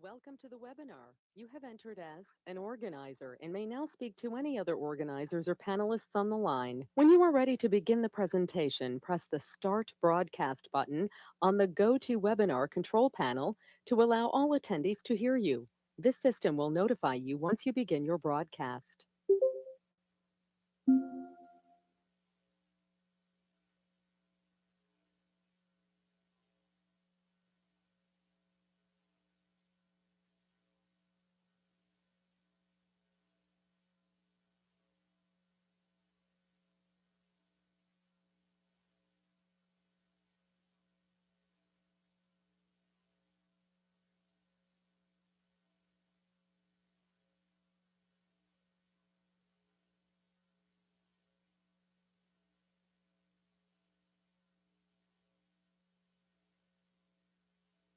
Welcome to the webinar. You have entered as an organizer and may now speak to any other organizers or panelists on the line. When you are ready to begin the presentation, press the Start Broadcast button on the GoToWebinar control panel to allow all attendees to hear you. This system will notify you once you begin your broadcast.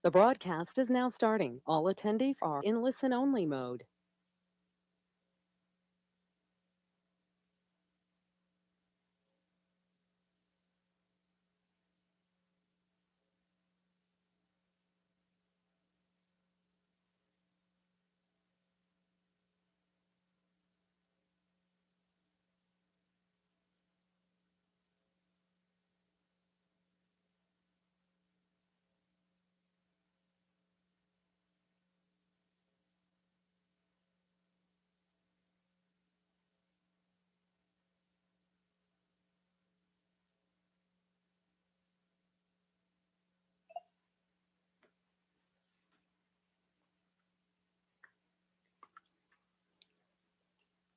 The broadcast is now starting. All attendees are in listen-only mode.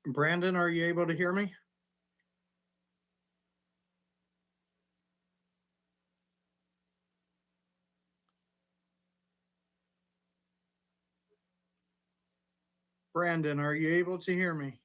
Brandon, are you able to hear me? Brandon, are you able to hear me?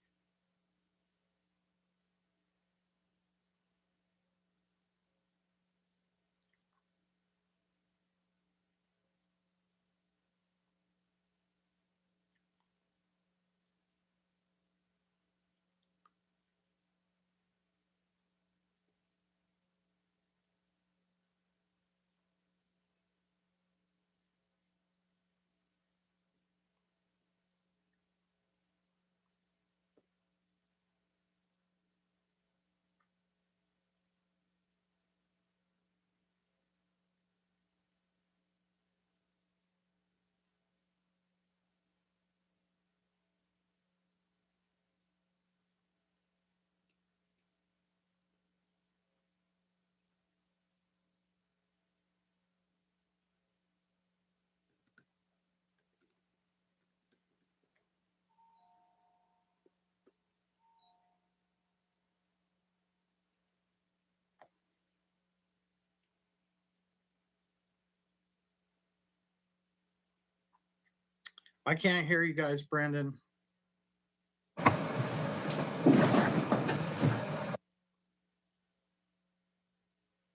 I can't hear you guys, Brandon.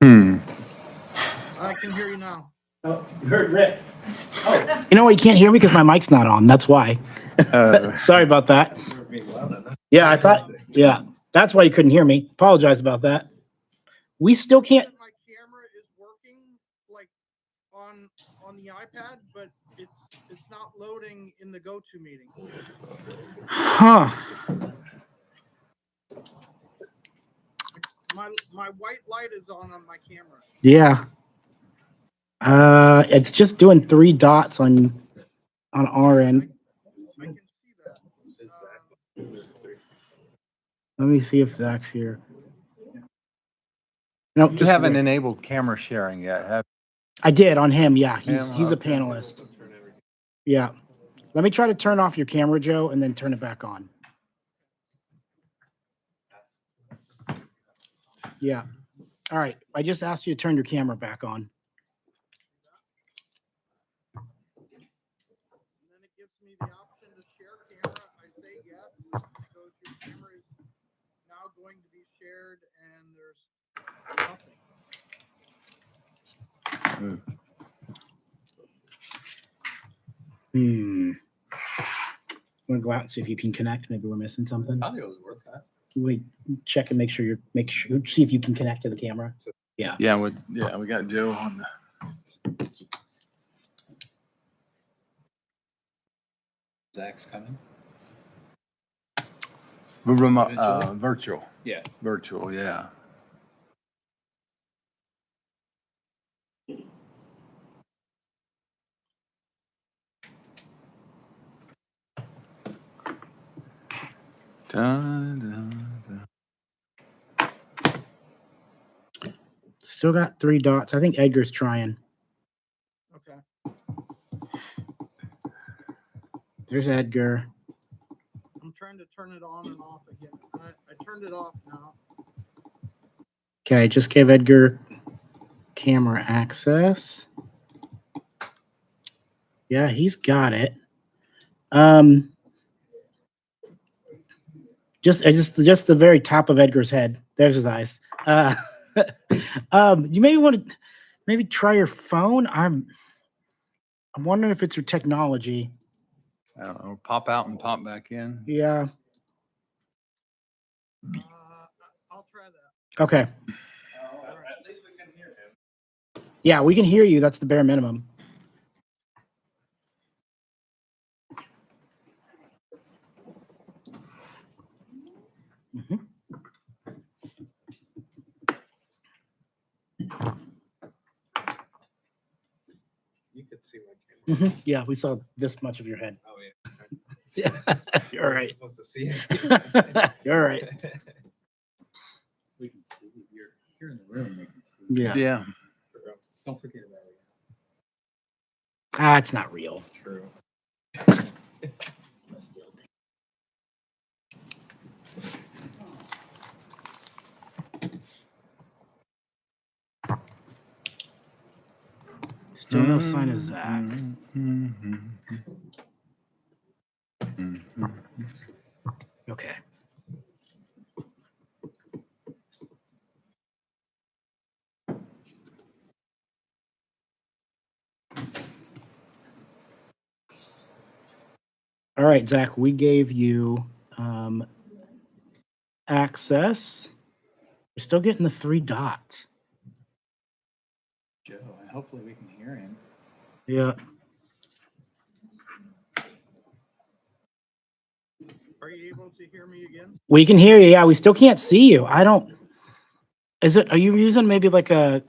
I can hear you now. Oh, you heard Rick. Oh. You know why you can't hear me? Because my mic's not on. That's why. Sorry about that. Yeah, I thought, yeah, that's why you couldn't hear me. Apologize about that. We still can't. My camera is working like on the iPad, but it's not loading in the GoTo meeting. Huh. My white light is on my camera. Yeah. It's just doing 3 dots on our end. I can see that. Let me see if Zach's here. No, You haven't enabled camera sharing yet, have I did on him. Yeah, he's a okay. panelist. Yeah. Let me try to turn off your camera, Joe, and then turn it back on. Yeah. All right. I just asked you to turn your camera back on. And then it gives me the option to share camera. I say yes. It goes, your camera is now going to be shared, and there's nothing. I'm gonna go out and see if you can connect. Maybe we're missing something. Audio is worth that. Wait, check and make sure see if you can connect to the camera. Yeah. Yeah, we got Joe on the. Zach's coming. Virtual. Yeah. Virtual, yeah. Dun, dun, dun. Still got 3 dots. I think Edgar's trying. Okay. There's Edgar. I'm trying to turn it on and off again. I turned it off now. Okay, just gave Edgar camera access. Yeah, he's got it. Just the very top of Edgar's head. There's his eyes. You maybe want to maybe try your phone. I'm wondering if it's your technology. I don't know. Pop out and pop back in. Yeah. I'll try that. Okay. At least we can hear him. Yeah, we can hear you. That's the bare minimum. Mm-hmm. You could see my camera. Mm-hmm. Yeah, we saw this much of your head. Oh yeah. Yeah, you're right. Supposed to see it. You're right. We can see if you're here in the room. They can see. Yeah. Yeah. Don't forget about it. Ah, it's not real. True. Still no sign of Zach. Mm-hmm. Mm-hmm. Okay. All right, Zach, we gave you access. You're still getting the 3 dots. Joe, and hopefully we can hear him. Yeah. Are you able to hear me again? We can hear you. Yeah, we still can't see you. I don't. Are you using maybe like a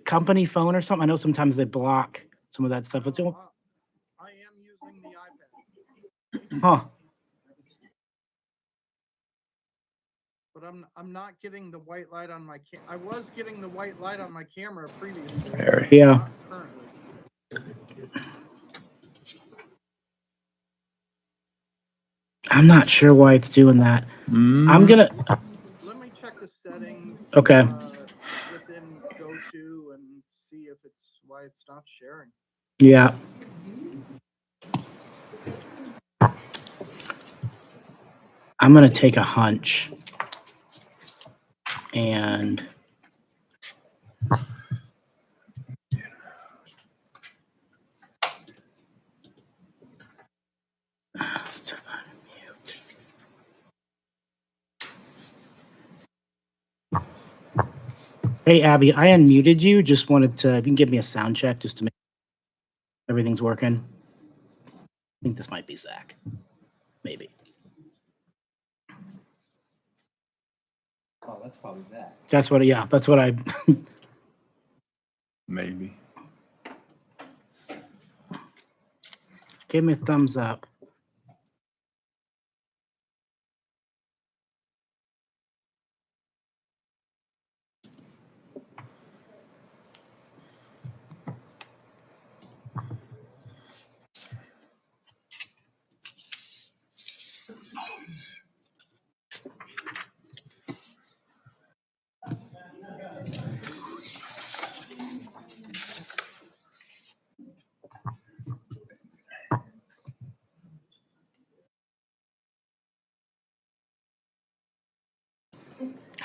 company phone or something? I know sometimes they block some of that stuff. It's I am using the iPad, huh. but I'm not getting the white light on my I was getting the white light on my camera previously. Very. Yeah. Not currently. I'm not sure why it's doing that. Mm. I'm gonna. Let me check the settings. Okay. Within GoTo and see if it's why it's not sharing. Yeah. I'm gonna take a hunch. And hey, Abby, I unmuted you. Just wanted to, if you can give me a sound check just to make everything's working. I think this might be Zach. Maybe. Oh, that's probably that. That's what, yeah, that's what I. Maybe. Give me a thumbs up.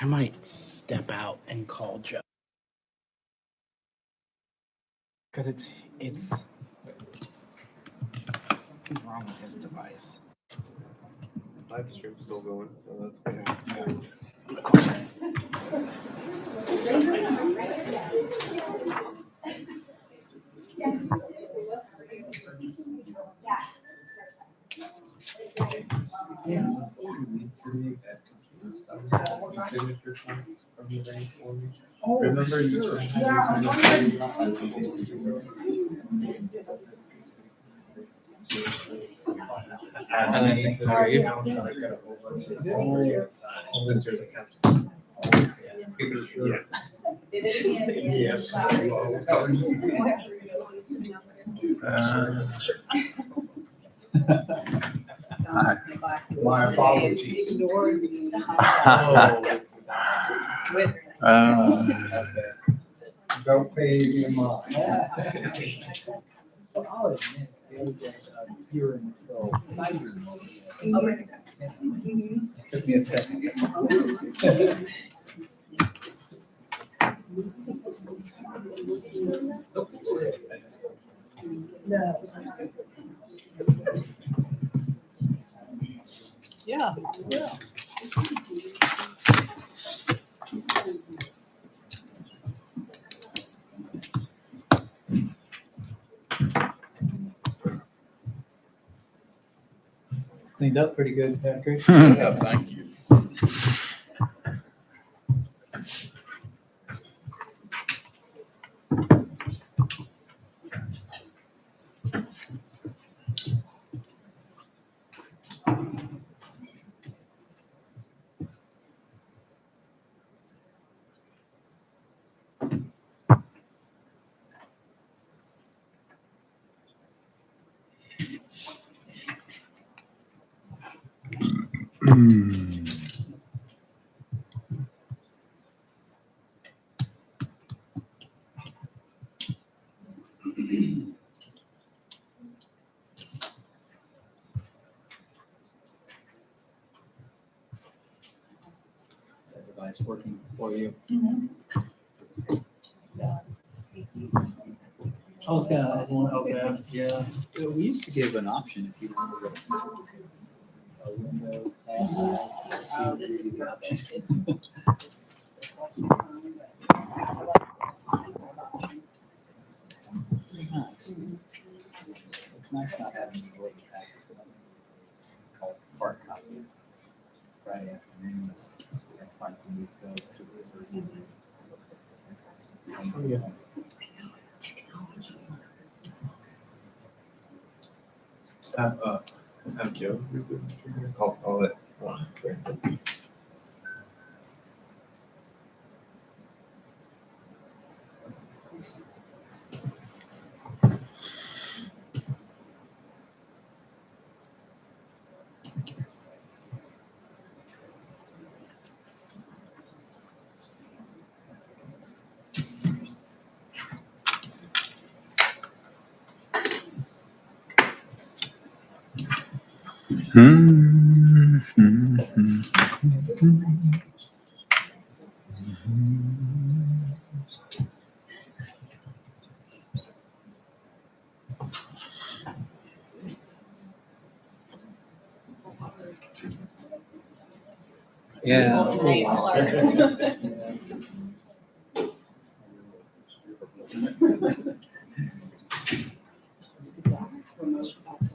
I might step out and call Joe. Because it's something wrong with his device. Live stream's still going, so that's okay. I'm gonna call him. signature points from the bank for me? Remember you had How are you? My apologies. Don't pay me mine. I'll admit, the other day, here in the took me a second. Yeah, yeah. Cleaned up pretty good, Patrick. Yeah, thank you. Is that device working for you? I was gonna ask, yeah, we used to give an option if you wanted a Windows tab. This is nice. It's nice not having to look back. Called hard copy. Friday afternoon, we have to find some new code to Have Joe. I'll call it. Yeah.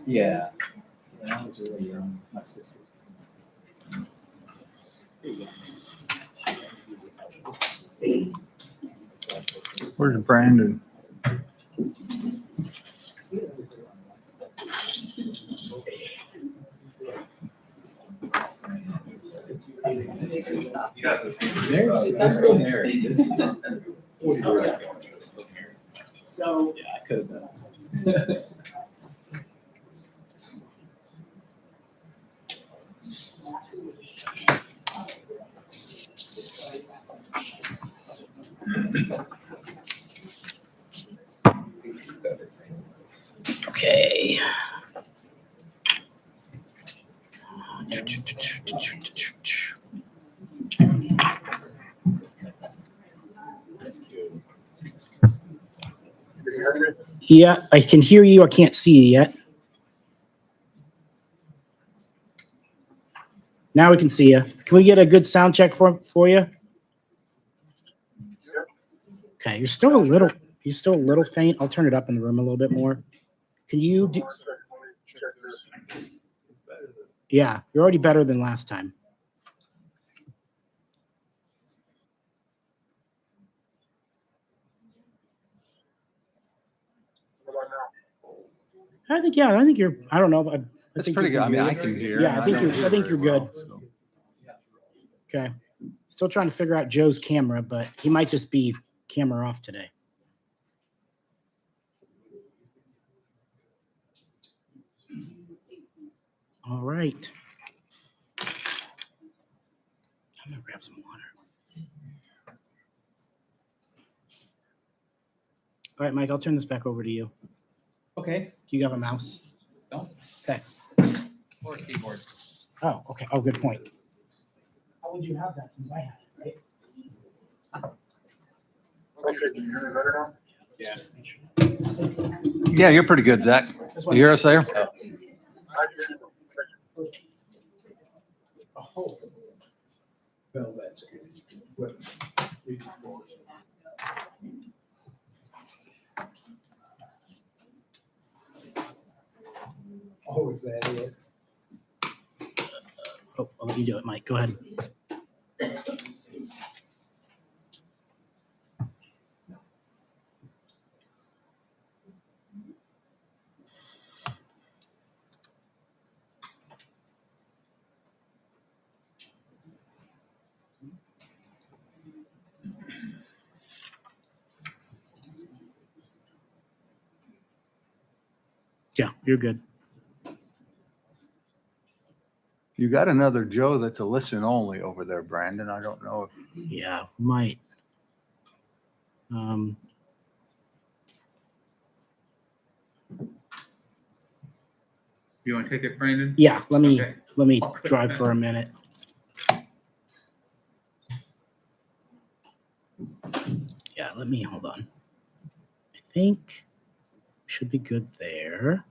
Yeah. That was really young, my sister. Where's Brandon? I'm still married. This is 40 years ago. I'm still married. So. Yeah, I could have been. Okay. Yeah, I can hear you. I can't see you yet. Now we can see you. Can we get a good sound check for you? Okay, you're still a little faint. I'll turn it up in the room a little bit more. Can you do? Yeah, you're already better than last time. I think, yeah, I think you're, I don't know, but I That's think pretty good. you're I mean, gonna I be can hear. Yeah, and I think don't you're- I hear think very you're well, good. so. Okay. Still trying to figure out Joe's camera, but he might just be camera off today. All right. I'm gonna grab some water. All right, Mike, I'll turn this back over to you. Okay. Do you have a mouse? No. Okay. Or a keyboard. Oh, okay. Oh, good point. How would you have that since I had it, right? Okay, can you hear me better now? Yes. Yeah, you're pretty good, Zach. You hear us there? Oh. Well, that's good. What? Oh, is that it? Oh, I'll let you do it, Mike. Go ahead. Yeah, you're good. You got another Joe that's a listen only over there, Brandon. I don't know if Yeah, might. You want to take it, Brandon? Yeah, let me Okay. drive for a minute. Yeah, hold on. I think should be good there.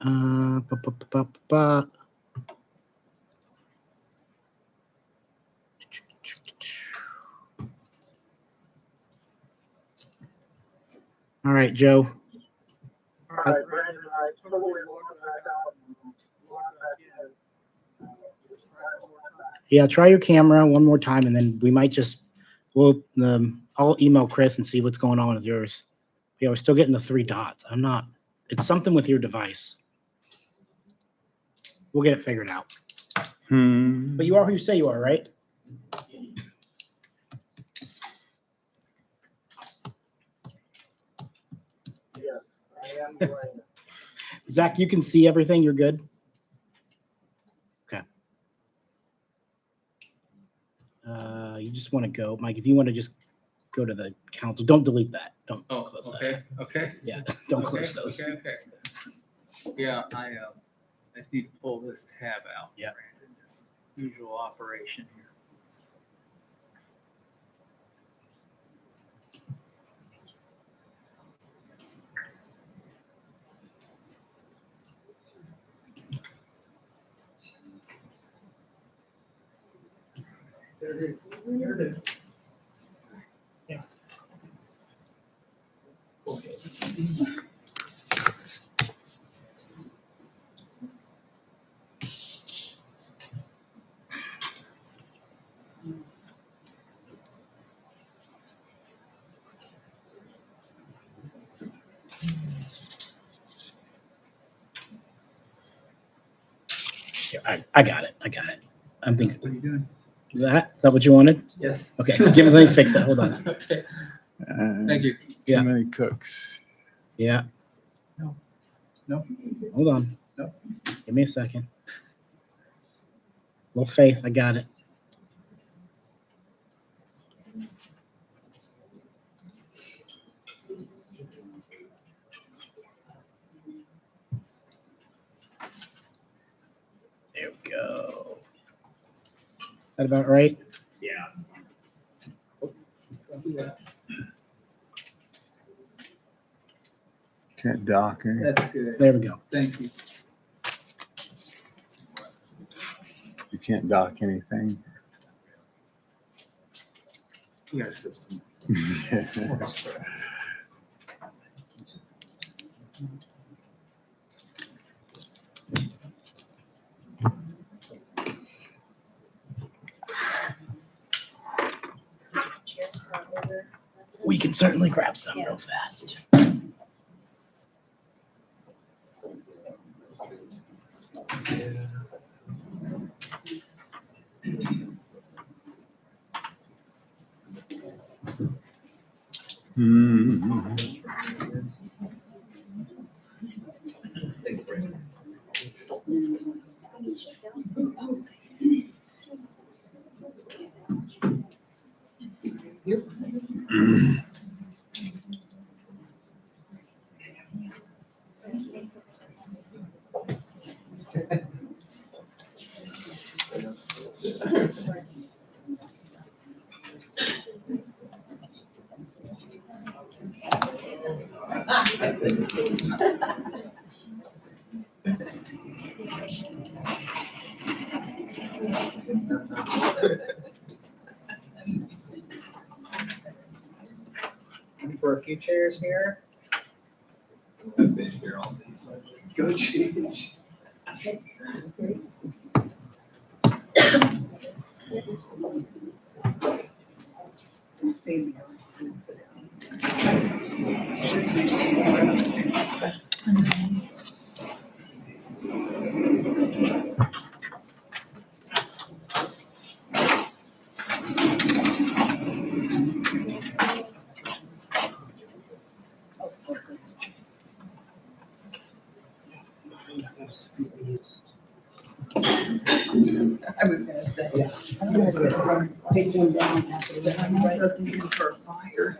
Ba, ba, ba, ba, ba. All right, Joe. All right, Brandon, I totally logged back out and logged back in. Just try it one more time. Yeah, try your camera one more time, and then we might just I'll email Chris and see what's going on with yours. Yeah, we're still getting the 3 dots. I'm not. It's something with your device. We'll get it figured out. But you are who you say you are, right? Yes, I am Brandon. Zach, you can see everything. You're good. Okay. You just want to go, Mike. If you want to just go to the council, don't delete that. Don't Oh, close okay, okay. that. Yeah, don't Okay, close those. Okay, okay. Yeah, I just need to pull this tab out. Yeah. Brandon. It's usual operation here. There it is. There it is. Yeah. Okay. Yeah, I got it. I got it. I'm thinking What are you doing? that. Is that what you wanted? Yes. Okay. Let me fix that. Hold on. Okay, thank you. Too Yeah. many cooks. Yeah. No. Hold on. No. Give me a second. Well, Faith, I got it. There we go. That about right? Yeah. Don't do that. Can't dock. Eh? That's good. There we go. Thank you. You can't dock anything. You got a system. We can certainly grab some real fast. For a few chairs here. I've been here all day, so go change. I was gonna say. I'm gonna sit around, take one down after that. I'm also thinking for a fire.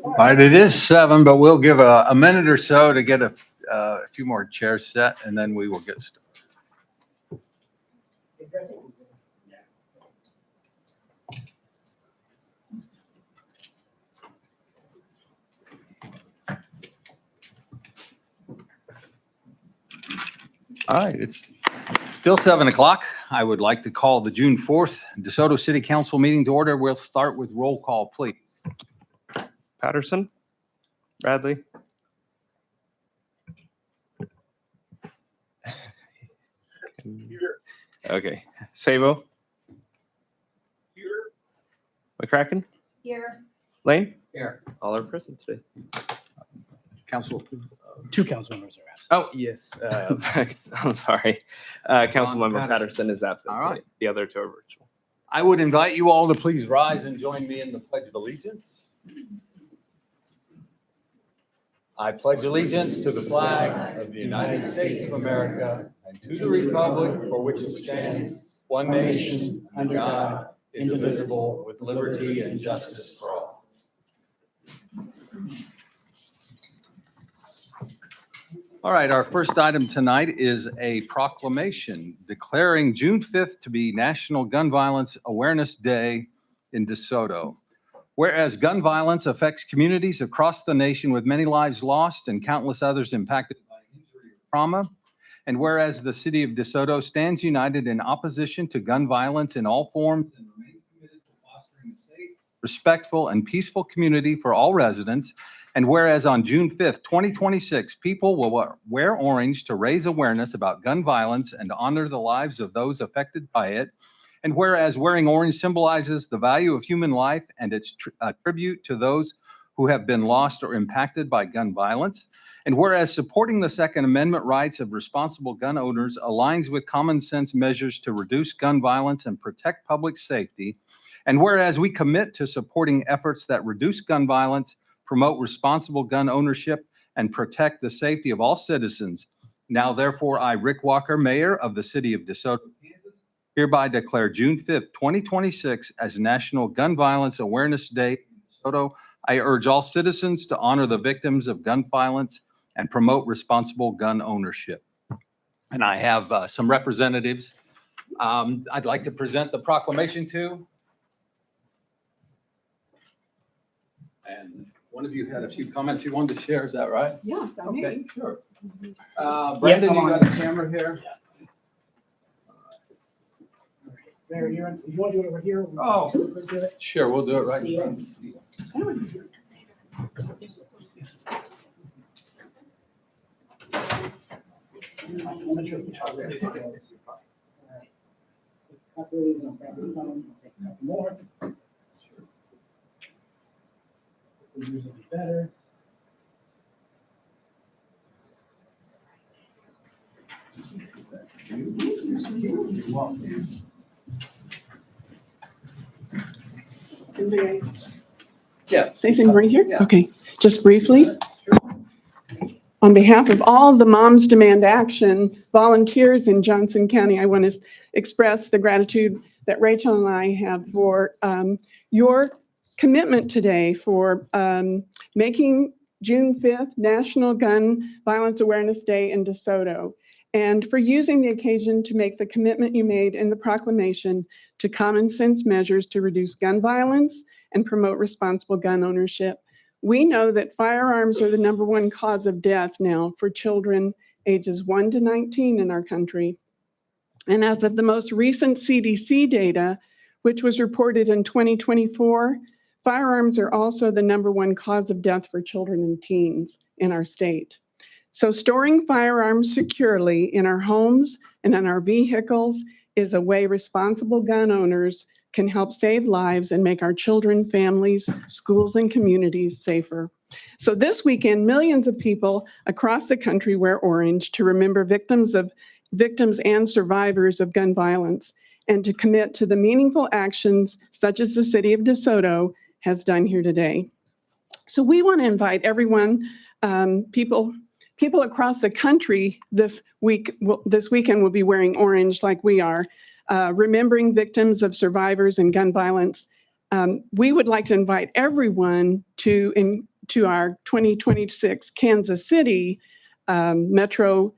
All right, it is 7, but we'll give a minute or so to get a few more chairs set, and then we will get started. All right, it's still 7 o'clock. I would like to call the June 4th DeSoto City Council meeting to order. We'll start with roll call, please. Patterson, Bradley, okay, Sabo, McCracken, Here. Lane, Here. all are present today. Council. 2 council members are absent. Oh, yes, I'm sorry. Councilmember Patterson. Patterson is absent. All right. Today. The other 2 are virtual. I would invite you all to please rise and join me in the Pledge of Allegiance. I pledge allegiance to the flag of the United States of America and to the republic for which it stands, one nation, under God, indivisible, with liberty and justice for all. All right, our first item tonight is a proclamation declaring June 5th to be National Gun Violence Awareness Day in DeSoto. Whereas gun violence affects communities across the nation with many lives lost and countless others impacted by injury or trauma, and whereas the city of DeSoto stands united in opposition to gun violence in all forms and remains committed to fostering a safe, respectful, and peaceful community for all residents, and whereas on June 5th, 2026, people will wear orange to raise awareness about gun violence and honor the lives of those affected by it, and whereas wearing orange symbolizes the value of human life and its tribute to those who have been lost or impacted by gun violence, and whereas supporting the Second Amendment rights of responsible gun owners aligns with common sense measures to reduce gun violence and protect public safety, and whereas we commit to supporting efforts that reduce gun violence, promote responsible gun ownership, and protect the safety of all citizens, now therefore I, Rick Walker, Mayor of the City of DeSoto, Kansas, hereby declare June 5th, 2026 as National Gun Violence Awareness Day in DeSoto. I urge all citizens to honor the victims of gun violence and promote responsible gun ownership. And I have some representatives I'd like to present the proclamation to. And one of you had a few comments you wanted to share, is that right? Yeah, Okay, sure. Brandon, come you on. got a camera here? There, you want to do it over here? Oh. Let's do it. Sure, we'll do it right See in it. front of the studio. More. Yours will be better. Yeah. Say something right here? Yeah. Okay, just briefly. On behalf of all of the Moms Demand Action volunteers in Johnson County, I want to express the gratitude that Rachel and I have for your commitment today for making June 5th National Gun Violence Awareness Day in DeSoto, and for using the occasion to make the commitment you made in the proclamation to common sense measures to reduce gun violence and promote responsible gun ownership. We know that firearms are the #1 cause of death now for children ages 1 to 19 in our country. And as of the most recent CDC data, which was reported in 2024, firearms are also the #1 cause of death for children and teens in our state. So storing firearms securely in our homes and in our vehicles is a way responsible gun owners can help save lives and make our children, families, schools, and communities safer. So this weekend, millions of people across the country wear orange to remember victims and survivors of gun violence, and to commit to the meaningful actions such as the city of DeSoto has done here today. So we want to invite everyone, people across the country this weekend will be wearing orange like we are, remembering victims of survivors and gun violence. We would like to invite everyone to our 2026 Kansas City Metro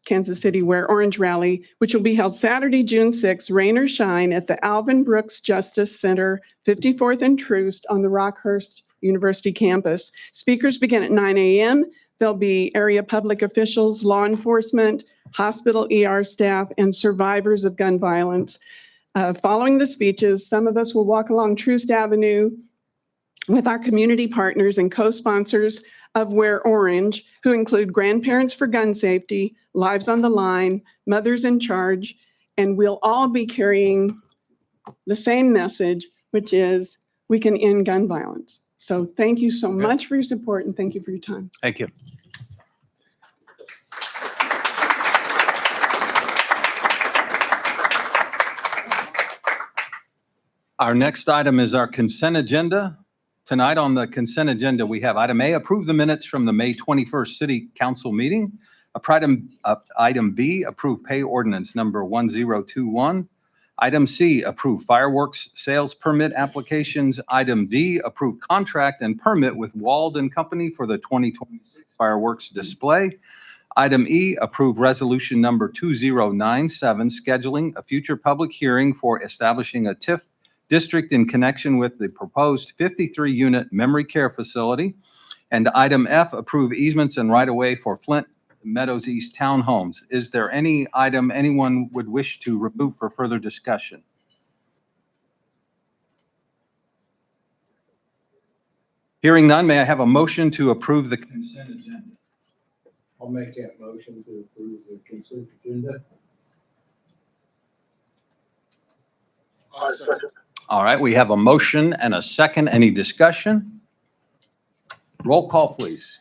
Kansas City Wear Orange Rally, which will be held Saturday, June 6th, rain or shine, at the Alvin Brooks Justice Center, 54th and Troost on the Rockhurst University campus. Speakers begin at 9 a.m. There'll be area public officials, law enforcement, hospital ER staff, and survivors of gun violence. Following the speeches, some of us will walk along Troost Avenue with our community partners and co-sponsors of Wear Orange, who include Grandparents for Gun Safety, Lives on the Line, Mothers in Charge, and we'll all be carrying the same message, which is we can end gun violence. So thank you so much for your support, and thank you for your time. Thank you. Our next item is our consent agenda. Tonight on the consent agenda, we have item A, approve the minutes from the May 21st City Council meeting. Item B, approve pay ordinance number 1021. Item C, approve fireworks sales permit applications. Item D, approve contract and permit with Wald and Company for the 2026 fireworks display. Item E, approve resolution number 2097, scheduling a future public hearing for establishing a TIF district in connection with the proposed 53-unit memory care facility. And item F, approve easements and right-of-way for Flint Meadows East Townhomes. Is there any item anyone would wish to remove for further discussion? Hearing none, may I have a motion to approve the consent agenda? I'll make that motion to approve the consent agenda. All right, we have a motion and a second. Any discussion? Roll call, please.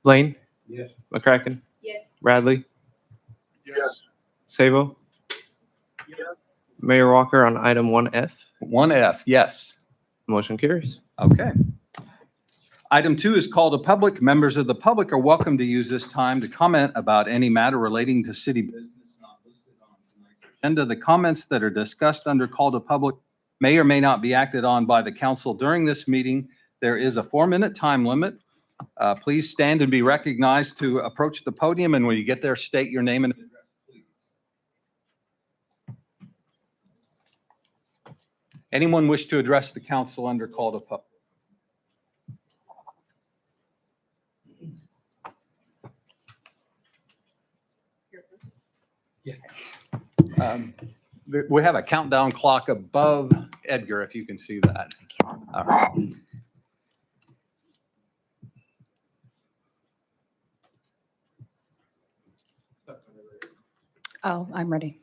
Blaine, Yes. McCracken, Yes. Bradley, Yes. Sabo, Yes. Mayor Walker on item 1F. 1F, yes. Motion carries. Okay. Item 2 is called a public. Members of the public are welcome to use this time to comment about any matter relating to city business not listed on tonight's agenda. The comments that are discussed under call to public may or may not be acted on by the council during this meeting. There is a 4-minute time limit. Please stand and be recognized to approach the podium, and when you get there, state your name and address, please. Anyone wish to address the council under call to public? We have a countdown clock above Edgar, if you can see that. All right. Oh, I'm ready.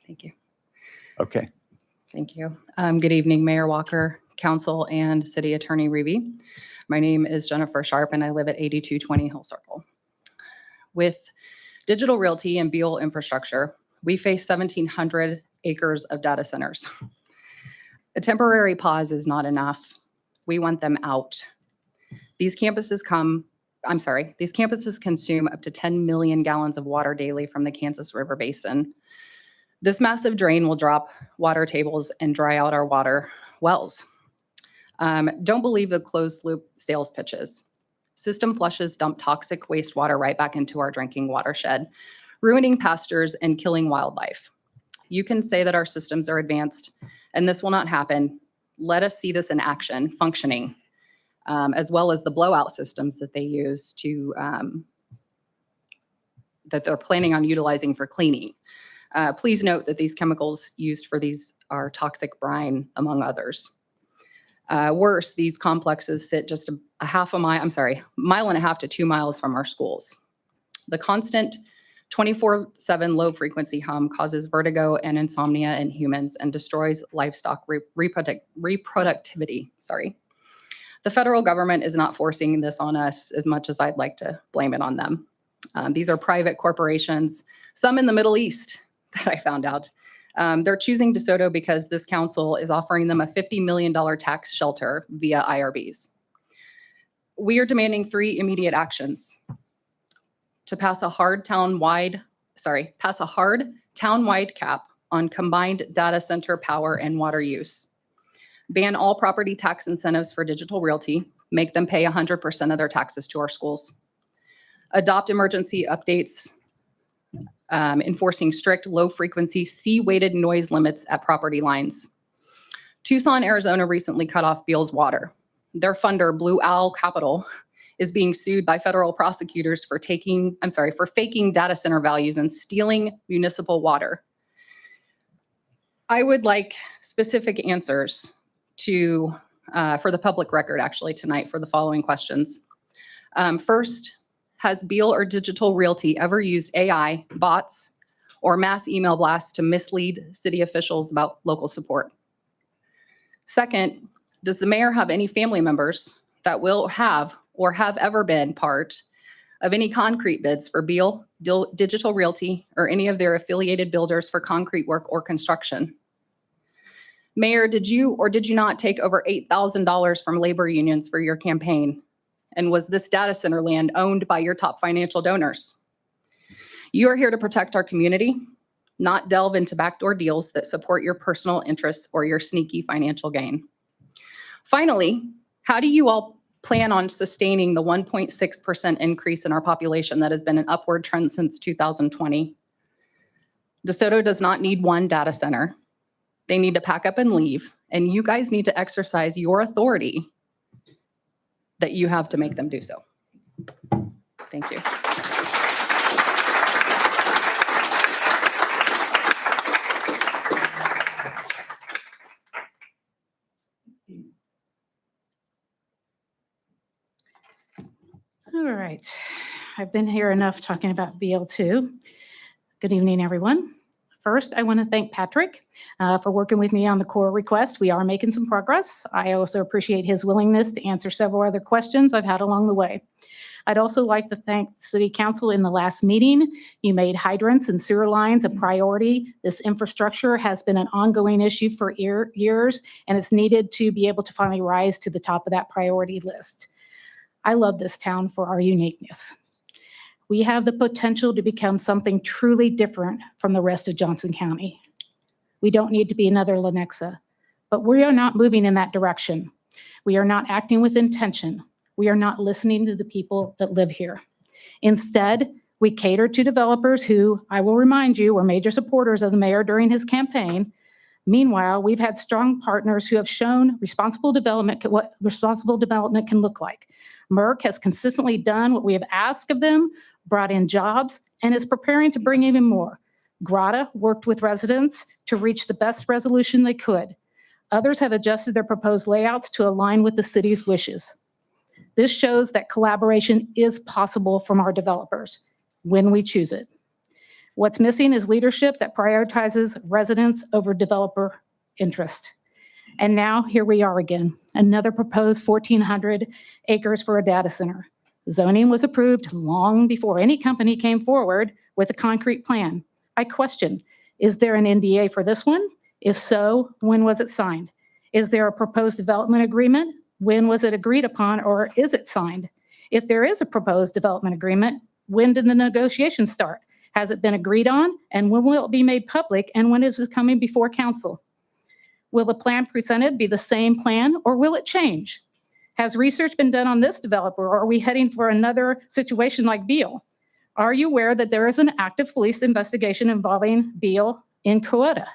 Thank you. Okay. Thank you. Good evening, Mayor Walker, Council, and City Attorney Reeve. My name is Jennifer Sharp, and I live at 8220 Hill Circle. With Digital Realty and Beal Infrastructure, we face 1,700 acres of data centers. A temporary pause is not enough. We want them out. These campuses consume up to 10 million gallons of water daily from the Kansas River Basin. This massive drain will drop water tables and dry out our water wells. Don't believe the closed loop sales pitches. System flushes dump toxic wastewater right back into our drinking watershed, ruining pastures and killing wildlife. You can say that our systems are advanced and this will not happen. Let us see this in action, functioning, as well as the blowout systems that they use to, that they're planning on utilizing for cleaning. Please note that these chemicals used for these are toxic brine, among others. Worse, these complexes sit just mile and a half to 2 miles from our schools. The constant 24/7 low frequency hum causes vertigo and insomnia in humans and destroys livestock reproductivity. The federal government is not forcing this on us as much as I'd like to blame it on them. These are private corporations, some in the Middle East that I found out. They're choosing DeSoto because this council is offering them a $50 million tax shelter via IRBs. We are demanding 3 immediate actions: to pass a hard town-wide cap on combined data center power and water use. Ban all property tax incentives for Digital Realty, make them pay 100% of their taxes to our schools. Adopt emergency updates, enforcing strict low-frequency C-weighted noise limits at property lines. Tucson, Arizona recently cut off Beal's water. Their funder, Blue Owl Capital, is being sued by federal prosecutors for faking data center values and stealing municipal water. I would like specific answers for the public record actually tonight for the following questions. First, has Beal or Digital Realty ever used AI, bots, or mass email blasts to mislead city officials about local support? Second, does the mayor have any family members that will have or have ever been part of any concrete bids for Beal, Digital Realty, or any of their affiliated builders for concrete work or construction? Mayor, did you or did you not take over $8,000 from labor unions for your campaign? And was this data center land owned by your top financial donors? You are here to protect our community, not delve into backdoor deals that support your personal interests or your sneaky financial gain. Finally, how do you all plan on sustaining the 1.6% increase in our population that has been an upward trend since 2020? DeSoto does not need one data center. They need to pack up and leave, and you guys need to exercise your authority that you have to make them do so. Thank you. All right. I've been here enough talking about BL2. Good evening, everyone. First, I want to thank Patrick for working with me on the core request. We are making some progress. I also appreciate his willingness to answer several other questions I've had along the way. I'd also like to thank the City Council in the last meeting. You made hydrants and sewer lines a priority. This infrastructure has been an ongoing issue for years, and it's needed to be able to finally rise to the top of that priority list. I love this town for our uniqueness. We have the potential to become something truly different from the rest of Johnson County. We don't need to be another Lenexa, but we are not moving in that direction. We are not acting with intention. We are not listening to the people that live here. Instead, we cater to developers who, I will remind you, were major supporters of the mayor during his campaign. Meanwhile, we've had strong partners who have shown responsible development, what responsible development can look like. Merck has consistently done what we have asked of them, brought in jobs, and is preparing to bring even more. Grata worked with residents to reach the best resolution they could. Others have adjusted their proposed layouts to align with the city's wishes. This shows that collaboration is possible from our developers when we choose it. What's missing is leadership that prioritizes residents over developer interest. And now here we are again, another proposed 1,400 acres for a data center. Zoning was approved long before any company came forward with a concrete plan. I question, is there an NDA for this one? If so, when was it signed? Is there a proposed development agreement? When was it agreed upon, or is it signed? If there is a proposed development agreement, when did the negotiations start? Has it been agreed on? And when will it be made public? And when is it coming before council? Will the plan presented be the same plan, or will it change? Has research been done on this developer, or are we heading for another situation like Beale? Are you aware that there is an active police investigation involving Beale in Coeta?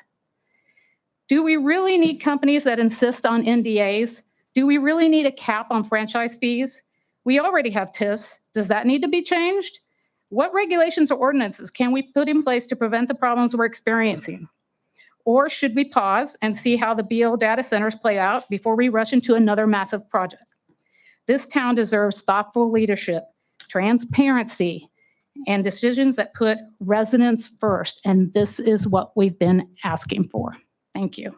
Do we really need companies that insist on NDAs? Do we really need a cap on franchise fees? We already have TIFs. Does that need to be changed? What regulations or ordinances can we put in place to prevent the problems we're experiencing? Or should we pause and see how the Beale data centers play out before we rush into another massive project? This town deserves thoughtful leadership, transparency, and decisions that put residents first. And this is what we've been asking for. Thank you.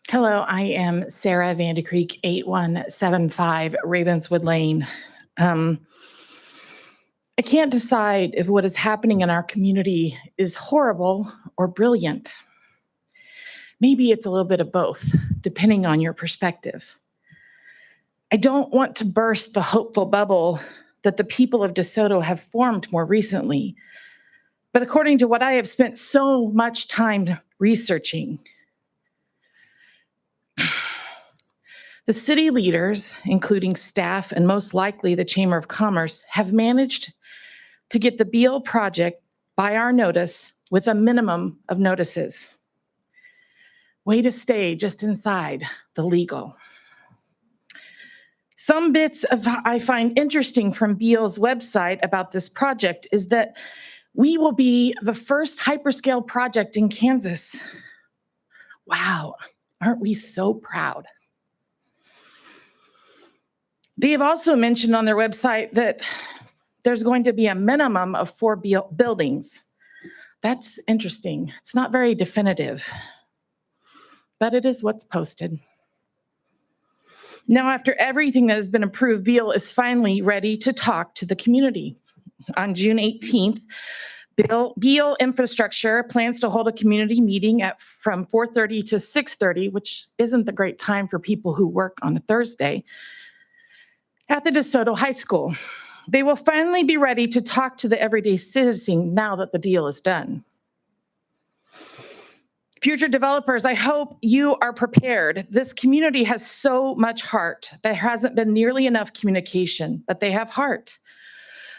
Hello, I am Sarah Vandecreek, 8175 Ravenswood Lane. I can't decide if what is happening in our community is horrible or brilliant. Maybe it's a little bit of both, depending on your perspective. I don't want to burst the hopeful bubble that the people of DeSoto have formed more recently, but according to what I have spent so much time researching, the city leaders, including staff and most likely the Chamber of Commerce, have managed to get the Beale project by our notice with a minimum of notices. Way to stay just inside the legal. Some bits of I find interesting from Beale's website about this project is that we will be the first hyperscale project in Kansas. Wow, aren't we so proud? They have also mentioned on their website that there's going to be a minimum of 4 buildings. That's interesting. It's not very definitive, but it is what's posted. Now, after everything that has been approved, Beale is finally ready to talk to the community. On June 18th, Beale Infrastructure plans to hold a community meeting from 4:30 to 6:30, which isn't the great time for people who work on a Thursday, at the DeSoto High School. They will finally be ready to talk to the everyday citizen now that the deal is done. Future developers, I hope you are prepared. This community has so much heart. There hasn't been nearly enough communication, but they have heart.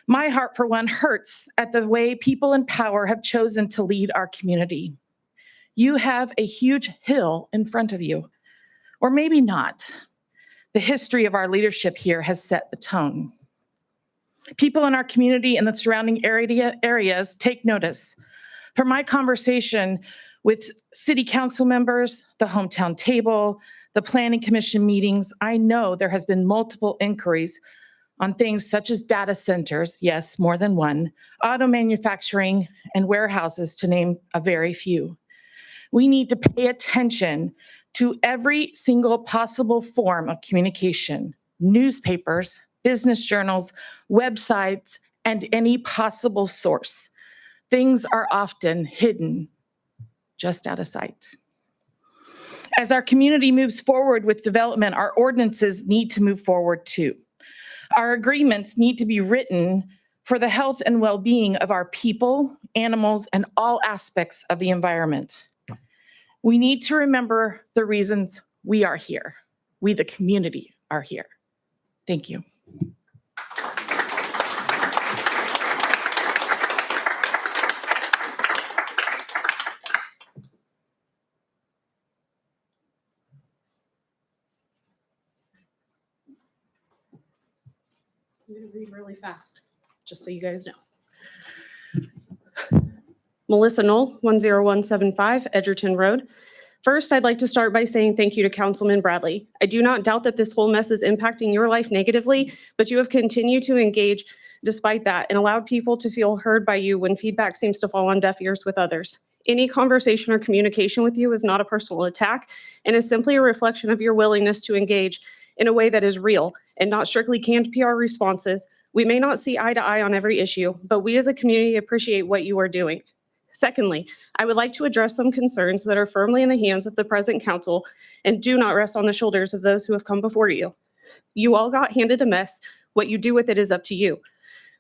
My heart, for one, hurts at the way people in power have chosen to lead our community. You have a huge hill in front of you, or maybe not. The history of our leadership here has set the tone. People in our community and the surrounding areas take notice. From my conversation with city council members, the hometown table, the planning commission meetings, I know there has been multiple inquiries on things such as data centers, yes, more than one, auto manufacturing, and warehouses, to name a very few. We need to pay attention to every single possible form of communication: newspapers, business journals, websites, and any possible source. Things are often hidden just out of sight. As our community moves forward with development, our ordinances need to move forward too. Our agreements need to be written for the health and well-being of our people, animals, and all aspects of the environment. We need to remember the reasons we are here. We, the community, are here. Thank you. I'm going to read really fast, just so you guys know. Melissa Knoll, 10175 Edgerton Road. First, I'd like to start by saying thank you to Councilman Bradley. I do not doubt that this whole mess is impacting your life negatively, but you have continued to engage despite that and allowed people to feel heard by you when feedback seems to fall on deaf ears with others. Any conversation or communication with you is not a personal attack and is simply a reflection of your willingness to engage in a way that is real and not strictly canned PR responses. We may not see eye to eye on every issue, but we as a community appreciate what you are doing. Secondly, I would like to address some concerns that are firmly in the hands of the present council and do not rest on the shoulders of those who have come before you. You all got handed a mess. What you do with it is up to you.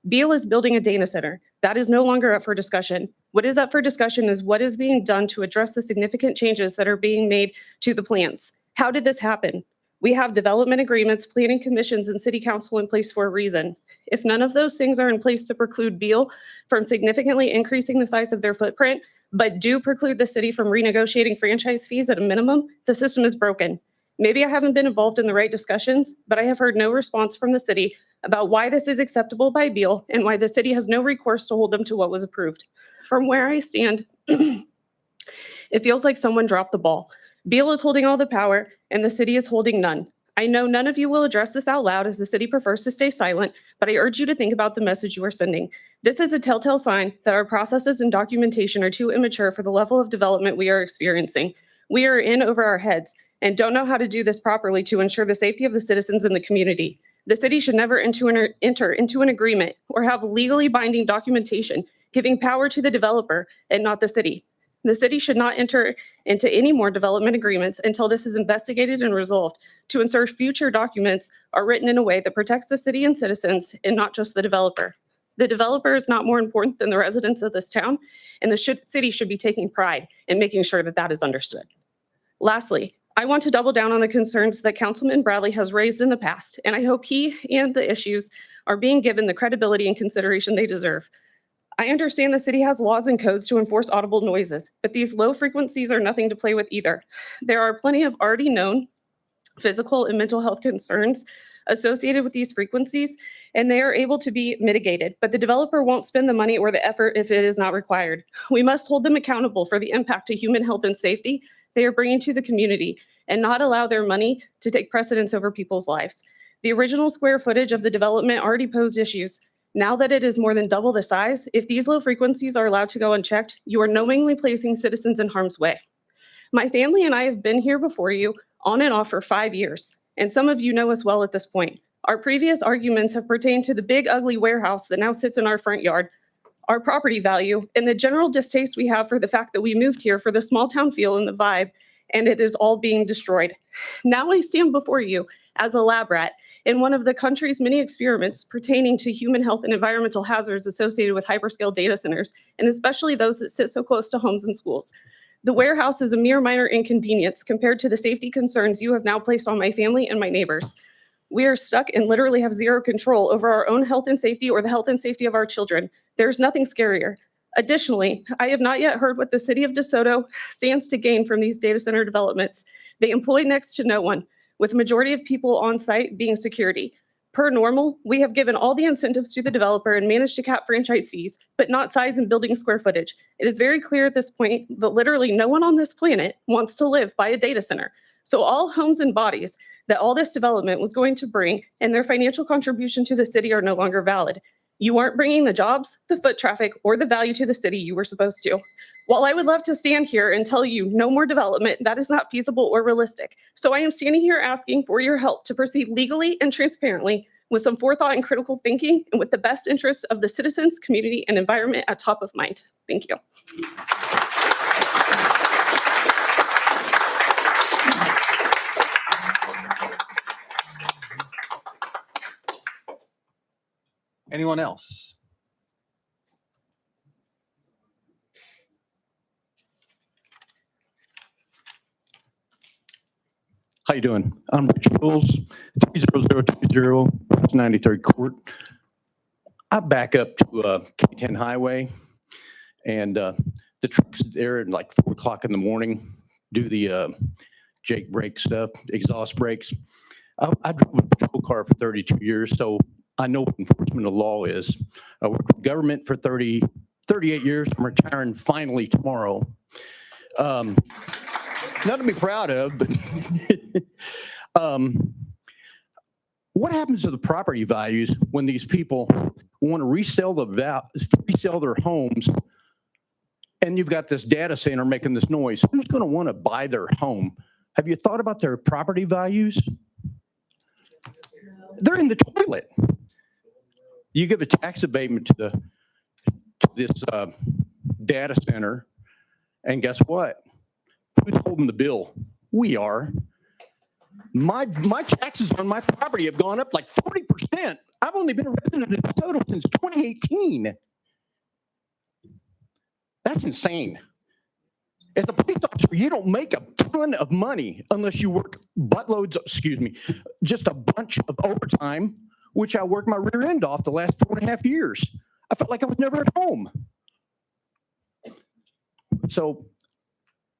Beal is building a data center. That is no longer up for discussion. What is up for discussion is what is being done to address the significant changes that are being made to the plans. How did this happen? We have development agreements, planning commissions, and city council in place for a reason. If none of those things are in place to preclude Beal from significantly increasing the size of their footprint, but do preclude the city from renegotiating franchise fees at a minimum, the system is broken. Maybe I haven't been involved in the right discussions, but I have heard no response from the city about why this is acceptable by Beal and why the city has no recourse to hold them to what was approved. From where I stand, it feels like someone dropped the ball. Beal is holding all the power and the city is holding none. I know none of you will address this out loud as the city prefers to stay silent, but I urge you to think about the message you are sending. This is a telltale sign that our processes and documentation are too immature for the level of development we are experiencing. We are in over our heads and don't know how to do this properly to ensure the safety of the citizens in the community. The city should never enter into an agreement or have legally binding documentation giving power to the developer and not the city. The city should not enter into any more development agreements until this is investigated and resolved to ensure future documents are written in a way that protects the city and citizens and not just the developer. The developer is not more important than the residents of this town, and the city should be taking pride in making sure that that is understood. Lastly, I want to double down on the concerns that Councilman Bradley has raised in the past, and I hope he and the issues are being given the credibility and consideration they deserve. I understand the city has laws and codes to enforce audible noises, but these low frequencies are nothing to play with either. There are plenty of already known physical and mental health concerns associated with these frequencies, and they are able to be mitigated, but the developer won't spend the money or the effort if it is not required. We must hold them accountable for the impact to human health and safety they are bringing to the community and not allow their money to take precedence over people's lives. The original square footage of the development already posed issues. Now that it is more than double the size, if these low frequencies are allowed to go unchecked, you are knowingly placing citizens in harm's way. My family and I have been here before you on and off for 5 years, and some of you know us well at this point. Our previous arguments have pertained to the big ugly warehouse that now sits in our front yard, our property value, and the general distaste we have for the fact that we moved here for the small town feel and the vibe, and it is all being destroyed. Now I stand before you as a lab rat in one of the country's many experiments pertaining to human health and environmental hazards associated with hyperscale data centers, and especially those that sit so close to homes and schools. The warehouse is a mere minor inconvenience compared to the safety concerns you have now placed on my family and my neighbors. We are stuck and literally have zero control over our own health and safety or the health and safety of our children. There's nothing scarier. Additionally, I have not yet heard what the city of DeSoto stands to gain from these data center developments. They employ next to no one, with the majority of people on site being security. Per normal, we have given all the incentives to the developer and managed to cap franchise fees, but not size and building square footage. It is very clear at this point that literally no one on this planet wants to live by a data center. So all homes and bodies that all this development was going to bring and their financial contribution to the city are no longer valid. You aren't bringing the jobs, the foot traffic, or the value to the city you were supposed to. While I would love to stand here and tell you no more development, that is not feasible or realistic. So I am standing here asking for your help to proceed legally and transparently with some forethought and critical thinking and with the best interests of the citizens, community, and environment at top of mind. Thank you. Anyone else? How you doing? I'm Rich Rules. 30020 93rd Court. I back up to K10 Highway, and the trucks there at like 4 o'clock in the morning do the Jake brake stuff, exhaust brakes. I drove a patrol car for 32 years, so I know what enforcement of law is. I worked with government for 38 years. I'm retiring finally tomorrow. Not to be proud of, but what happens to the property values when these people want to resell their homes, and you've got this data center making this noise? Who's going to want to buy their home? Have you thought about their property values? They're in the toilet. You give a tax abatement to this data center, and guess what? Who's holding the bill? We are. My taxes on my property have gone up like 40%. I've only been a resident of Soto since 2018. That's insane. As a police officer, you don't make a ton of money unless you work just a bunch of overtime, which I worked my rear end off the last 4.5 years. I felt like I was never at home. So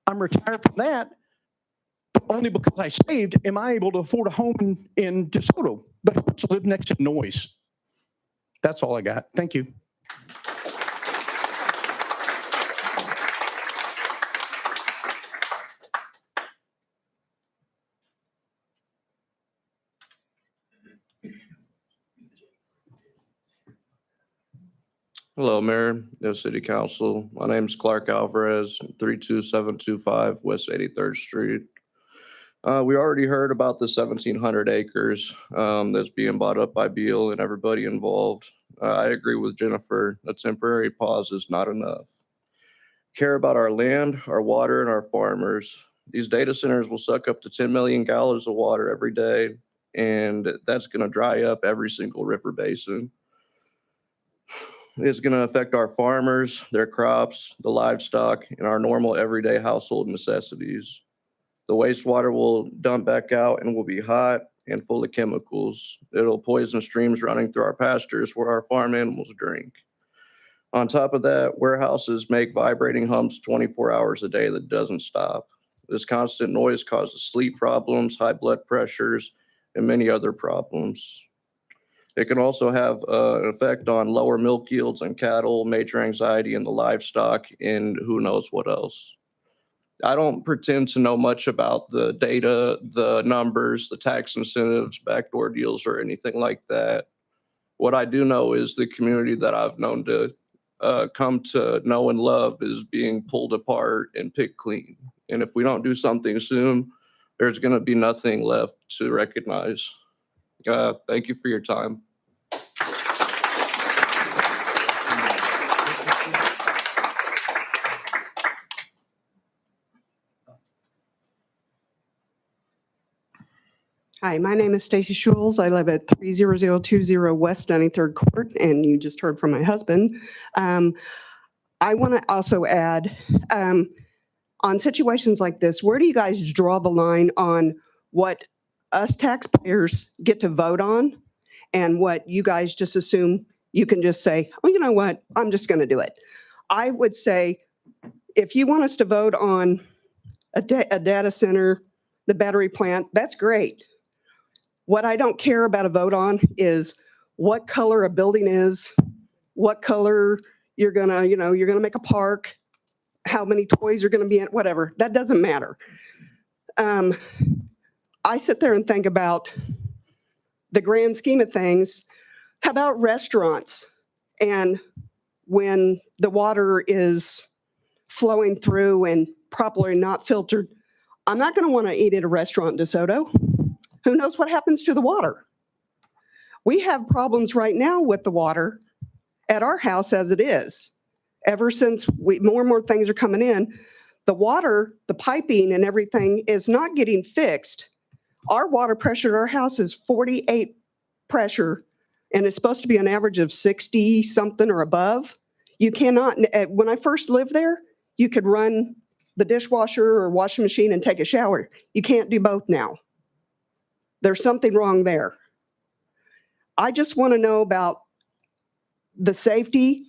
I'm retired from that, but only because I saved am I able to afford a home in DeSoto, but I also live next to noise. That's all I got. Thank you. Hello, Mayor, City Council. My name is Clark Alvarez, 32725 West 83rd Street. We already heard about the 1,700 acres that's being bought up by Beal and everybody involved. I agree with Jennifer. A temporary pause is not enough. Care about our land, our water, and our farmers. These data centers will suck up to 10 million gallons of water every day, and that's going to dry up every single river basin. It's going to affect our farmers, their crops, the livestock, and our normal everyday household necessities. The wastewater will dump back out and will be hot and full of chemicals. It'll poison streams running through our pastures where our farm animals drink. On top of that, warehouses make vibrating hums 24 hours a day that doesn't stop. This constant noise causes sleep problems, high blood pressures, and many other problems. It can also have an effect on lower milk yields in cattle, major anxiety in the livestock, and who knows what else. I don't pretend to know much about the data, the numbers, the tax incentives, backdoor deals, or anything like that. What I do know is the community that I've known to come to know and love is being pulled apart and picked clean. And if we don't do something soon, there's going to be nothing left to recognize. Thank you for your time. Hi, my name is Stacy Schules. I live at 30020 West 93rd Court, and you just heard from my husband. I want to also add, on situations like this, where do you guys draw the line on what us taxpayers get to vote on and what you guys just assume you can just say, oh, you know what, I'm just going to do it? I would say, if you want us to vote on a data center, the battery plant, that's great. What I don't care about a vote on is what color a building is, what color you're gonna, you're gonna make a park, how many toys are gonna be in, whatever. That doesn't matter. I sit there and think about the grand scheme of things. How about restaurants? And when the water is flowing through and properly not filtered, I'm not gonna wanna eat at a restaurant in DeSoto. Who knows what happens to the water? We have problems right now with the water at our house as it is. Ever since more and more things are coming in, the water, the piping and everything is not getting fixed. Our water pressure at our house is 48 pressure, and it's supposed to be an average of 60 something or above. You cannot, when I first lived there, you could run the dishwasher or washing machine and take a shower. You can't do both now. there's something wrong there. I just want to know about the safety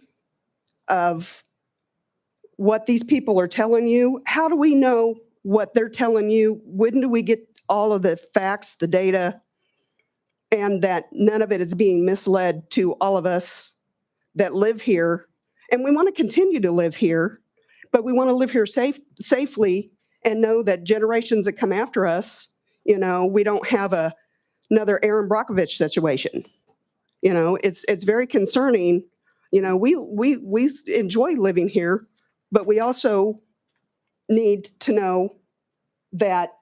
of what these people are telling you. How do we know what they're telling you? When do we get all of the facts, the data, and that none of it is being misled to all of us that live here? And we want to continue to live here, but we want to live here safely and know that generations that come after us, you know, we don't have another Aaron Brockovich situation. You know, it's very concerning. You know, we enjoy living here, but we also need to know that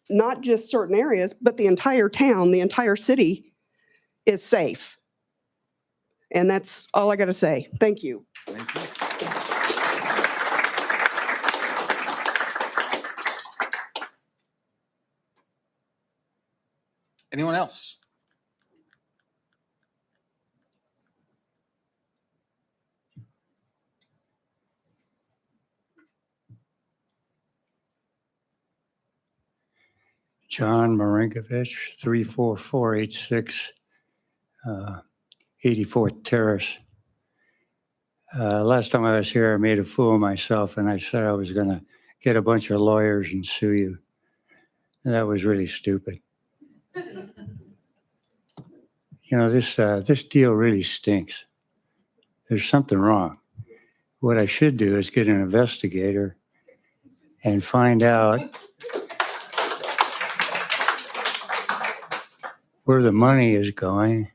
not just certain areas, but the entire town, the entire city is safe. And that's all I got to say. Thank you. Thank you. Anyone else? John Marinkovich, 34486 84th Terrace. Last time I was here, I made a fool of myself and I said I was going to get a bunch of lawyers and sue you. And that was really stupid. You know, this deal really stinks. There's something wrong. What I should do is get an investigator and find out where the money is going,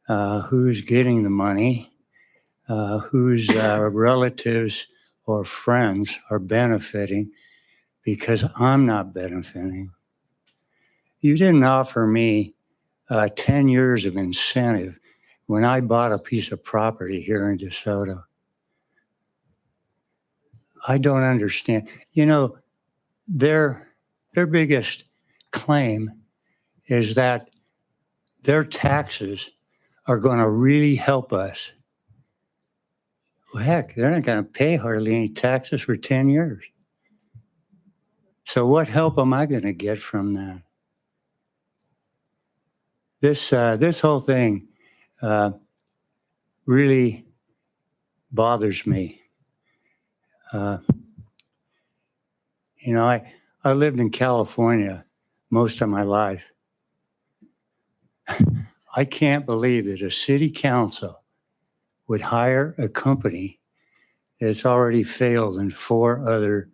who's getting the money, whose relatives or friends are benefiting, because I'm not benefiting. You didn't offer me 10 years of incentive when I bought a piece of property here in DeSoto. I don't understand. You know, their biggest claim is that their taxes are going to really help us. Well, heck, they're not going to pay hardly any taxes for 10 years. So what help am I going to get from that? This whole thing really bothers me. You know, I lived in California most of my life. I can't believe that a city council would hire a company that's already failed in 4 other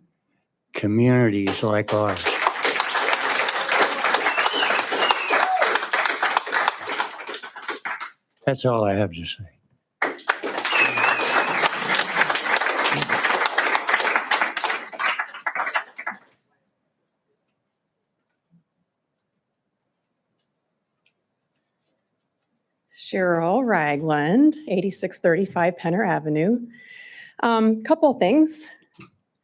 communities like ours. That's all I have to say. Cheryl Ragland, 8635 Penner Avenue. Couple of things.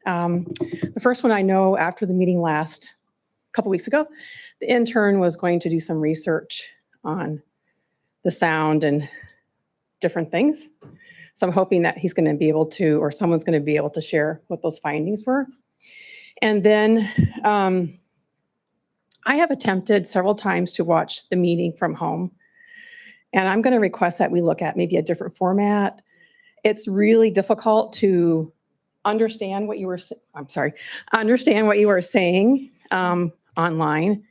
The first one, I know after the meeting last, a couple weeks ago, the intern was going to do some research on the sound and different things. So I'm hoping that he's going to be able to, or someone's going to be able to share what those findings were. And then I have attempted several times to watch the meeting from home. And I'm going to request that we look at maybe a different format. It's really difficult to understand what you were, understand what you were saying online.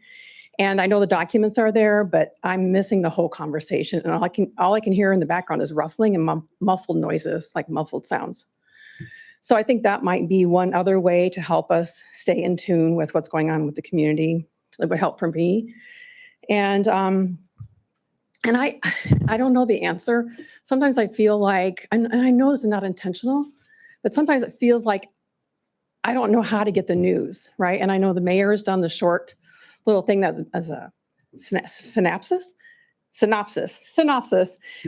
And I know the documents are there, but I'm missing the whole conversation. And all I can hear in the background is ruffling and muffled noises, like muffled sounds. So I think that might be one other way to help us stay in tune with what's going on with the community. It would help for me. And I don't know the answer. Sometimes I feel like, and I know this is not intentional, but sometimes it feels like I don't know how to get the news, right? And I know the mayor has done the short little thing that as a synopsis,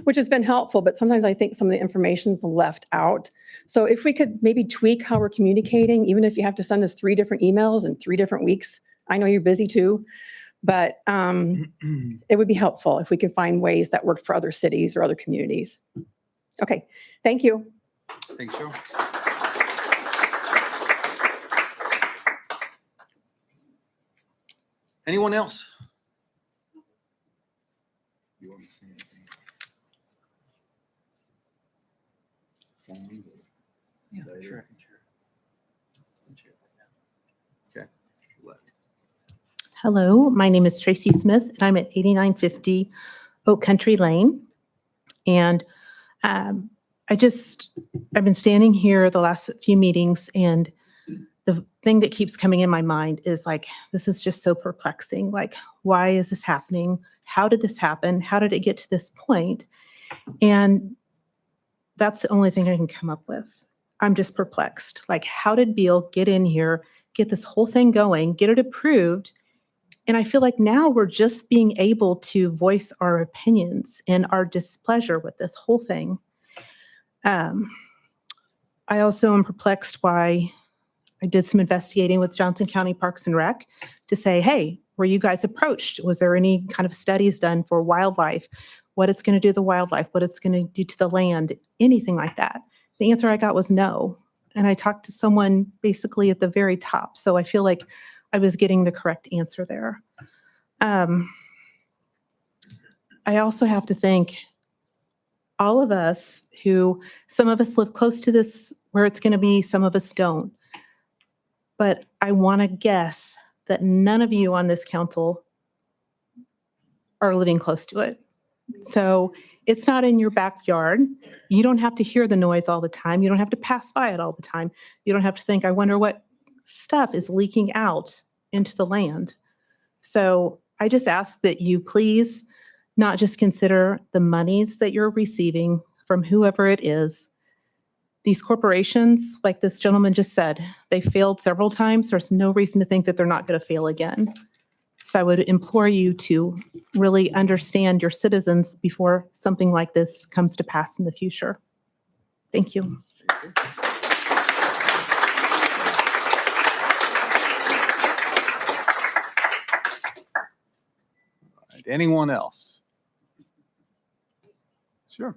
which has been helpful, but sometimes I think some of the information is left out. So if we could maybe tweak how we're communicating, even if you have to send us 3 different emails in 3 different weeks, I know you're busy too, but it would be helpful if we could find ways that work for other cities or other communities. Okay, thank you. Thanks, Joe. Anyone else? Hello, my name is Tracy Smith, and I'm at 8950 Oak Country Lane. And um, I've been standing here the last few meetings, and the thing that keeps coming in my mind is like, this is just so perplexing. Like, why is this happening? How did this happen? How did it get to this point? And that's the only thing I can come up with. I'm just perplexed. Like, how did Beal get in here, get this whole thing going, get it approved? And I feel like now we're just being able to voice our opinions and our displeasure with this whole thing. I also am perplexed why I did some investigating with Johnson County Parks and Rec to say, hey, were you guys approached? Was there any kind of studies done for wildlife? What it's going to do to the wildlife, what it's going to do to the land, anything like that? The answer I got was no. And I talked to someone basically at the very top. So I feel like I was getting the correct answer there. I also have to thank all of us who, some of us live close to this where it's going to be, some of us don't. But I want to guess that none of you on this council are living close to it. So it's not in your backyard. You don't have to hear the noise all the time. You don't have to pass by it all the time. You don't have to think, I wonder what stuff is leaking out into the land. So I just ask that you please not just consider the monies that you're receiving from whoever it is. These corporations, like this gentleman just said, they failed several times. There's no reason to think that they're not going to fail again. So I would implore you to really understand your citizens before something like this comes to pass in the future. Thank you. Anyone else? Sure.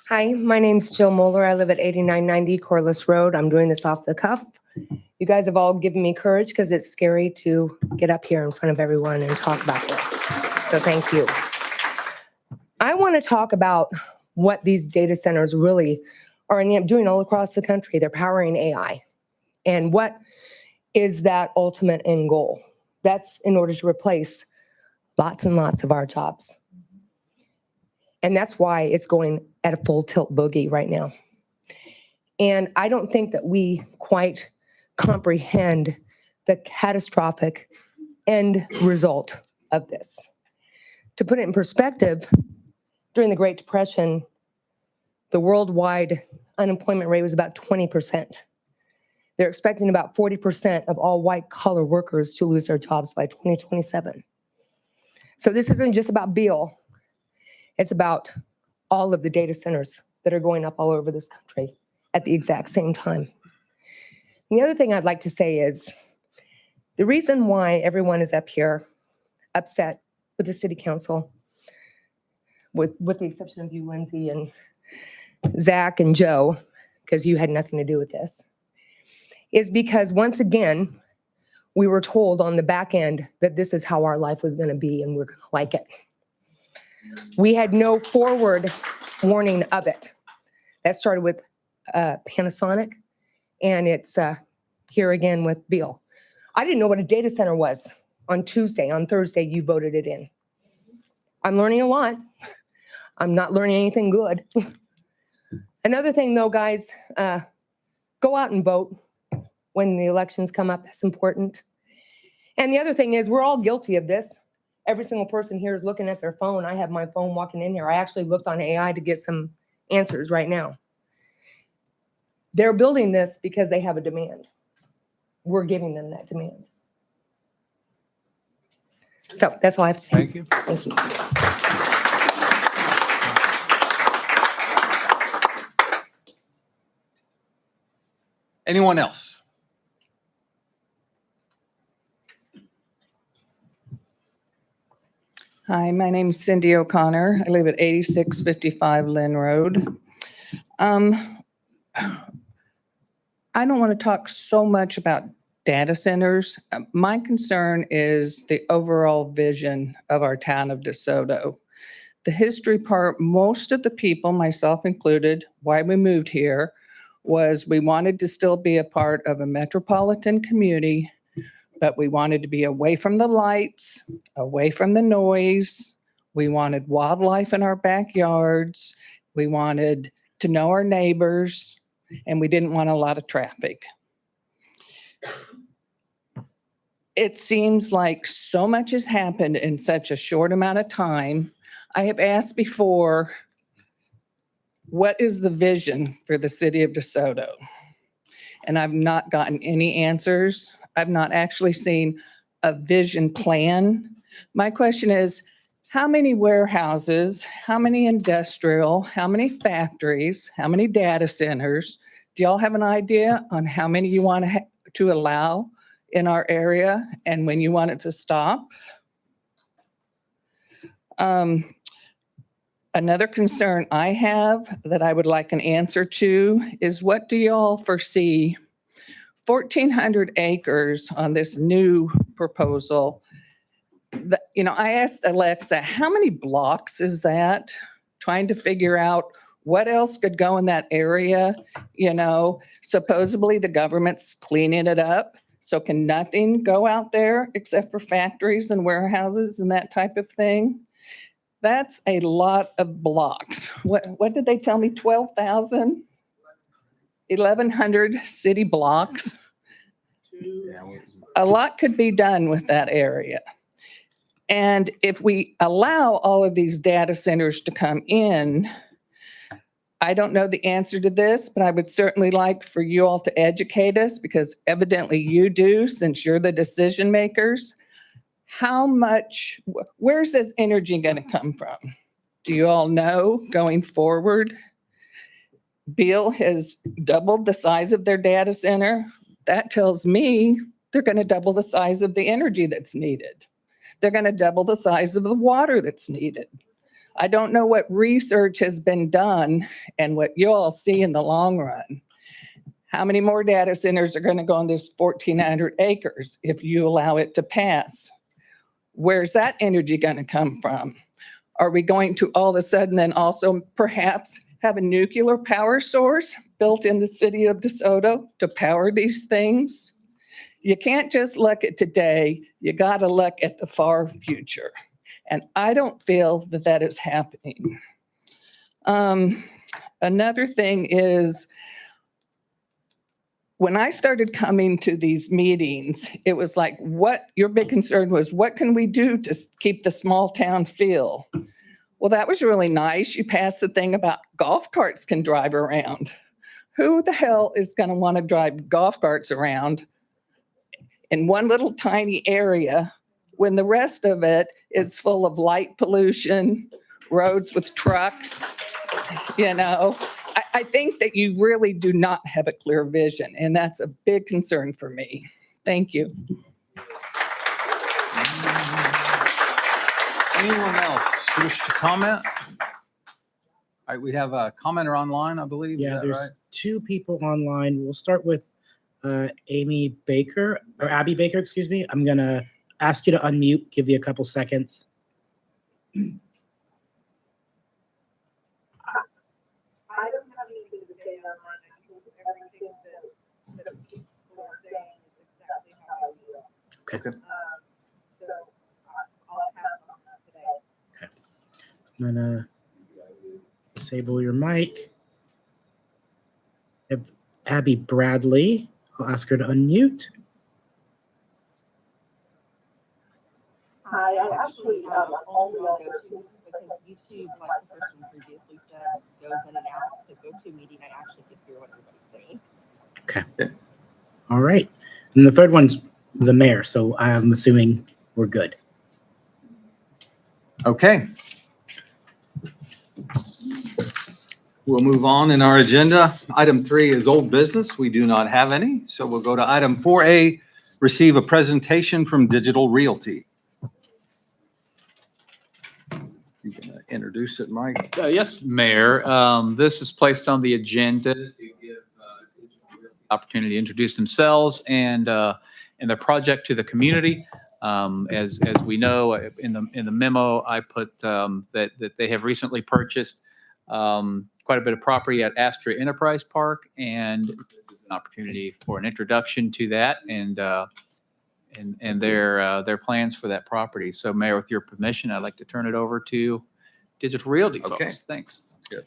Hi, my name's Jill Moeller. I live at 8990 Corliss Road. I'm doing this off the cuff. You guys have all given me courage because it's scary to get up here in front of everyone and talk about this. So thank you. I want to talk about what these data centers really are doing all across the country. They're powering AI. And what is that ultimate end goal? That's in order to replace lots and lots of our jobs. And that's why it's going at a full tilt boogie right now. And I don't think that we quite comprehend the catastrophic end result of this. To put it in perspective, during the Great Depression, the worldwide unemployment rate was about 20%. They're expecting about 40% of all white-collar workers to lose their jobs by 2027. So this isn't just about Beal. It's about all of the data centers that are going up all over this country at the exact same time. And the other thing I'd like to say is the reason why everyone is up here upset with the city council, with the exception of you, Lindsay, and Zach and Joe, because you had nothing to do with this, is because once again, we were told on the back end that this is how our life was going to be and we're going to like it. We had no forward warning of it. That started with Panasonic, and it's here again with Beal. I didn't know what a data center was on Tuesday. On Thursday, you voted it in. I'm learning a lot. I'm not learning anything good. Another thing though, guys, go out and vote when the elections come up. That's important. And the other thing is we're all guilty of this. Every single person here is looking at their phone. I have my phone walking in here. I actually looked on AI to get some answers right now. They're building this because they have a demand. We're giving them that demand. So that's all I have to say. Thank you. Thank you. Anyone else? Hi, my name's Cindy O'Connor. I live at 8655 Lynn Road. I don't want to talk so much about data centers. My concern is the overall vision of our town of DeSoto. The history part, most of the people, myself included, why we moved here, was we wanted to still be a part of a metropolitan community, but we wanted to be away from the lights, away from the noise. We wanted wildlife in our backyards. We wanted to know our neighbors, and we didn't want a lot of traffic. It seems like so much has happened in such a short amount of time. I have asked before, what is the vision for the city of DeSoto? And I've not gotten any answers. I've not actually seen a vision plan. My question is, how many warehouses, how many industrial, how many factories, how many data centers? Do y'all have an idea on how many you want to allow in our area and when you want it to stop? Another concern I have that I would like an answer to is, what do y'all foresee 1,400 acres on this new proposal? I asked Alexa, how many blocks is that? Trying to figure out what else could go in that area. Supposedly the government's cleaning it up. So can nothing go out there except for factories and warehouses and that type of thing? That's a lot of blocks. What did they tell me? 12,000? 1,100 city blocks. A lot could be done with that area. And if we allow all of these data centers to come in, I don't know the answer to this, but I would certainly like for you all to educate us, because evidently you do, since you're the decision makers. Where's this energy going to come from? Do you all know going forward? Beale has doubled the size of their data center. That tells me they're going to double the size of the energy that's needed. They're going to double the size of the water that's needed. I don't know what research has been done and what you all see in the long run. How many more data centers are going to go on this 1,400 acres if you allow it to pass? Where's that energy going to come from? Are we going to all of a sudden then also perhaps have a nuclear power source built in the city of DeSoto to power these things? You can't just look at today, you got to look at the far future. And I don't feel that that is happening. Another thing is, when I started coming to these meetings, it was like, what your big concern was, what can we do to keep the small town feel? Well, that was really nice. You passed the thing about golf carts can drive around. Who the hell is going to want to drive golf carts around in one little tiny area when the rest of it is full of light pollution, roads with trucks? I think that you really do not have a clear vision, and that's a big concern for me. Thank you. Anyone else wish to comment? All right, we have a commenter online, I believe. Yeah, Is that there's right? 2 people online. We'll start with Abby Baker, excuse me. I'm going to ask you to unmute, give you a couple seconds. I don't have anything to say online. I think everything that people are saying is exactly how I feel. Okay. So I'll pass on that today. Okay. I'm going to disable your mic. Abby Bradley, I'll ask her to unmute. Hi, I actually only on GoTo because YouTube, like the person previously said, goes in and out. So GoTo meeting, I actually could hear what everybody's saying. Okay. All right. And the third one's the mayor, so I'm assuming we're good. Okay. We'll move on in our agenda. Item 3 is old business. We do not have any. So we'll go to item 4A, receive a presentation from Digital Realty. You can introduce it, Mike. Yes, Mayor. This is placed on the agenda to give opportunity to introduce themselves and their project to the community. As we know, in the memo, I put that they have recently purchased quite a bit of property at Astra Enterprise Park, and this is an opportunity for an introduction to that and their plans for that property. So Mayor, with your permission, I'd like to turn it over to Digital Realty Okay. folks. Thanks. Good.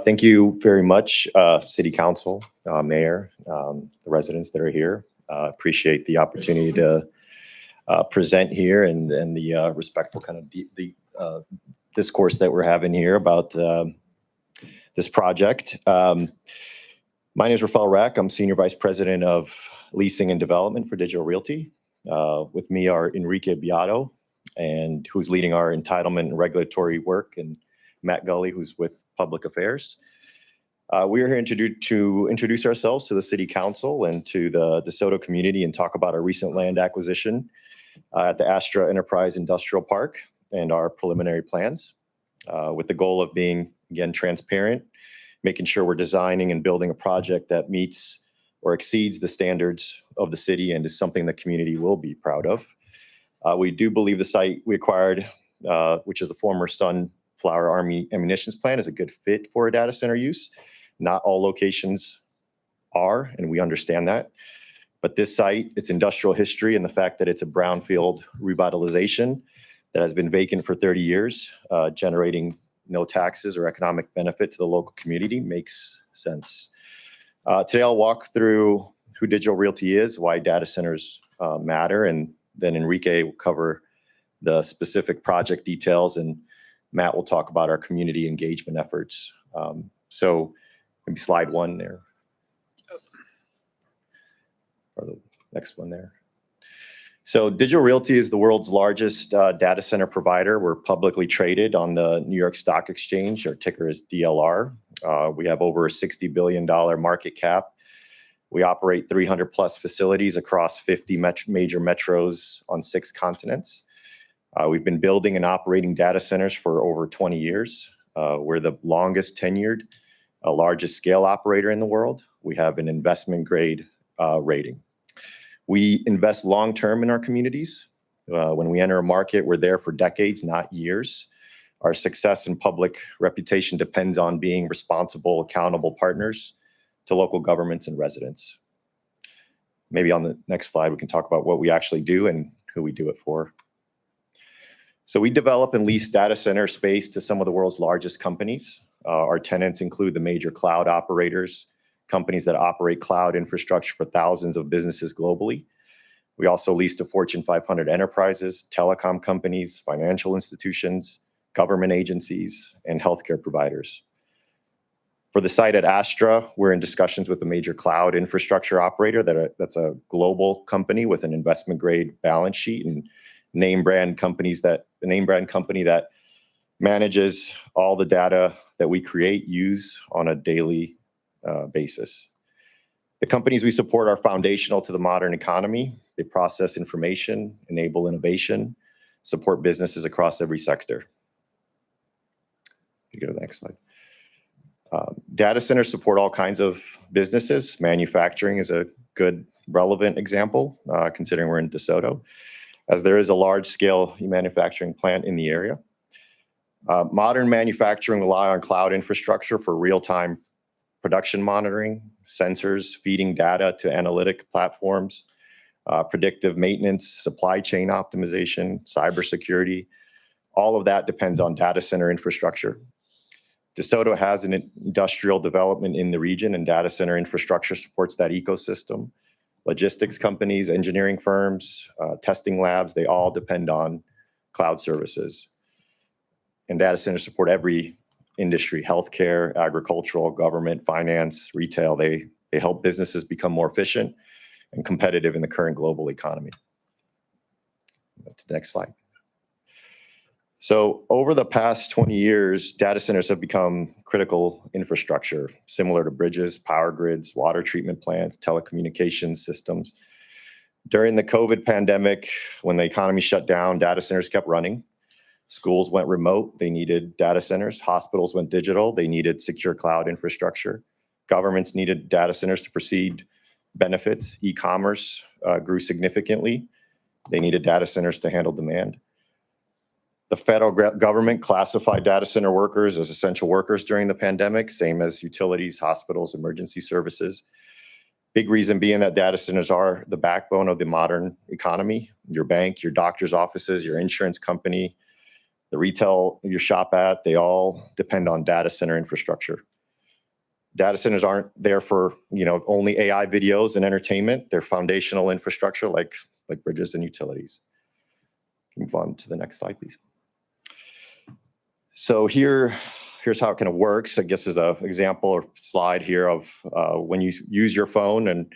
Thank you very much, City Council, Mayor, the residents that are here. Appreciate the opportunity to present here and the respectful kind of the discourse that we're having here about this project. My name is Rafael Rack. I'm Senior Vice President of Leasing and Development for Digital Realty. With me are Enrique Beato, and who's leading our entitlement and regulatory work, and Matt Gully, who's with Public Affairs. We are here to introduce ourselves to the City Council and to the DeSoto community and talk about our recent land acquisition at the Astra Enterprise Industrial Park and our preliminary plans, with the goal of being, again, transparent, making sure we're designing and building a project that meets or exceeds the standards of the city and is something the community will be proud of. We do believe the site we acquired, which is the former Sunflower Army Ammunitions Plant, is a good fit for a data center use. Not all locations are, and we understand that. But this site, its industrial history, and the fact that it's a brownfield revitalization that has been vacant for 30 years, generating no taxes or economic benefit to the local community, makes sense. Today, I'll walk through who Digital Realty is, why data centers matter, and then Enrique will cover the specific project details, and Matt will talk about our community engagement efforts. So maybe slide one there. Or the next one there. So Digital Realty is the world's largest data center provider. We're publicly traded on the New York Stock Exchange. Our ticker is DLR. We have over a $60 billion market cap. We operate 300 plus facilities across 50 major metros on 6 continents. We've been building and operating data centers for over 20 years. We're the longest tenured, largest scale operator in the world. We have an investment grade rating. We invest long-term in our communities. When we enter a market, we're there for decades, not years. Our success and public reputation depends on being responsible, accountable partners to local governments and residents. Maybe on the next slide, we can talk about what we actually do and who we do it for. So we develop and lease data center space to some of the world's largest companies. Our tenants include the major cloud operators, companies that operate cloud infrastructure for thousands of businesses globally. We also lease to Fortune 500 enterprises, telecom companies, financial institutions, government agencies, and healthcare providers. For the site at Astra, we're in discussions with a major cloud infrastructure operator that's a global company with an investment grade balance sheet, and name brand company that manages all the data that we create, use on a daily basis. The companies we support are foundational to the modern economy. They process information, enable innovation, support businesses across every sector. You go to the next slide. Data centers support all kinds of businesses. Manufacturing is a good, relevant example, considering we're in DeSoto, as there is a large-scale manufacturing plant in the area. Modern manufacturing rely on cloud infrastructure for real-time production monitoring, sensors feeding data to analytic platforms, predictive maintenance, supply chain optimization, cybersecurity. All of that depends on data center infrastructure. DeSoto has an industrial development in the region, and data center infrastructure supports that ecosystem. Logistics companies, engineering firms, testing labs, they all depend on cloud services. And data centers support every industry: healthcare, agricultural, government, finance, retail. They help businesses become more efficient and competitive in the current global economy. Go to the next slide. So over the past 20 years, data centers have become critical infrastructure, similar to bridges, power grids, water treatment plants, telecommunications systems. During the COVID pandemic, when the economy shut down, data centers kept running. Schools went remote, they needed data centers. Hospitals went digital, they needed secure cloud infrastructure. Governments needed data centers to proceed benefits. E-commerce grew significantly. They needed data centers to handle demand. The federal government classified data center workers as essential workers during the pandemic, same as utilities, hospitals, emergency services. Big reason being that data centers are the backbone of the modern economy. Your bank, your doctor's offices, your insurance company, the retail you shop at, they all depend on data center infrastructure. Data centers aren't there for, only AI videos and entertainment. They're foundational infrastructure like bridges and utilities. Move on to the next slide, please. So here's how it kind of works. I guess is an example or slide here of when you use your phone and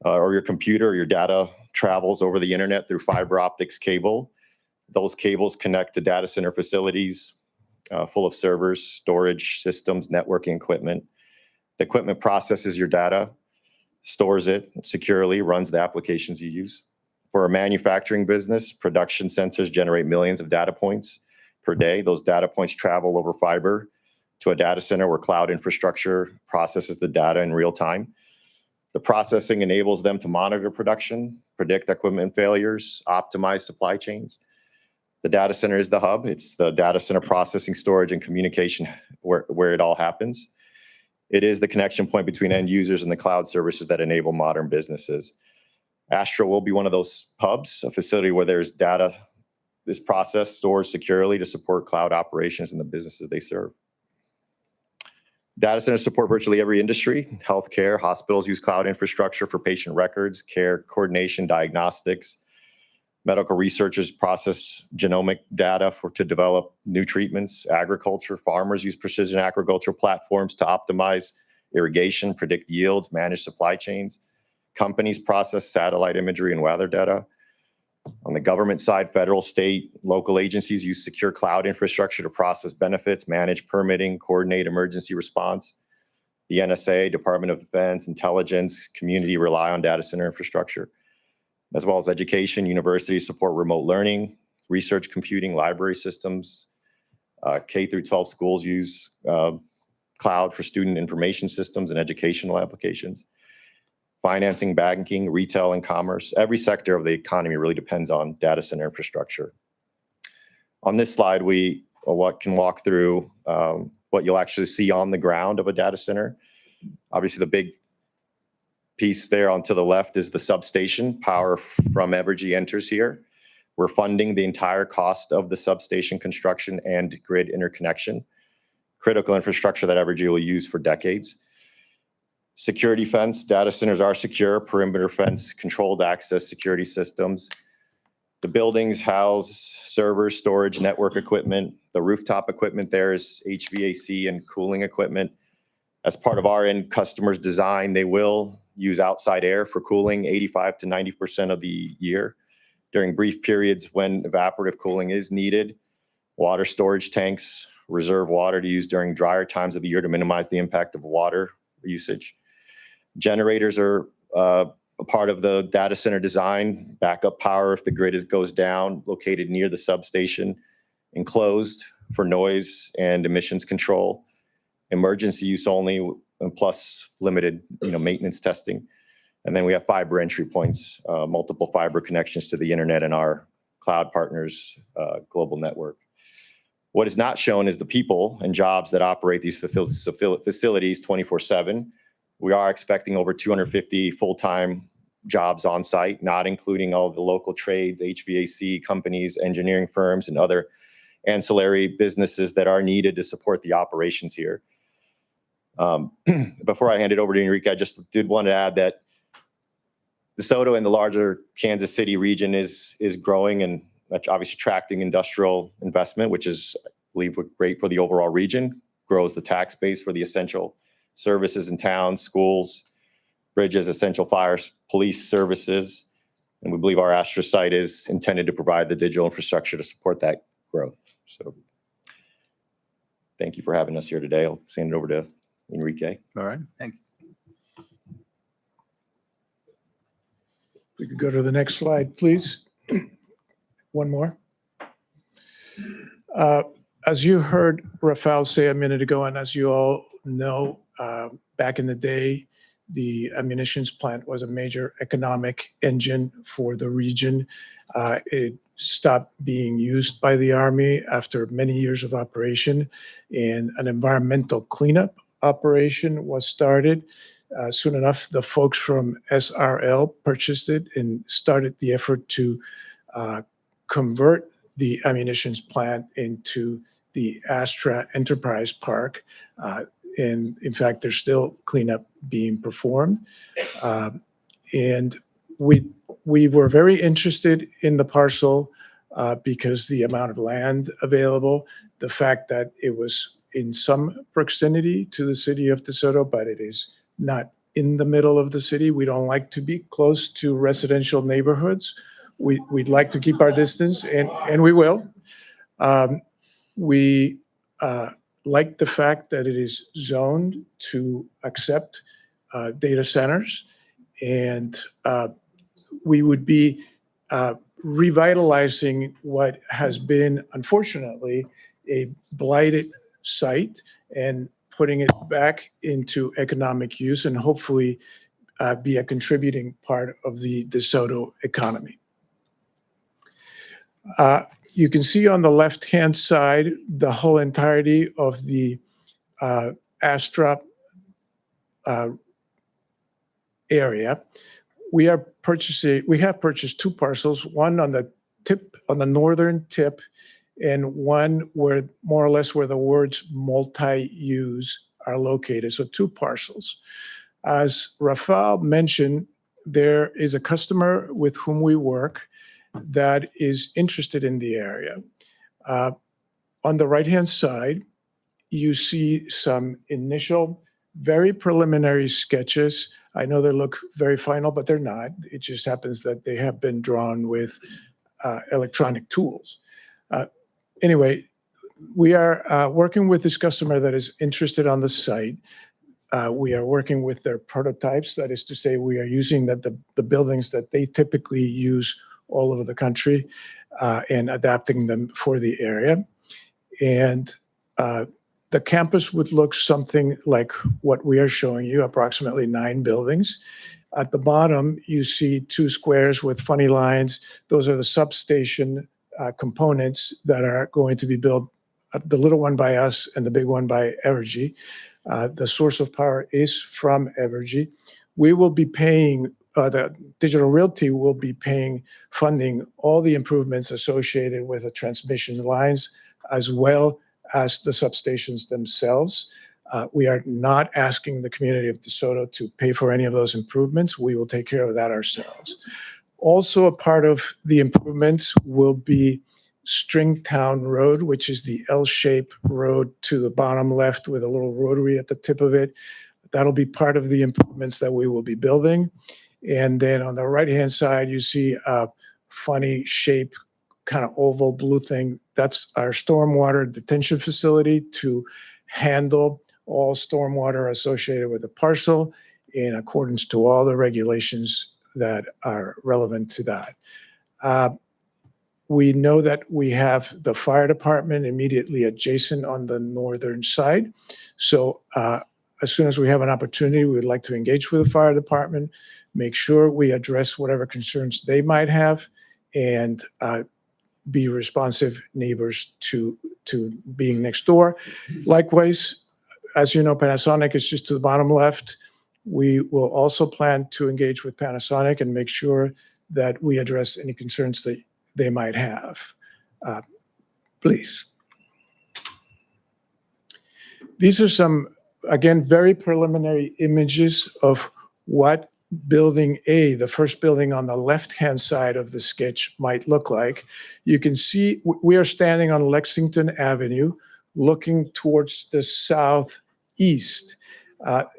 or your computer, your data travels over the internet through fiber optics cable. Those cables connect to data center facilities full of servers, storage systems, networking equipment. The equipment processes your data, stores it securely, runs the applications you use. For a manufacturing business, production sensors generate millions of data points per day. Those data points travel over fiber to a data center where cloud infrastructure processes the data in real time. The processing enables them to monitor production, predict equipment failures, optimize supply chains. The data center is the hub. It's the data center processing, storage, and communication where it all happens. It is the connection point between end users and the cloud services that enable modern businesses. Astra will be one of those hubs, a facility where there's data is processed, stored securely to support cloud operations in the businesses they serve. Data centers support virtually every industry. Healthcare, hospitals use cloud infrastructure for patient records, care coordination, diagnostics. Medical researchers process genomic data to develop new treatments. Agriculture, farmers use precision agricultural platforms to optimize irrigation, predict yields, manage supply chains. Companies process satellite imagery and weather data. On the government side, federal, state, local agencies use secure cloud infrastructure to process benefits, manage permitting, coordinate emergency response. The NSA, Department of Defense, intelligence, community rely on data center infrastructure, as well as education. Universities support remote learning, research computing, library systems. K through 12 schools use cloud for student information systems and educational applications. Financing, banking, retail, and commerce. Every sector of the economy really depends on data center infrastructure. On this slide, we can walk through what you'll actually see on the ground of a data center. Obviously, the big piece there on to the left is the substation. Power from Evergy enters here. We're funding the entire cost of the substation construction and grid interconnection. Critical infrastructure that Evergy will use for decades. Security fence, data centers are secure, perimeter fence, controlled access security systems. The buildings house servers, storage, network equipment. The rooftop equipment there is HVAC and cooling equipment. As part of our end customers' design, they will use outside air for cooling 85 to 90% of the year. During brief periods when evaporative cooling is needed, water storage tanks reserve water to use during drier times of the year to minimize the impact of water usage. Generators are a part of the data center design, backup power if the grid goes down, located near the substation, enclosed for noise and emissions control, emergency use only, and plus limited maintenance testing. And then we have fiber entry points, multiple fiber connections to the internet and our cloud partners' global network. What is not shown is the people and jobs that operate these facilities 24/7. We are expecting over 250 full-time jobs on site, not including all of the local trades, HVAC companies, engineering firms, and other ancillary businesses that are needed to support the operations here. Before I hand it over to Enrique, I just did want to add that DeSoto and the larger Kansas City region is growing and obviously attracting industrial investment, which is, I believe, great for the overall region, grows the tax base for the essential services in towns, schools, bridges, essential fire, police services. And we believe our Astra site is intended to provide the digital infrastructure to support that growth. So thank you for having us here today. I'll send it over to Enrique. All right, thank you. We could go to the next slide, please. One more. As you heard Rafael say a minute ago, and as you all know, back in the day, the ammunitions plant was a major economic engine for the region. It stopped being used by the Army after many years of operation, and an environmental cleanup operation was started. Soon enough, the folks from SRL purchased it and started the effort to convert the ammunitions plant into the Astra Enterprise Park. And in fact, there's still cleanup being performed. And we were very interested in the parcel because the amount of land available, the fact that it was in some proximity to the city of DeSoto, but it is not in the middle of the city. We don't like to be close to residential neighborhoods. We'd like to keep our distance, and we will. We like the fact that it is zoned to accept data centers, and we would be revitalizing what has been, unfortunately, a blighted site and putting it back into economic use and hopefully be a contributing part of the DeSoto economy. You can see on the left-hand side the whole entirety of the Astra area. We have purchased two parcels, one on the northern tip, and one where more or less where the words multi-use are located. So two parcels. As Rafael mentioned, there is a customer with whom we work that is interested in the area. On the right-hand side, you see some initial, very preliminary sketches. I know they look very final, but they're not. It just happens that they have been drawn with electronic tools. Anyway, we are working with this customer that is interested on the site. We are working with their prototypes. That is to say, we are using the buildings that they typically use all over the country and adapting them for the area. And the campus would look something like what we are showing you, approximately 9 buildings. At the bottom, you see 2 squares with funny lines. Those are the substation components that are going to be built, the little one by us and the big one by Evergy. The source of power is from Evergy. We will be paying, the Digital Realty will be paying, funding all the improvements associated with the transmission lines, as well as the substations themselves. We are not asking the community of DeSoto to pay for any of those improvements. We will take care of that ourselves. Also, a part of the improvements will be Stringtown Road, which is the L-shaped road to the bottom left with a little rotary at the tip of it. That'll be part of the improvements that we will be building. And then on the right-hand side, you see a funny shape, kind of oval blue thing. That's our stormwater detention facility to handle all stormwater associated with the parcel in accordance to all the regulations that are relevant to that. We know that we have the fire department immediately adjacent on the northern side. So as soon as we have an opportunity, we would like to engage with the fire department, make sure we address whatever concerns they might have, and be responsive neighbors to being next door. Likewise, as you know, Panasonic is just to the bottom left. We will also plan to engage with Panasonic and make sure that we address any concerns that they might have. Please. These are some, again, very preliminary images of what Building A, the first building on the left-hand side of the sketch, might look like. You can see we are standing on Lexington Avenue, looking towards the southeast.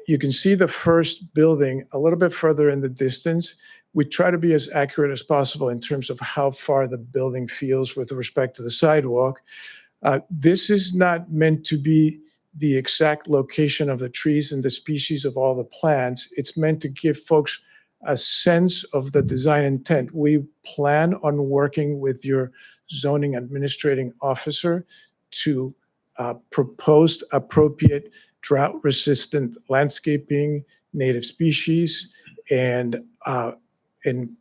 You can see the first building a little bit further in the distance. We try to be as accurate as possible in terms of how far the building feels with respect to the sidewalk. This is not meant to be the exact location of the trees and the species of all the plants. It's meant to give folks a sense of the design intent. We plan on working with your zoning administrating officer to propose appropriate drought-resistant landscaping, native species, and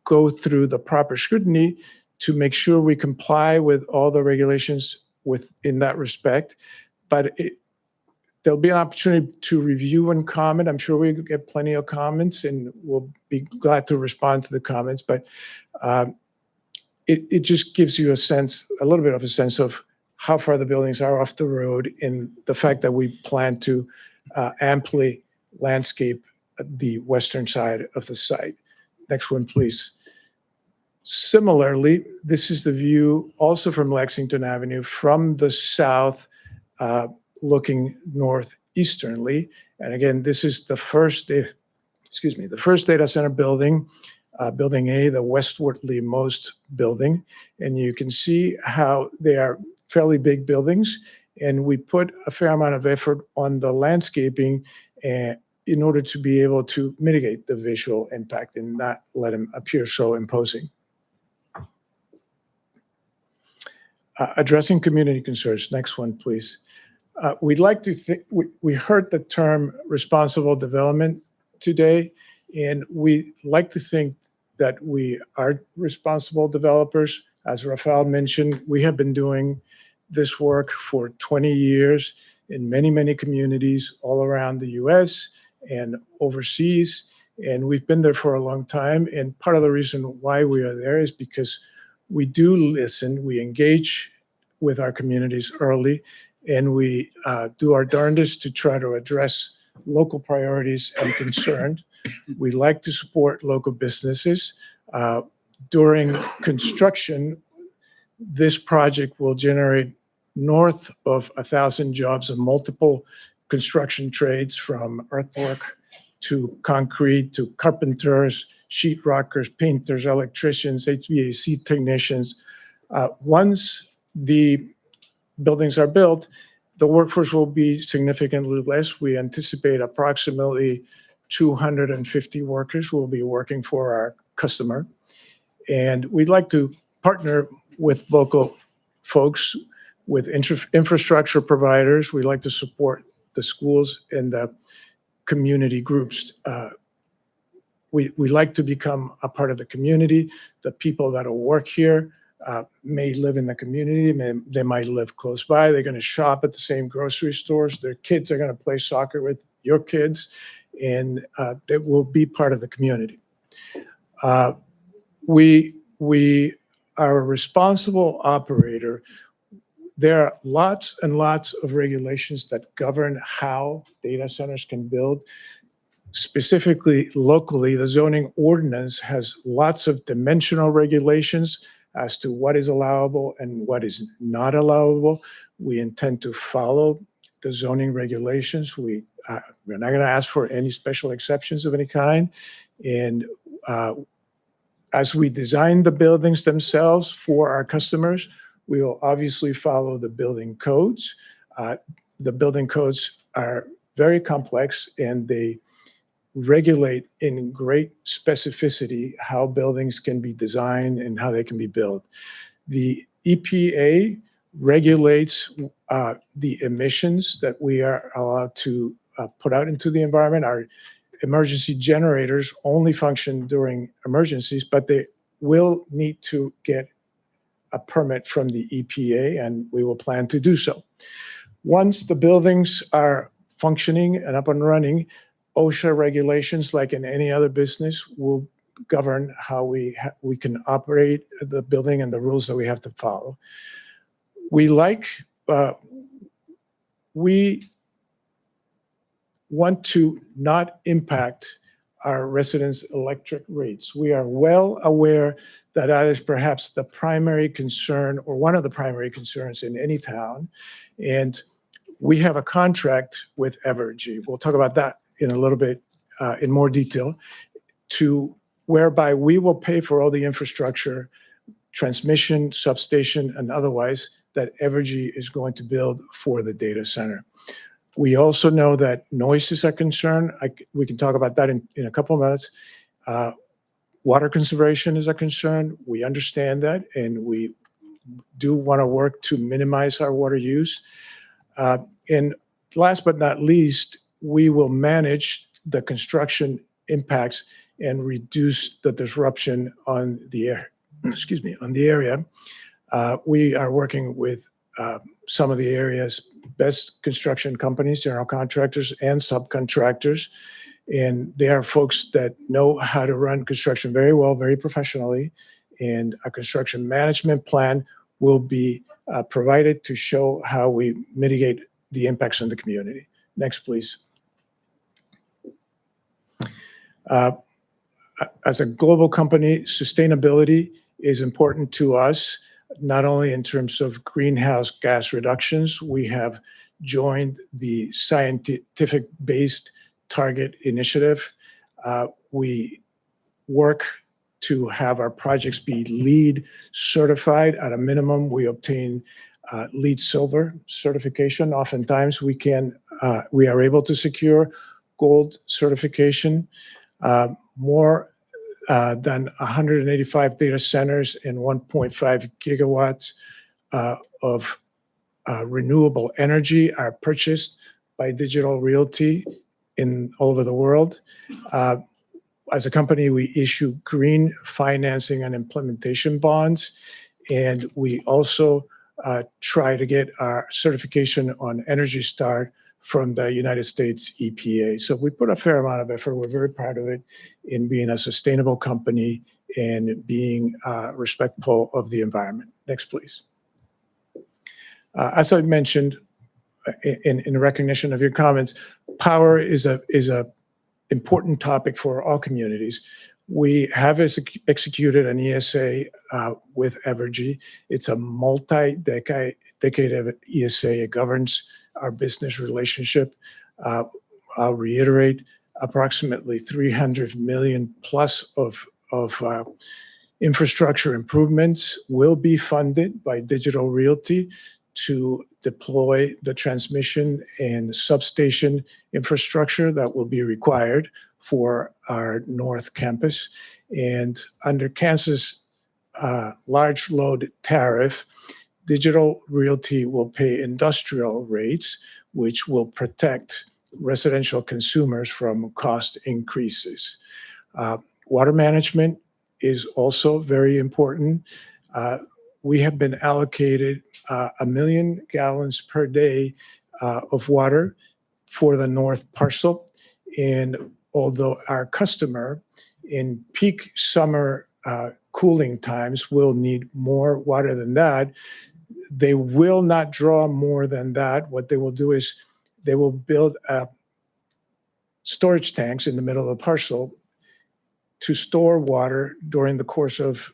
go through the proper scrutiny to make sure we comply with all the regulations in that respect. But there'll be an opportunity to review and comment. I'm sure we get plenty of comments, and we'll be glad to respond to the comments. But it just gives you a little bit of a sense of how far the buildings are off the road, and the fact that we plan to amply landscape the western side of the site. Next one, please. Similarly, this is the view also from Lexington Avenue from the south, looking northeasternly. And again, this is the first data center building, Building A, the westwardly most building. And you can see how they are fairly big buildings. And we put a fair amount of effort on the landscaping in order to be able to mitigate the visual impact and not let them appear so imposing. Addressing community concerns. Next one, please. We'd like to think, we heard the term responsible development today, and we like to think that we are responsible developers. As Rafael mentioned, we have been doing this work for 20 years in many, many communities all around the US and overseas. And we've been there for a long time. And part of the reason why we are there is because we do listen, we engage with our communities early, and we do our darndest to try to address local priorities and concerns. We like to support local businesses. During construction, this project will generate north of 1,000 jobs in multiple construction trades, from earthwork to concrete to carpenters, sheetrockers, painters, electricians, HVAC technicians. Once the buildings are built, the workforce will be significantly less. We anticipate approximately 250 workers will be working for our customer. And we'd like to partner with local folks, with infrastructure providers. We like to support the schools and the community groups. We like to become a part of the community. The people that will work here may live in the community. They might live close by. They're going to shop at the same grocery stores. Their kids are going to play soccer with your kids, and they will be part of the community. We are a responsible operator. There are lots and lots of regulations that govern how data centers can build. Specifically, locally, the zoning ordinance has lots of dimensional regulations as to what is allowable and what is not allowable. We intend to follow the zoning regulations. We're not going to ask for any special exceptions of any kind. And as we design the buildings themselves for our customers, we will obviously follow the building codes. The building codes are very complex, and they regulate in great specificity how buildings can be designed and how they can be built. The EPA regulates the emissions that we are allowed to put out into the environment. Our emergency generators only function during emergencies, but they will need to get a permit from the EPA, and we will plan to do so. Once the buildings are functioning and up and running, OSHA regulations, like in any other business, will govern how we can operate the building and the rules that we have to follow. We want to not impact our residents' electric rates. We are well aware that that is perhaps the primary concern, or one of the primary concerns, in any town. And we have a contract with Evergy. We'll talk about that in a little bit in more detail, whereby we will pay for all the infrastructure, transmission, substation, and otherwise, that Evergy is going to build for the data center. We also know that noise is a concern. We can talk about that in a couple of minutes. Water conservation is a concern. We understand that, and we do want to work to minimize our water use. And last but not least, we will manage the construction impacts and reduce the disruption on the excuse me, on the area. We are working with some of the area's best construction companies, general contractors and subcontractors. And they are folks that know how to run construction very well, very professionally. And a construction management plan will be provided to show how we mitigate the impacts on the community. Next, please. As a global company, sustainability is important to us, not only in terms of greenhouse gas reductions. We have joined the scientific-based target initiative. We work to have our projects be LEED certified. At a minimum, we obtain LEED silver certification. Oftentimes, we are able to secure gold certification. More than 185 data centers and 1.5 gigawatts of renewable energy are purchased by Digital Realty all over the world. As a company, we issue green financing and implementation bonds, and we also try to get our certification on Energy Star from the United States EPA. So we put a fair amount of effort. We're very proud of it in being a sustainable company and being respectful of the environment. Next, please. As I mentioned, in recognition of your comments, power is a important topic for all communities. We have executed an ESA with Evergy. It's a multi-decade ESA. It governs our business relationship. I'll reiterate, approximately 300 million plus of infrastructure improvements will be funded by Digital Realty to deploy the transmission and substation infrastructure that will be required for our North Campus. And under Kansas large load tariff, Digital Realty will pay industrial rates, which will protect residential consumers from cost increases. Water management is also very important. We have been allocated 1 million gallons per day of water for the North Parcel. And although our customer in peak summer cooling times will need more water than that, they will not draw more than that. What they will do is they will build storage tanks in the middle of the parcel to store water during the course of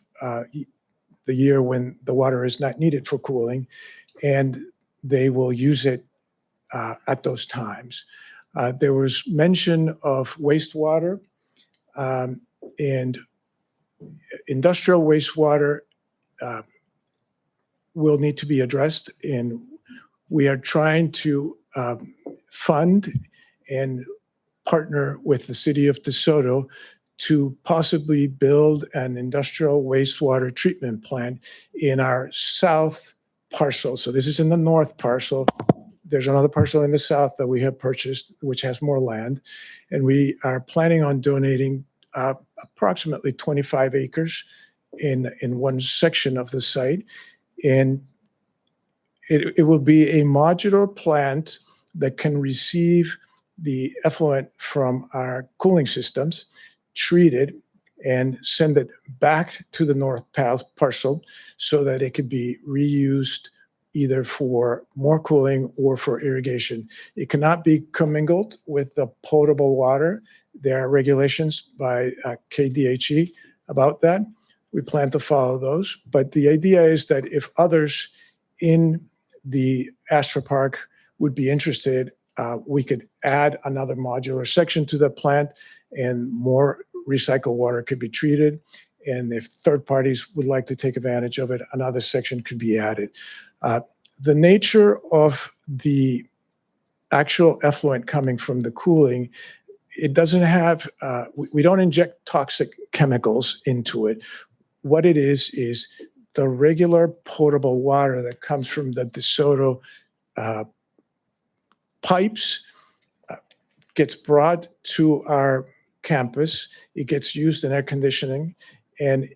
the year when the water is not needed for cooling, and they will use it at those times. There was mention of wastewater, and industrial wastewater will need to be addressed, and we are trying to fund and partner with the city of DeSoto to possibly build an industrial wastewater treatment plant in our south parcel. So this is in the north parcel. There's another parcel in the south that we have purchased, which has more land. And we are planning on donating approximately 25 acres in one section of the site. And it will be a modular plant that can receive the effluent from our cooling systems, treat it, and send it back to the north parcel so that it could be reused either for more cooling or for irrigation. It cannot be commingled with the potable water. There are regulations by KDHE about that. We plan to follow those. But the idea is that if others in the Astra Park would be interested, we could add another modular section to the plant and more recycled water could be treated. And if third parties would like to take advantage of it, another section could be added. The nature of the actual effluent coming from the cooling, it doesn't have, we don't inject toxic chemicals into it. What it is the regular potable water that comes from the DeSoto pipes gets brought to our campus. It gets used in air conditioning, and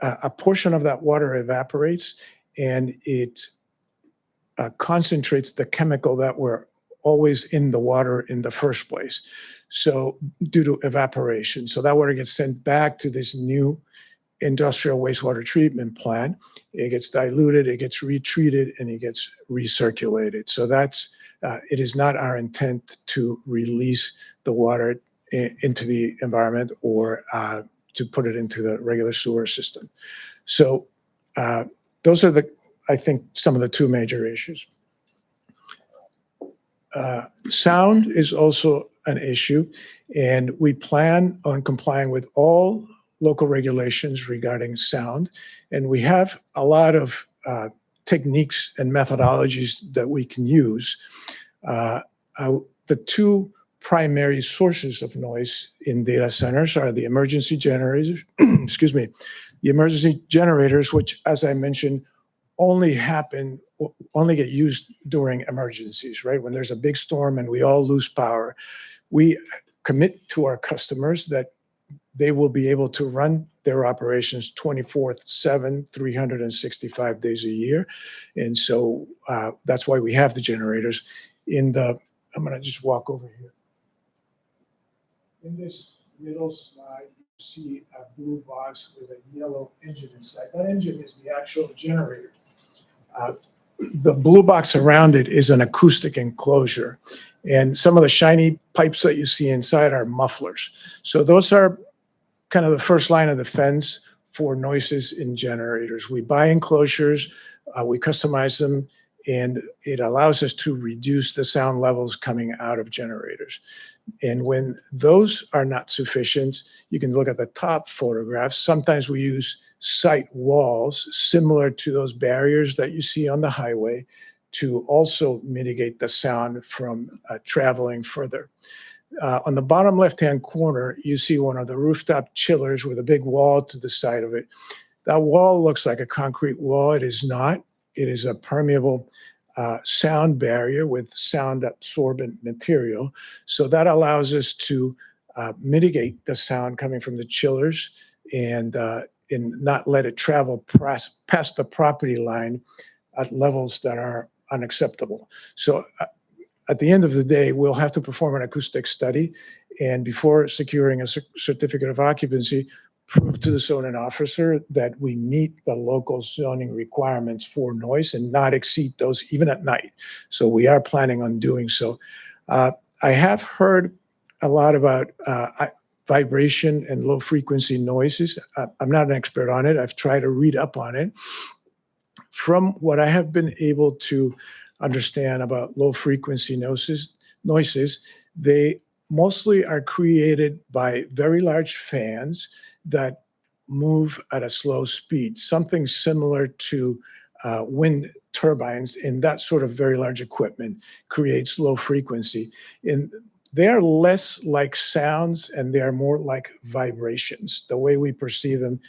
a portion of that water evaporates, and it concentrates the chemical that were always in the water in the first place. So due to evaporation, so that water gets sent back to this new industrial wastewater treatment plant. It gets diluted, it gets retreated, and it gets recirculated. So that's, it is not our intent to release the water into the environment or to put it into the regular sewer system. So those are I think, some of the two major issues. Sound is also an issue, and we plan on complying with all local regulations regarding sound. And we have a lot of techniques and methodologies that we can use. The two primary sources of noise in data centers are the emergency generators, excuse me, the emergency generators, which, as I mentioned, only get used during emergencies, right? When there's a big storm and we all lose power, we commit to our customers that they will be able to run their operations 24/7, 365 days a year. And so that's why we have the generators. I'm gonna just walk over here. In this middle slide, you see a blue box with a yellow engine inside. That engine is the actual generator. The blue box around it is an acoustic enclosure. And some of the shiny pipes that you see inside are mufflers. So those are kind of the first line of defense for noises in generators. We buy enclosures, we customize them, and it allows us to reduce the sound levels coming out of generators. And when those are not sufficient, you can look at the top photographs. Sometimes we use site walls similar to those barriers that you see on the highway to also mitigate the sound from traveling further. On the bottom left-hand corner, you see one of the rooftop chillers with a big wall to the side of it. That wall looks like a concrete wall. It is not. It is a permeable sound barrier with sound absorbent material. So that allows us to mitigate the sound coming from the chillers and not let it travel past the property line at levels that are unacceptable. So at the end of the day, we'll have to perform an acoustic study, and before securing a certificate of occupancy, prove to the zoning officer that we meet the local zoning requirements for noise and not exceed those even at night. So we are planning on doing so. I have heard a lot about vibration and low frequency noises. I'm not an expert on it. I've tried to read up on it. From what I have been able to understand about low frequency noises, they mostly are created by very large fans that move at a slow speed, something similar to wind turbines, and that sort of very large equipment creates low frequency. And they are less like sounds and they are more like vibrations, the way we perceive them.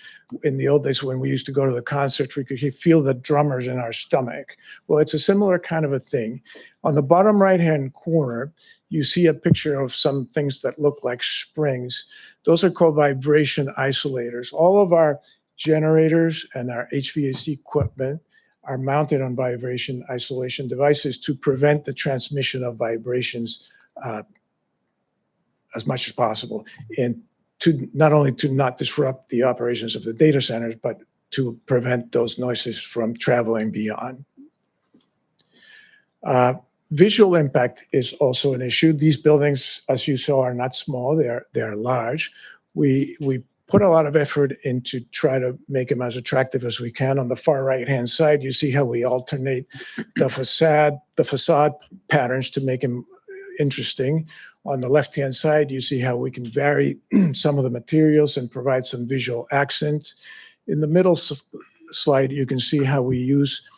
In the old days when we used to go to the concert, we could feel the drummers in our stomach. Well, it's a similar kind of a thing. On the bottom right-hand corner, you see a picture of some things that look like springs. Those are called vibration isolators. All of our generators and our HVAC equipment are mounted on vibration isolation devices to prevent the transmission of vibrations as much as possible, and to not only to not disrupt the operations of the data centers, but to prevent those noises from traveling beyond. Visual impact is also an issue. These buildings, as you saw, are not small, they are large. We put a lot of effort into try to make them as attractive as we can. On the far right-hand side, you see how we alternate the facade patterns to make them interesting. On the left-hand side, you see how we can vary some of the materials and provide some visual accents. In the middle slide, you can see how we use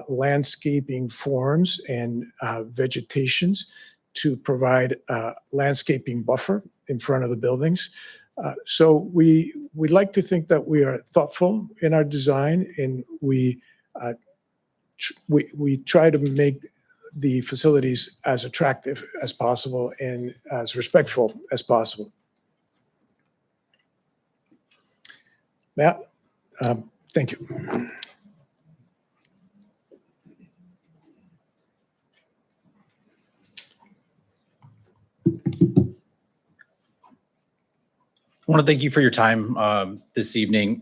landscaping forms and vegetations to provide landscaping buffer in front of the buildings. So we like to think that we are thoughtful in our design, and we try to make the facilities as attractive as possible and as respectful as possible. Matt? Thank you. I want to thank you for your time this evening.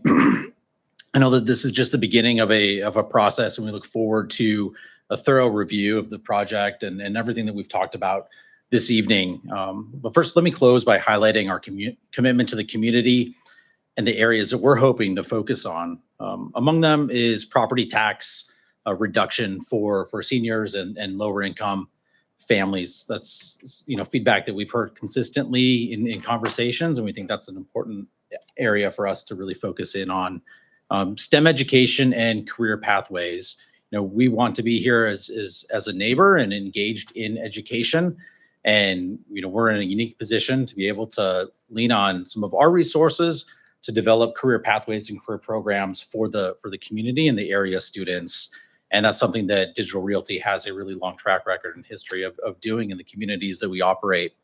I know that this is just the beginning of a process, and we look forward to a thorough review of the project and everything that we've talked about this evening. But first, let me close by highlighting our commitment to the community and the areas that we're hoping to focus on. Among them is property tax reduction for seniors and lower income families. That's feedback that we've heard consistently in conversations, and we think that's an important area for us to really focus in on. STEM education and career pathways. We want to be here as a neighbor and engaged in education, and we're in a unique position to be able to lean on some of our resources to develop career pathways and career programs for the community and the area students. And that's something that Digital Realty has a really long track record and history of doing in the communities that we operate.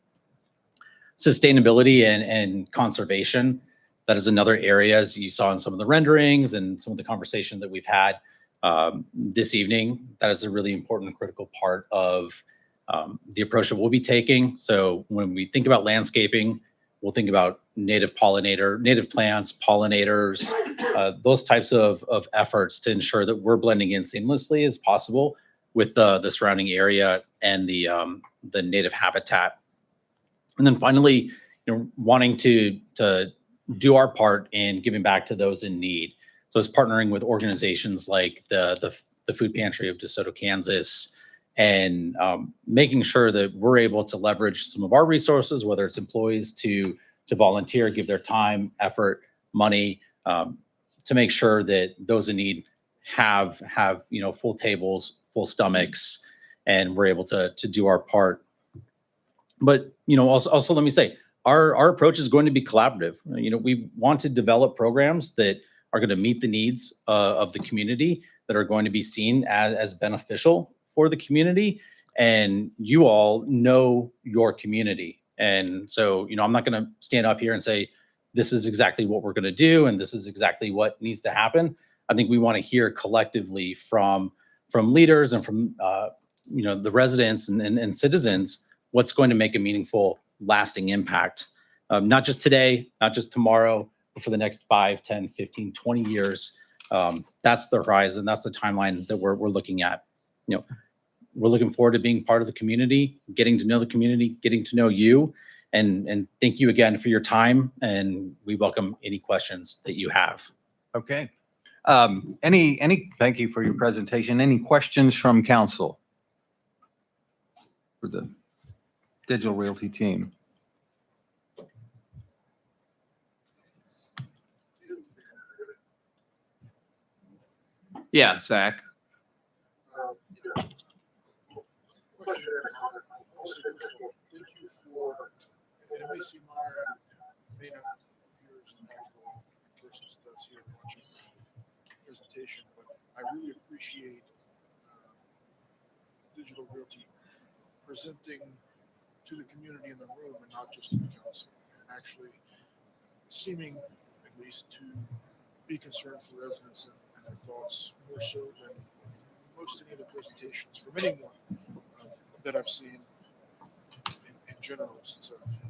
Sustainability and conservation, that is another area, as you saw in some of the renderings and some of the conversation that we've had this evening. That is a really important and critical part of the approach that we'll be taking. So when we think about landscaping, we'll think about native plants, pollinators, those types of efforts to ensure that we're blending in seamlessly as possible with the surrounding area and the native habitat. And then finally, wanting to do our part in giving back to those in need. So it's partnering with organizations like the Food Pantry of DeSoto, Kansas, and making sure that we're able to leverage some of our resources, whether it's employees to volunteer, give their time, effort, money, to make sure that those in need have full tables, full stomachs, and we're able to do our part. But also let me say, our approach is going to be collaborative. We want to develop programs that are going to meet the needs of the community, that are going to be seen as beneficial for the community. And you all know your community. And so, I'm not going to stand up here and say, this is exactly what we're going to do, and this is exactly what needs to happen. I think we want to hear collectively from leaders and from the residents and citizens what's going to make a meaningful, lasting impact, not just today, not just tomorrow, but for the next 5, 10, 15, 20 years. That's the horizon. That's the timeline that we're looking at. We're looking forward to being part of the community, getting to know the community, getting to know you, and thank you again for your time. And we welcome any questions that you have. Okay. Thank you for your presentation. Any questions from council for the Digital Realty team? Yeah, Zach. Thank you for, and it may seem minor, may not appear as impactful versus does here watching the presentation, but I really appreciate Digital Realty presenting to the community in the room and not just to the council, and actually seeming at least to be concerned for residents and their thoughts more so than most any of the presentations from anyone that I've seen in general since I've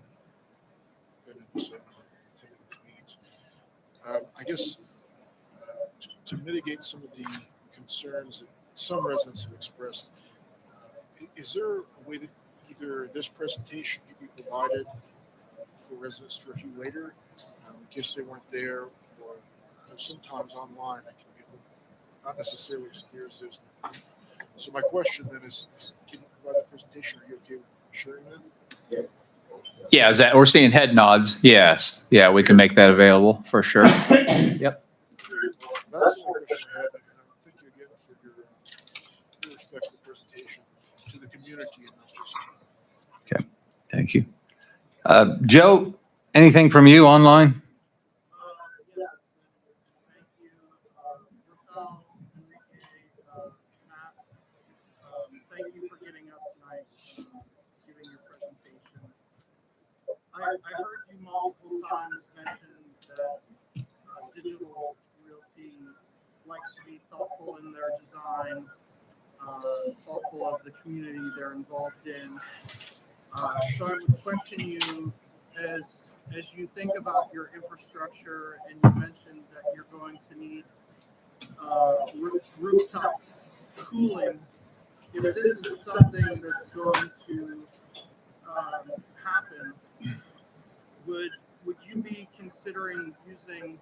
been in this meetings. I guess to mitigate some of the concerns that some residents have expressed, is there a way that either this presentation could be provided for residents to review later in case they weren't there, or sometimes online it can be not necessarily as clear as it is now. So my question then is can you provide that presentation? Are you okay with sharing that? Yeah, is that we're seeing head nods? Yes. Yeah, we can make that available for sure. Yep. That's the only question I had, and thank you again for your respectful presentation to the community and not just. Okay, thank you. Joe, anything from you online? Thank you for getting up tonight, giving your presentation. I heard you multiple times mention that Digital Realty community likes to be thoughtful in their design, thoughtful of the community they're involved in. So I would question you as you think about your infrastructure, and you mentioned that you're going to need rooftop cooling. If this is something that's going to happen, would you be considering using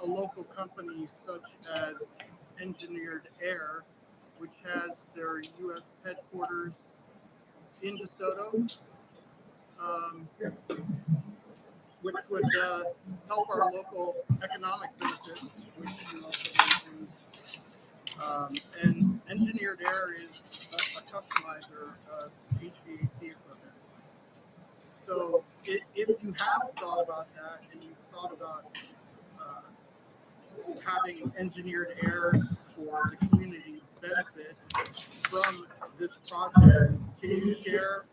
a local company such as Engineered Air, which has their U.S. headquarters in DeSoto, which would help our local economic benefits, which you also mentioned. And Engineered Air is a customizer of HVAC equipment. So if you have thought about that, and you've thought about having Engineered Air for the community benefit from this project, can you share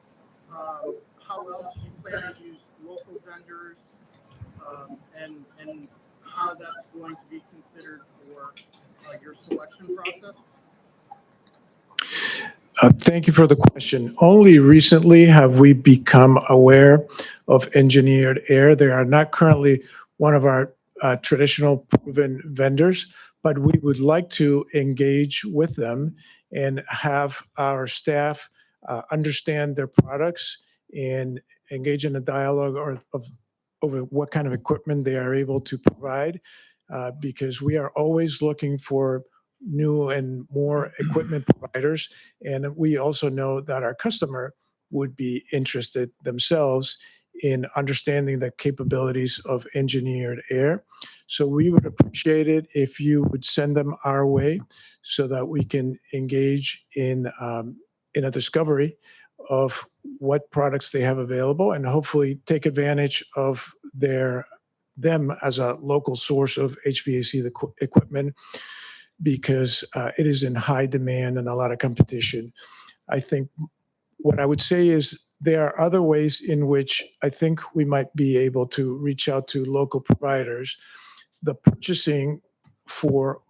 how else you plan to use local vendors, and how that's going to be considered for your selection process? Thank you for the question. Only recently have we become aware of Engineered Air. They are not currently one of our traditional proven vendors, but we would like to engage with them and have our staff understand their products and engage in a dialogue over what kind of equipment they are able to provide, because we are always looking for new and more equipment providers. And we also know that our customer would be interested themselves in understanding the capabilities of Engineered Air. So we would appreciate it if you would send them our way so that we can engage in a discovery of what products they have available, and hopefully take advantage of them as a local source of HVAC equipment, because it is in high demand and a lot of competition. I think what I would say is there are other ways in which I think we might be able to reach out to local providers. The purchasing for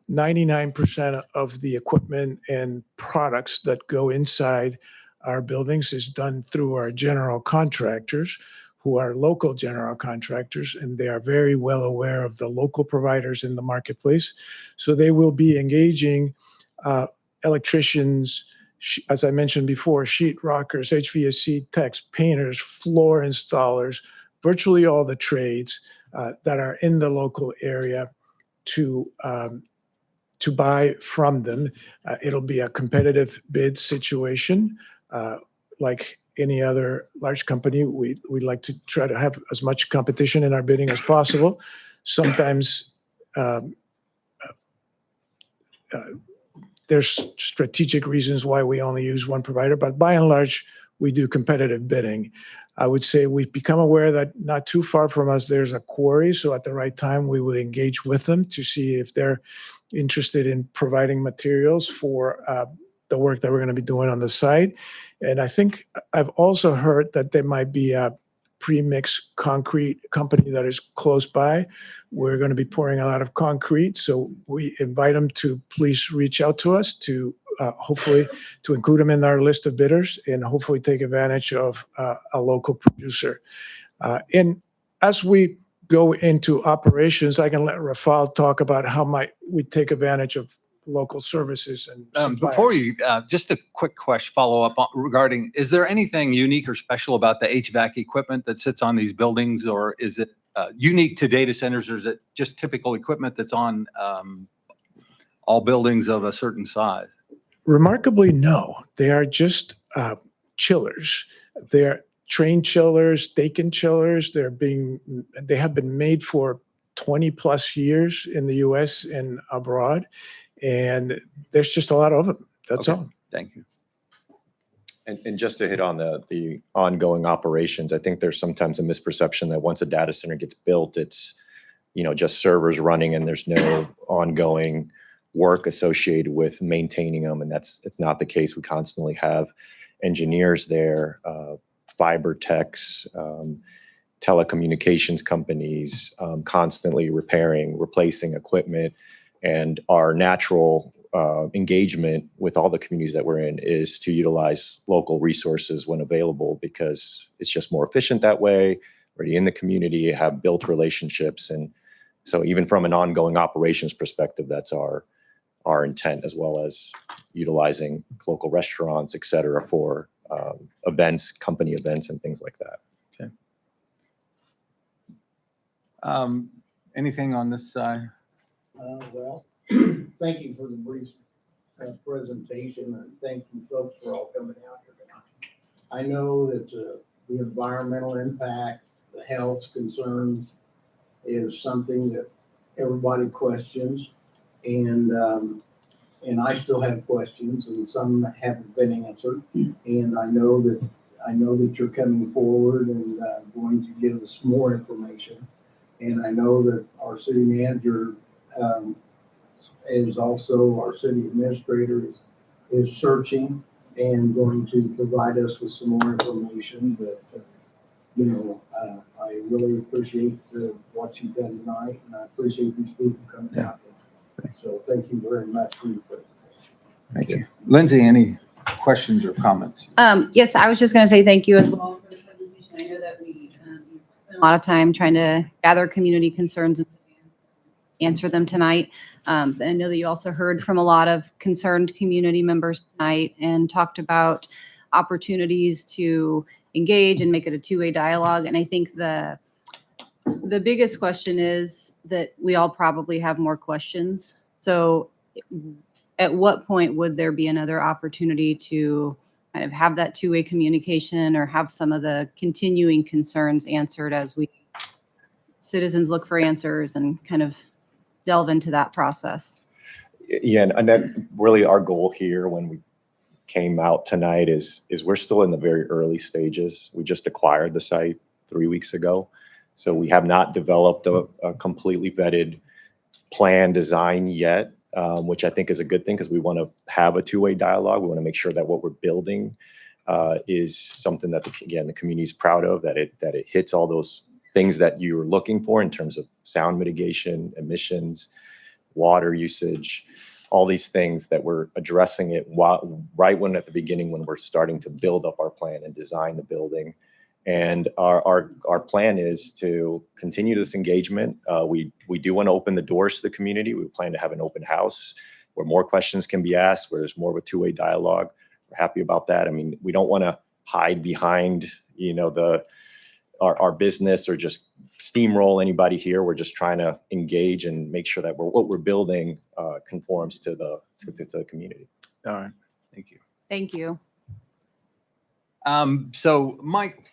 99% of the equipment and products that go inside our buildings is done through our general contractors, who are local general contractors, and they are very well aware of the local providers in the marketplace. So they will be engaging electricians, as I mentioned before, sheet rockers, HVAC techs, painters, floor installers, virtually all the trades that are in the local area to buy from them. It'll be a competitive bid situation. Like any other large company, we like to try to have as much competition in our bidding as possible. Sometimes there's strategic reasons why we only use one provider, but by and large, we do competitive bidding. I would say we've become aware that not too far from us, there's a quarry. So at the right time, we would engage with them to see if they're interested in providing materials for the work that we're going to be doing on the site. And I think I've also heard that there might be a pre-mixed concrete company that is close by. We're going to be pouring a lot of concrete. So we invite them to please reach out to us to hopefully to include them in our list of bidders and hopefully take advantage of a local producer. And as we go into operations, I can let Rafal talk about how might we take advantage of local services and suppliers. Before you, just a quick question, follow up regarding, is there anything unique or special about the HVAC equipment that sits on these buildings, or is it unique to data centers, or is it just typical equipment that's on all buildings of a certain size? Remarkably, no. They are just chillers. They're train chillers, Dakin chillers. They have been made for 20 plus years in the US and abroad. And there's just a lot of them. That's all. Thank you. And just to hit on the ongoing operations, I think there's sometimes a misperception that once a data center gets built, it's, just servers running and there's no ongoing work associated with maintaining them. And it's not the case. We constantly have engineers there, fiber techs, telecommunications companies, constantly repairing, replacing equipment. And our natural engagement with all the communities that we're in is to utilize local resources when available, because it's just more efficient that way. Already in the community, have built relationships. And so even from an ongoing operations perspective, that's our intent, as well as utilizing local restaurants, et cetera, for events, company events, and things like that. Okay. Anything on this side? Well, thank you for the brief presentation, and thank you folks for all coming out here tonight. I know that the environmental impact, the health concerns is something that everybody questions, and I still have questions, and some haven't been answered. And I know that you're coming forward and going to give us more information. And I know that our city manager is also our city administrator is searching and going to provide us with some more information. But I really appreciate what you've done tonight, and I appreciate these people coming out here. So thank you very much for your presentation. Thank you. Lindsay, any questions or comments? Yes, I was just going to say thank you as well for the presentation. I know that we spent a lot of time trying to gather community concerns and answer them tonight. I know that you also heard from a lot of concerned community members tonight and talked about opportunities to engage and make it a two-way dialogue. And I think the biggest question is that we all probably have more questions. So at what point would there be another opportunity to kind of have that two-way communication or have some of the continuing concerns answered as we citizens look for answers and kind of delve into that process? Yeah, and that really our goal here when we came out tonight is we're still in the very early stages. We just acquired the site 3 weeks ago. So we have not developed a completely vetted plan design yet, which I think is a good thing, because we want to have a two-way dialogue. We want to make sure that what we're building is something that, the community is proud of, that it hits all those things that you're looking for in terms of sound mitigation, emissions, water usage, all these things, that we're addressing it right when at the beginning when we're starting to build up our plan and design the building. And our plan is to continue this engagement. We do want to open the doors to the community. We plan to have an open house where more questions can be asked, where there's more of a two-way dialogue. We're happy about that. I mean, we don't want to hide behind, our business or just steamroll anybody here. We're just trying to engage and make sure that what we're building conforms to the community. All right. Thank you. Thank you. So Mike,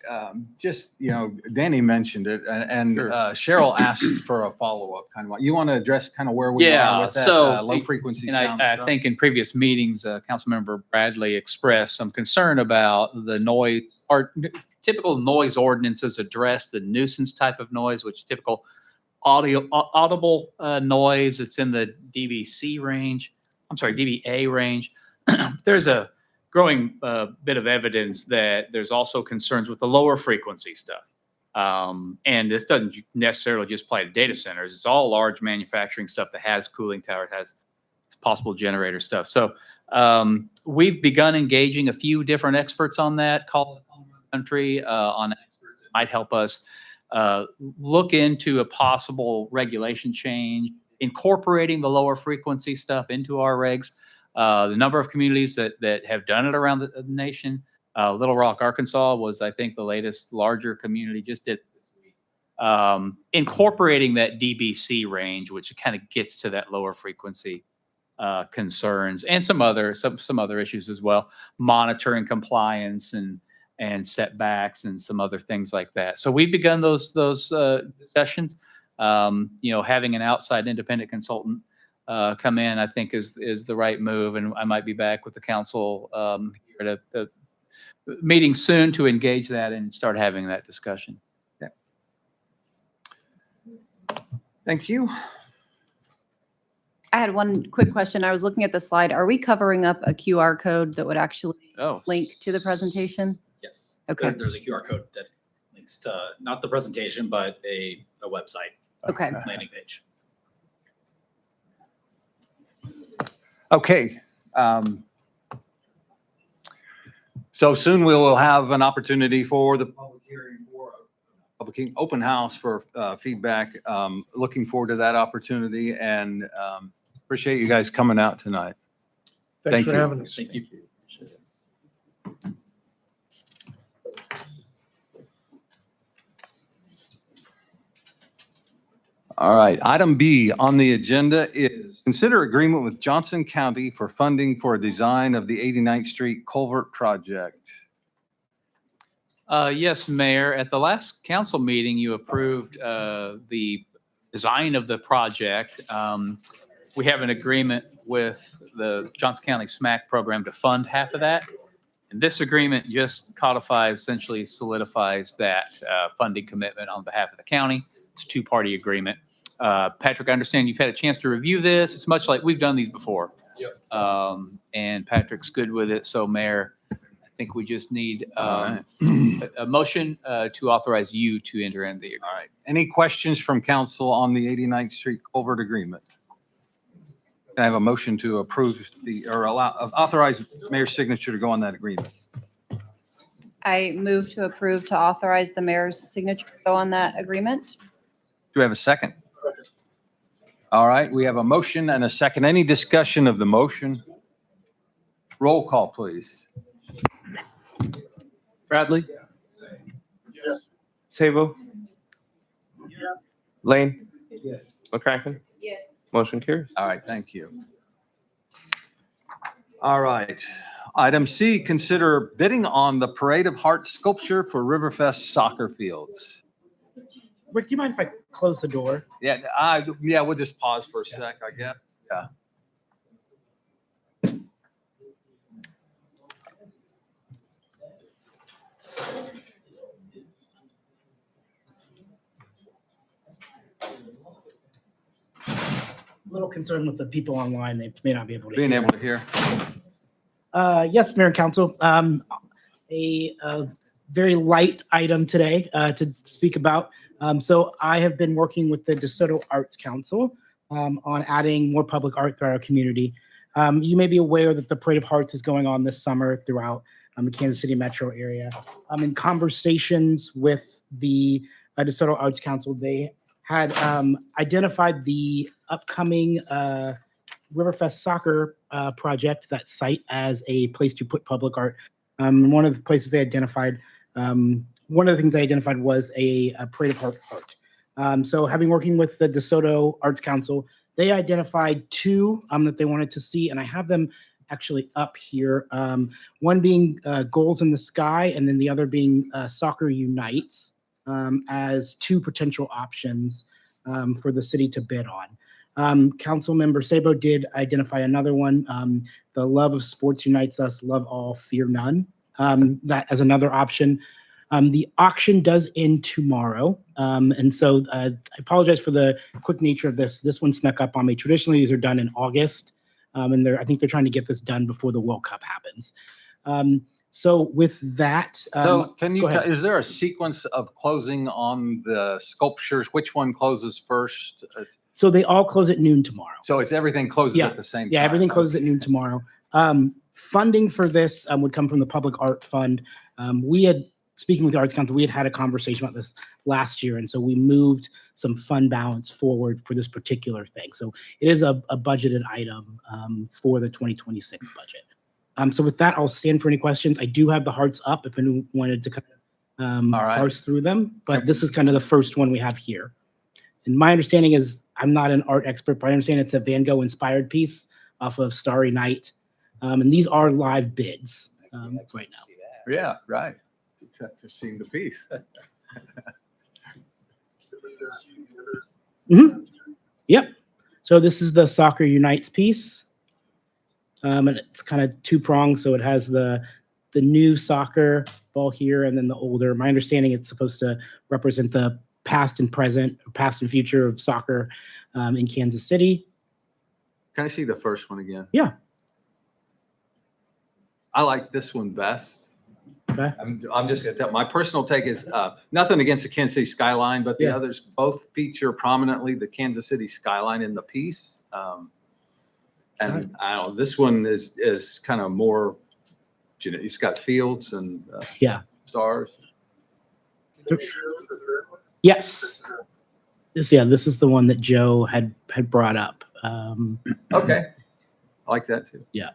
Danny mentioned it, and Cheryl asked for a follow-up. You want to address kind of where we are with that low frequency and sound I stuff? think in previous meetings, Councilmember Bradley expressed some concern about the noise, or typical noise ordinances address the nuisance type of noise, which typical audible noise. It's in the DVA range. There's a growing bit of evidence that there's also concerns with the lower frequency stuff. And this doesn't necessarily just apply to data centers. It's all large manufacturing stuff that has cooling towers, has possible generator stuff. So we've begun engaging a few different experts on that, call country, on experts that might help us look into a possible regulation change, incorporating the lower frequency stuff into our regs. The number of communities that have done it around the nation. Little Rock, Arkansas was, I think, the latest larger community, just did this week. Incorporating that DBC range, which kind of gets to that lower frequency concerns, and some other issues as well, monitoring compliance and setbacks and some other things like that. So we've begun those sessions. Having an outside independent consultant come in, I think is the right move, and I might be back with the council here at a meeting soon to engage that and start having that discussion. Yeah. Thank you. I had one quick question. I was looking at the slide. Are we covering up a QR code that would actually link to the presentation? Yes. Okay. There's a QR code that links links to, not the presentation, but a website. Okay. Landing page. Okay. So soon we will have an opportunity for the public hearing, for a public open house for feedback. Looking forward to that opportunity, and appreciate you guys coming out tonight. Thanks Thank for you. having us. Thank you. All right, item B on the agenda is consider agreement with Johnson County for funding for a design of the 89th Street Culvert Project. Yes, Mayor. At the last council meeting, you approved the design of the project. We have an agreement with the Johnson County SMAC program to fund half of that. And this agreement just codifies, essentially solidifies that funding commitment on behalf of the county. It's a two-party agreement. Patrick, I understand you've had a chance to review this. It's much like we've done these before. Yep. And Patrick's good with it. So, Mayor, I think we just need All a motion to authorize you to enter in the agreement. All right. Any questions from council on the 89th Street Culvert Agreement? Can I have a motion to approve authorize mayor's signature to go on that agreement? I move to approve to authorize the mayor's signature to go on that agreement. Do we have a second? All right, we have a motion and a second. Any discussion of the motion? Roll call, please. Bradley? Yes. Sabo? Yeah. Lane? Yes. McCracken? Yes. Motion carries. All right, thank you. All right. Item C, consider bidding on the Parade of Hearts sculpture for Riverfest soccer fields. Rick, do you mind if I close the door? Yeah, we'll just pause for a sec, I guess. Yeah. A little concerned with the people online. They may not be able to Being hear. able to hear. Yes, Mayor and Council. A very light item today to speak about. So I have been working with the DeSoto Arts Council on adding more public art throughout our community. You may be aware that the Parade of Hearts is going on this summer throughout the Kansas City metro area. In conversations with the DeSoto Arts Council, they had identified the upcoming Riverfest soccer project, that site, as a place to put public art. One of the places they identified, one of the things they identified was a Parade of Heart art. So having working with the DeSoto Arts Council, they identified two that they wanted to see, and I have them actually up here. One being Goals in the Sky, and then the other being Soccer Unites, as two potential options for the city to bid on. Council member Sabo did identify another one, The Love of Sports Unites Us, Love All, Fear None, that as another option. The auction does end tomorrow, and so I apologize for the quick nature of this. This one snuck up on me. Traditionally, these are done in August, and I think they're trying to get this done before the World Cup happens. So with that, So can you go tell, ahead. is there a sequence of closing on the sculptures? Which one closes first? So they all close at noon tomorrow. So it's everything closes at the same time? Yeah, everything closes at noon tomorrow. Funding for this would come from the Public Art Fund. We had, speaking with the Arts Council, we had a conversation about this last year, and so we moved some fund balance forward for this particular thing. So it is a budgeted item for the 2026 budget. So with that, I'll stand for any questions. I do have the hearts up if anyone wanted to kind of parse through them, but this is kind of the first one we have here. And my understanding is, I'm not an art expert, but I understand it's a Van Gogh inspired piece off of Starry Night. And these are live bids right now. Yeah, right. Just seeing the piece. Yep. So this is the Soccer Unites piece. And it's kind of two-pronged, so it has the new soccer ball here and then the older. My understanding, it's supposed to represent the past and present, past and future of soccer in Kansas City. Can I see the first one again? Yeah. I like this one best. Okay. I'm just gonna tell, my personal take is, nothing against the Kansas City skyline, but the Yeah. others both feature prominently the Kansas City skyline in the piece. And I don't know, this one is kind of more, you know, it's got fields and Yeah. stars. Yes. This is the one that Joe had brought up. Okay. I like that too. Yeah.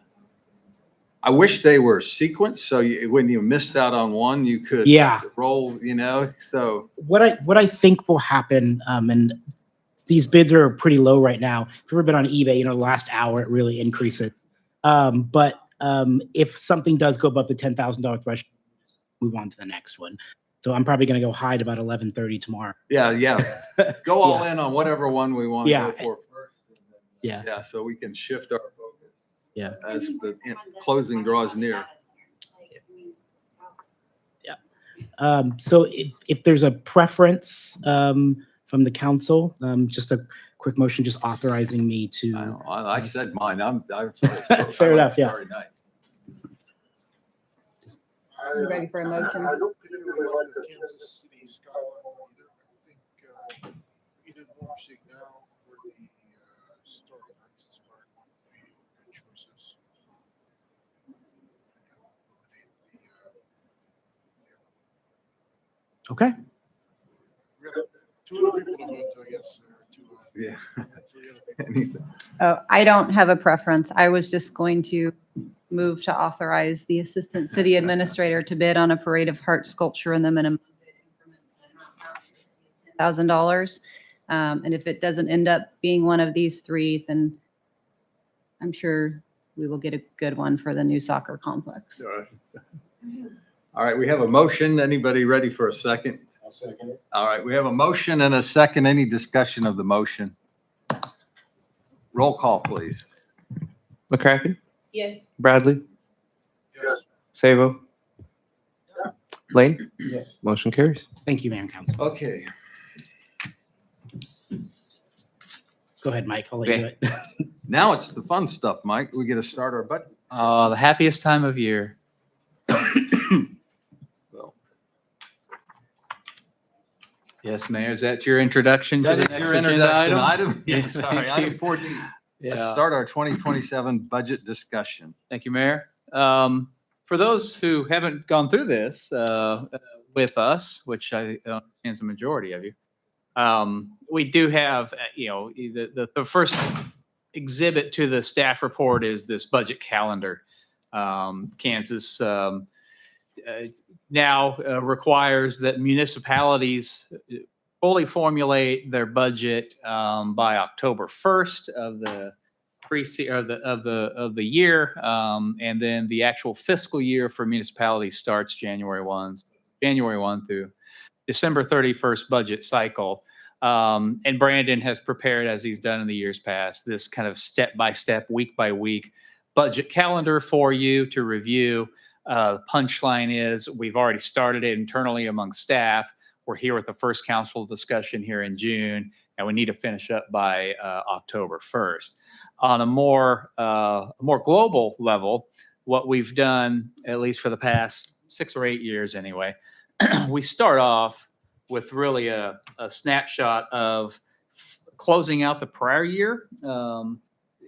I wish they were sequenced, so when you missed out on one, you could roll, you know, so. What I think will happen, and these bids are pretty low right now. If you've ever been on eBay, you know, the last hour it really increases. But if something does go above the $10,000 threshold, move on to the next one. So I'm probably going to go hide about 11:30 tomorrow. Yeah. Go all in on whatever one we want to go for first. Yeah. So we can shift our focus. Yeah. As the closing draws near. Yeah. So if there's a preference from the council, just a quick motion, just authorizing me to. I said mine. I'm fair enough. Yeah. You ready for a motion? I don't particularly like the Kansas City skyline either. I think either the one we're seeing now or the Starry Nights inspired one would be good choices. Okay. We got two other people to vote, I guess. Yeah. Oh, I don't have a preference. I was just going to move to authorize the Assistant City Administrator to bid on a Parade of Heart sculpture in the minimum $1,000. And if it doesn't end up being one of these three, then I'm sure we will get a good one for the new soccer complex. All right, we have a motion. Anybody ready for a second? I'll second it. All right, we have a motion and a second. Any discussion of the motion? Roll call, please. McCracken, Yes. Bradley, Yes. Sabo, Lane. Yes. Motion carries. Thank you, Mayor and Council. Okay. Go ahead, Mike. I'll let you do it. Now it's the fun stuff, Mike. We get to start our budget. The happiest time of year. Yes, Mayor, is that your introduction to That the is next your agenda introduction item? item. Yeah, sorry, item 14. Let's Yeah. start our 2027 budget discussion. Thank you, Mayor. For those who haven't gone through this with us, which I understand is the majority of you, we do have, the first exhibit to the staff report is this budget calendar. Kansas now requires that municipalities fully formulate their budget by October 1st of the of the year, and then the actual fiscal year for municipalities starts January 1 through December 31st budget cycle. And Brandon has prepared, as he's done in the years past, this kind of step-by-step, week-by-week budget calendar for you to review. Punchline is we've already started it internally among staff. We're here with the first council discussion here in June, and we need to finish up by October 1st. On a more global level, what we've done, at least for the past 6 or 8 years anyway, we start off with really a snapshot of closing out the prior year.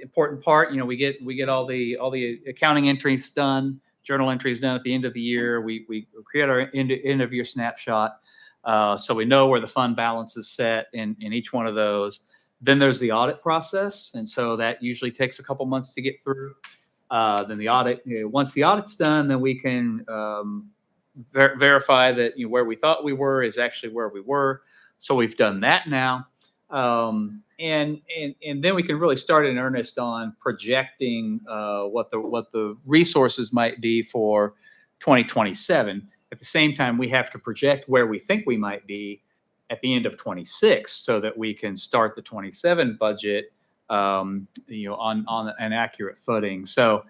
Important part, we get all the accounting entries done, journal entries done at the end of the year. We create our end of year snapshot, so we know where the fund balance is set in each one of those. Then there's the audit process, and so that usually takes a couple months to get through. Then the audit, once the audit's done, then we can verify that where we thought we were is actually where we were. So we've done that now, and then we can really start in earnest on projecting what the resources might be for 2027. At the same time, we have to project where we think we might be at the end of 26, so that we can start the 27 budget, on an accurate footing. So,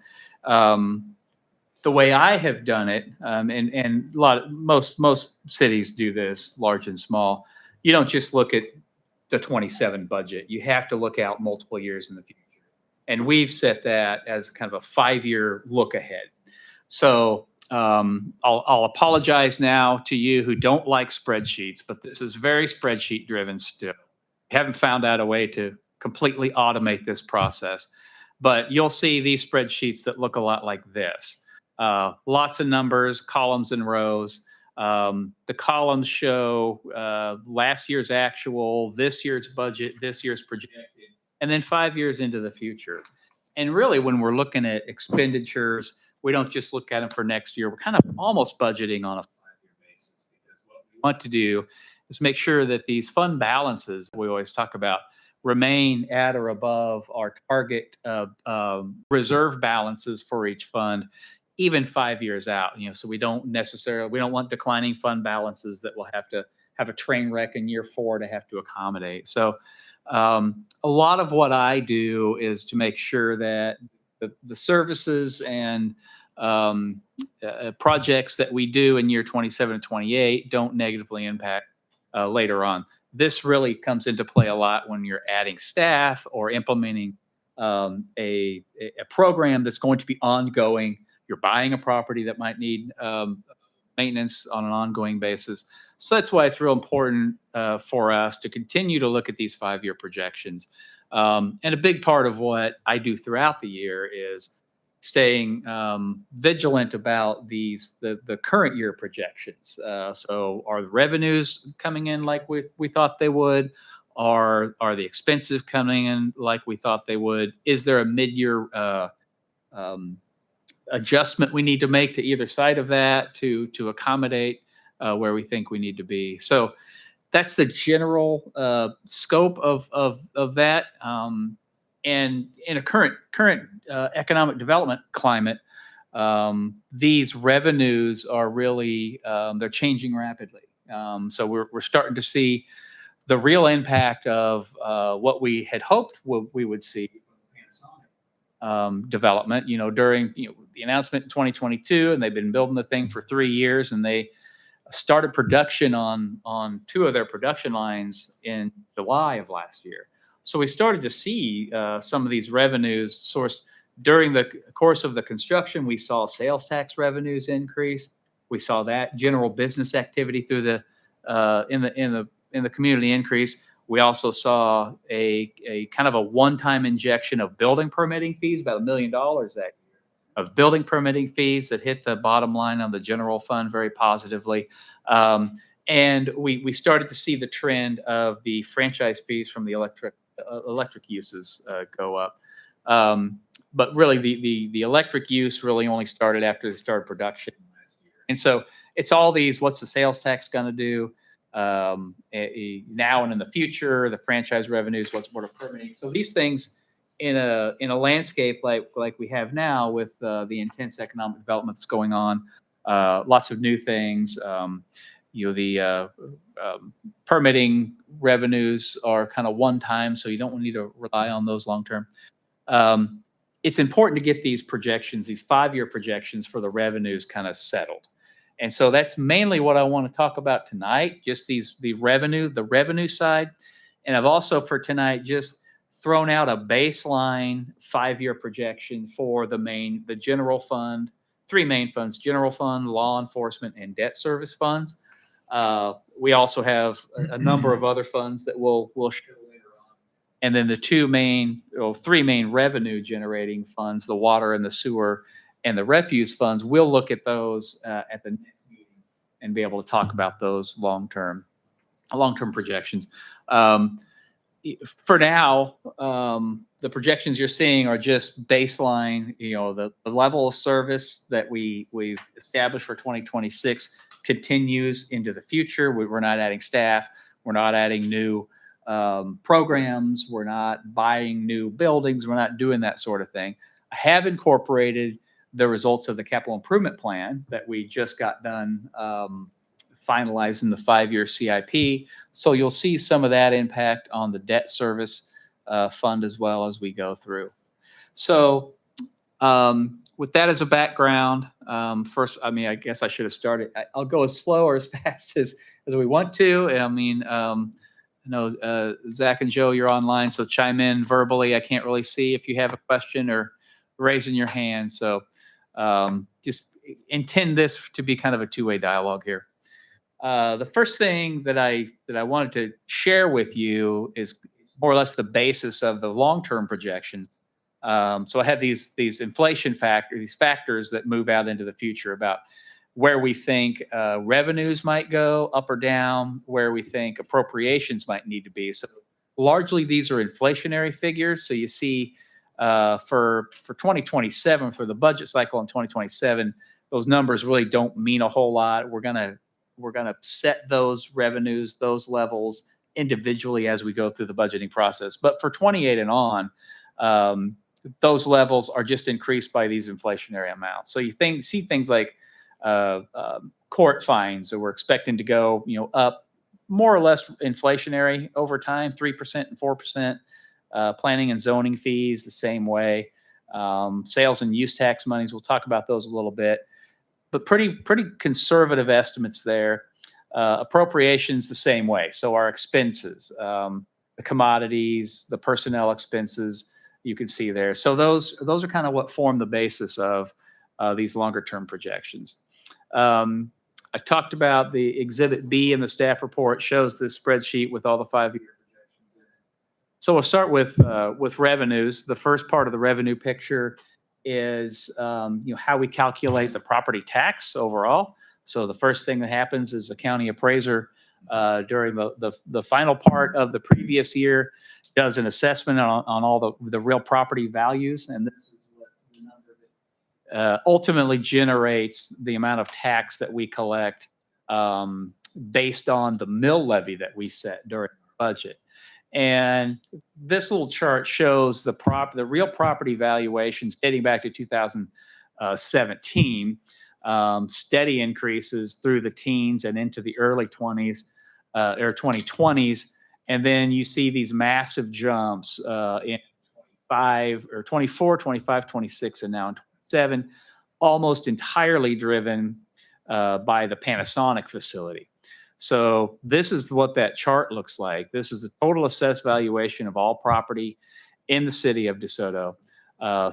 the way I have done it, and most cities do this, large and small. You don't just look at the 27 budget. You have to look out multiple years in the future, and we've set that as kind of a 5-year look ahead. So I'll apologize now to you who don't like spreadsheets, but this is very spreadsheet driven still. We haven't found out a way to completely automate this process, but you'll see these spreadsheets that look a lot like this. Lots of numbers, columns and rows. The columns show last year's actual, this year's budget, this year's projected, and then 5 years into the future. And really, when we're looking at expenditures, we don't just look at them for next year. We're kind of almost budgeting on a 5-year basis, because what we want to do is make sure that these fund balances we always talk about remain at or above our target reserve balances for each fund, even 5 years out. So we don't want declining fund balances that will have to have a train wreck in year 4 to have to accommodate. So a lot of what I do is to make sure that the services and projects that we do in year 27 and 28 don't negatively impact later on. This really comes into play a lot when you're adding staff or implementing a program that's going to be ongoing. You're buying a property that might need maintenance on an ongoing basis. So that's why it's real important for us to continue to look at these 5-year projections. And a big part of what I do throughout the year is staying vigilant about the current year projections. So are the revenues coming in like we thought they would? Are the expenses coming in like we thought they would? Is there a mid-year adjustment we need to make to either side of that to accommodate where we think we need to be? So that's the general scope of that. And in a current economic development climate, these revenues are really they're changing rapidly. So we're starting to see the real impact of what we had hoped we would see development. During the announcement in 2022, and they've been building the thing for 3 years, and they started production on 2 of their production lines in July of last year. So we started to see some of these revenues sourced during the course of the construction. We saw sales tax revenues increase. We saw that general business activity through the in the community increase. We also saw a kind of a one-time injection of building permitting fees, about $1 million that year, of building permitting fees that hit the bottom line on the general fund very positively. And we started to see the trend of the franchise fees from the electric uses go up. But really, the electric use really only started after they started production last year. And so it's all these, what's the sales tax going to do now and in the future, the franchise revenues, what's more to permitting. So these things in a landscape like we have now with the intense economic development that's going on, lots of new things. The permitting revenues are kind of one time, so you don't need to rely on those long term. It's important to get these projections, these 5-year projections for the revenues kind of settled. And so that's mainly what I want to talk about tonight, just the revenue side. And I've also for tonight just thrown out a baseline 5-year projection for the general fund, 3 main funds: general fund, law enforcement, and debt service funds. We also have a number of other funds that we'll show later on. And then the 3 main revenue generating funds, the water and the sewer and the refuse funds, we'll look at those at the next meeting and be able to talk about those long-term projections. For now, the projections you're seeing are just baseline. The level of service that we've established for 2026 continues into the future. We're not adding staff. We're not adding new programs. We're not buying new buildings. We're not doing that sort of thing. I have incorporated the results of the capital improvement plan that we just got done finalizing the 5-year CIP. So you'll see some of that impact on the debt service fund as well as we go through. So with that as a background, first, I guess I should have started. I'll go as slow or as fast as we want to. I know Zach and Joe, you're online, so chime in verbally. I can't really see if you have a question or raising your hand. So just intend this to be kind of a two-way dialogue here. The first thing that I wanted to share with you is more or less the basis of the long-term projections. So I have these inflation factors, these factors that move out into the future about where we think revenues might go up or down, where we think appropriations might need to be. So largely these are inflationary figures. So you see for 2027, for the budget cycle in 2027, those numbers really don't mean a whole lot. We're gonna set those revenues, those levels individually as we go through the budgeting process. But for 28 and on, those levels are just increased by these inflationary amounts. So you see things like court fines that we're expecting to go, up more or less inflationary over time, 3% and 4%. Planning and zoning fees the same way. Sales and use tax monies, we'll talk about those a little bit, but pretty conservative estimates there. Appropriations the same way. So our expenses, the commodities, the personnel expenses, you can see there. So those are kind of what form the basis of these longer term projections. I talked about the Exhibit B in the staff report, shows this spreadsheet with all the 5-year projections in it. So we'll start with revenues. The first part of the revenue picture is how we calculate the property tax overall. So the first thing that happens is the county appraiser during the final part of the previous year does an assessment on all the real property values, and this is what's the number that ultimately generates the amount of tax that we collect based on the mill levy that we set during our budget. And this little chart shows the real property valuations dating back to 2017, steady increases through the teens and into the early 20s or 2020s. And then you see these massive jumps in 24, 25, 26, and now in 27, almost entirely driven by the Panasonic facility. So this is what that chart looks like. This is the total assessed valuation of all property in the city of DeSoto.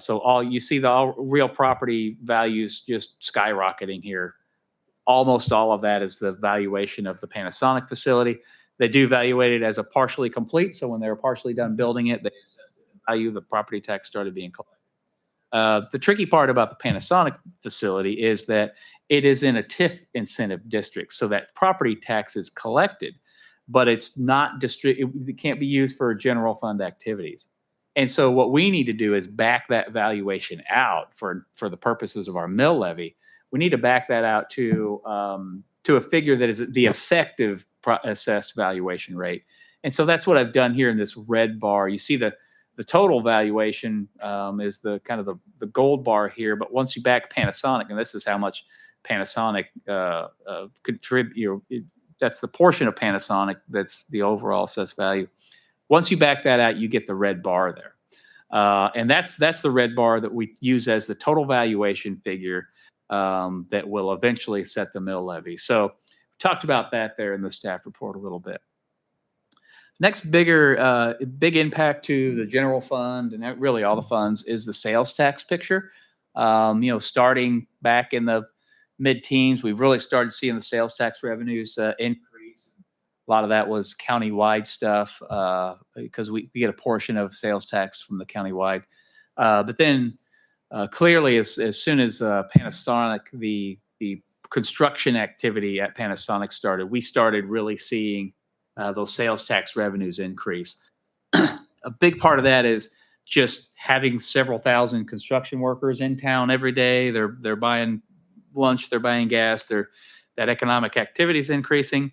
So you see the real property values just skyrocketing here. Almost all of that is the valuation of the Panasonic facility. They do evaluate it as a partially complete. So when they were partially done building it, they assessed the value of the property tax started being collected. The tricky part about the Panasonic facility is that it is in a TIF incentive district, so that property tax is collected, but it's not it can't be used for general fund activities. And so what we need to do is back that valuation out for the purposes of our mill levy. We need to back that out to a figure that is the effective assessed valuation rate. And so that's what I've done here in this red bar. You see the total valuation is the kind of the gold bar here, but once you back Panasonic, and this is how much Panasonic contribute, that's the portion of Panasonic that's the overall assessed value. Once you back that out, you get the red bar there. And that's the red bar that we use as the total valuation figure that will eventually set the mill levy. So we talked about that there in the staff report a little bit. Next big impact to the general fund and really all the funds is the sales tax picture. Starting back in the mid-teens, we've really started seeing the sales tax revenues increase. A lot of that was countywide stuff because we get a portion of sales tax from the countywide. But then clearly, as soon as Panasonic, the construction activity at Panasonic started, we started really seeing those sales tax revenues increase. A big part of that is just having several thousand construction workers in town every day. They're buying lunch, they're buying gas, that economic activity is increasing.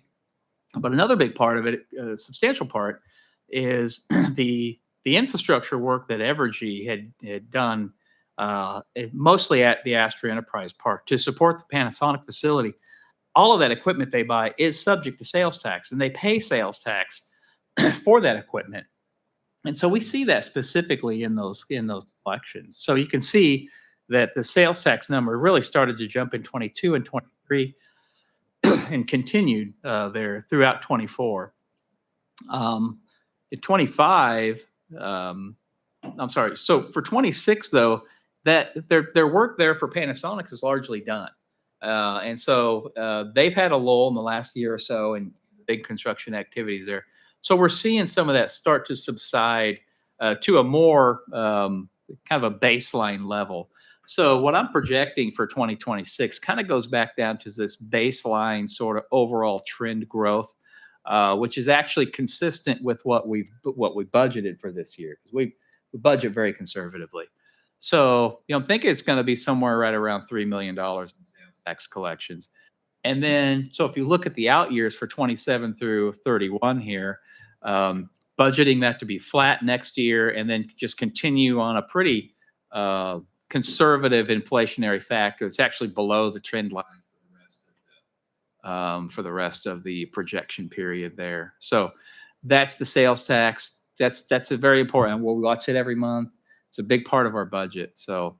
But another big part of it, a substantial part, is the infrastructure work that Evergy had done, mostly at the Astra Enterprise Park to support the Panasonic facility. All of that equipment they buy is subject to sales tax, and they pay sales tax for that equipment. And so we see that specifically in those collections. So you can see that the sales tax number really started to jump in 22 and 23 and continued there throughout 24. In 25, I'm sorry. So for 26, though, that their work there for Panasonic is largely done. And so they've had a lull in the last year or so in big construction activities there. So we're seeing some of that start to subside to a more kind of a baseline level. So what I'm projecting for 2026 kind of goes back down to this baseline sort of overall trend growth, which is actually consistent with what we budgeted for this year, because we budget very conservatively. So I'm thinking it's going to be somewhere right around $3 million in sales tax collections. And then, so if you look at the out years for 27 through 31 here, budgeting that to be flat next year, and then just continue on a pretty conservative inflationary factor. It's actually below the trend line for the rest of the projection period there. So that's the sales tax. That's a very important. We'll watch it every month. It's a big part of our budget. So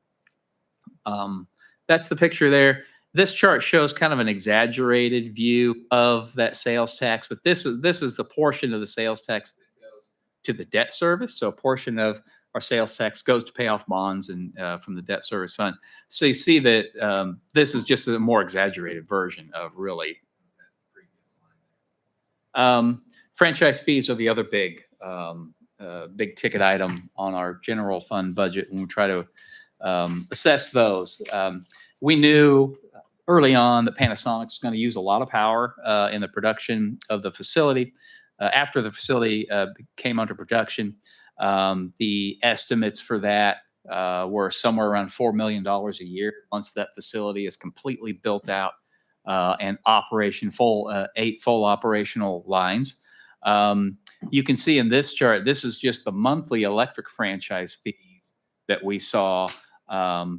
that's the picture there. This chart shows kind of an exaggerated view of that sales tax, but this is the portion of the sales tax that goes to the debt service. So a portion of our sales tax goes to pay off bonds and from the debt service fund. So you see that this is just a more exaggerated version of really franchise fees are the other big ticket item on our general fund budget, and we try to assess those. We knew early on that Panasonic was going to use a lot of power in the production of the facility. After the facility came under production, the estimates for that were somewhere around $4 million a year once that facility is completely built out and eight full operational lines. You can see in this chart, this is just the monthly electric franchise fees that we saw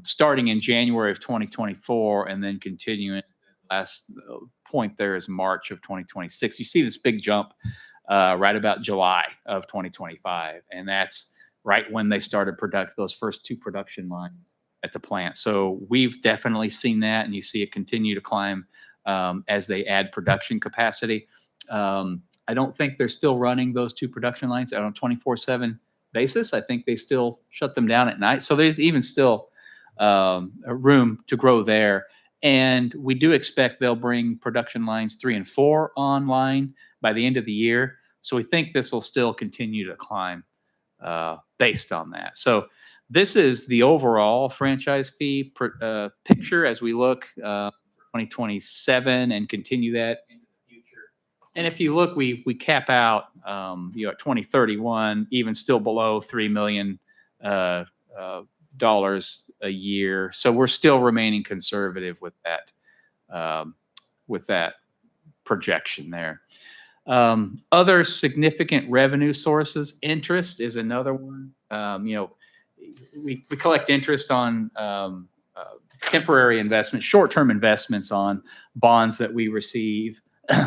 starting in January of 2024 and then continuing. The last point there is March of 2026. You see this big jump right about July of 2025. And that's right when they started those first two production lines at the plant. So we've definitely seen that, and you see it continue to climb as they add production capacity. I don't think they're still running those two production lines on a 24/7 basis. I think they still shut them down at night. So there's even still room to grow there. And we do expect they'll bring production lines 3 and 4 online by the end of the year. So we think this will still continue to climb based on that. So this is the overall franchise fee picture as we look 2027 and continue that into the future. And if you look, we cap out at 2031, even still below $3 million a year. So we're still remaining conservative with that projection there. Other significant revenue sources, interest is another one. We collect interest on temporary investments, short-term investments on bonds that we receive,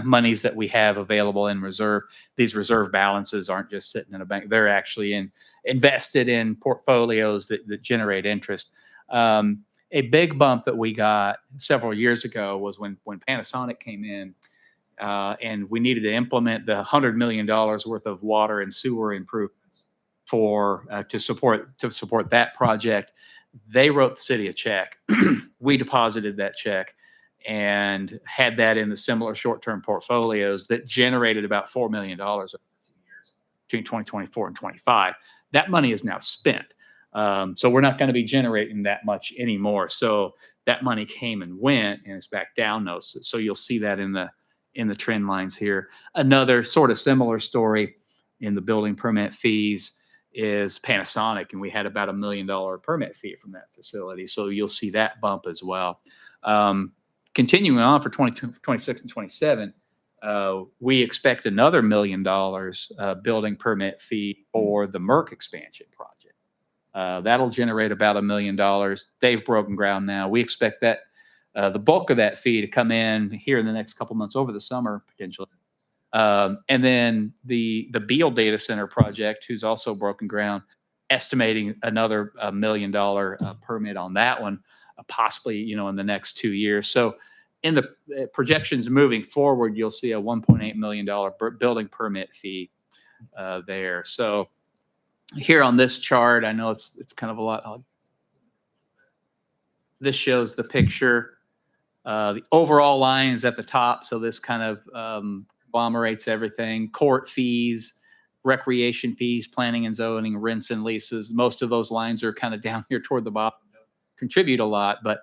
monies that we have available in reserve. These reserve balances aren't just sitting in a bank. They're actually invested in portfolios that generate interest. A big bump that we got several years ago was when Panasonic came in and we needed to implement the $100 million worth of water and sewer improvements to support that project. They wrote the city a check. We deposited that check and had that in the similar short-term portfolios that generated about $4 million over 2 years between 2024 and 25. That money is now spent. So we're not going to be generating that much anymore. So that money came and went, and it's back down now. So you'll see that in the trend lines here. Another sort of similar story in the building permit fees is Panasonic, and we had about $1 million permit fee from that facility. So you'll see that bump as well. Continuing on for 2026 and 27, we expect another $1 million building permit fee for the Merck expansion project. That'll generate about $1 million. They've broken ground now. We expect that the bulk of that fee to come in here in the next couple months over the summer, potentially. And then the Beale data center project, who's also broken ground, estimating another $1 million permit on that one, possibly in the next 2 years. So in the projections moving forward, you'll see a $1.8 million building permit fee there. So here on this chart, I know it's kind of a lot. This shows the picture. The overall line is at the top, so this kind of agglomerates everything. Court fees, recreation fees, planning and zoning, rents and leases. Most of those lines are kind of down here toward the bottom, contribute a lot, but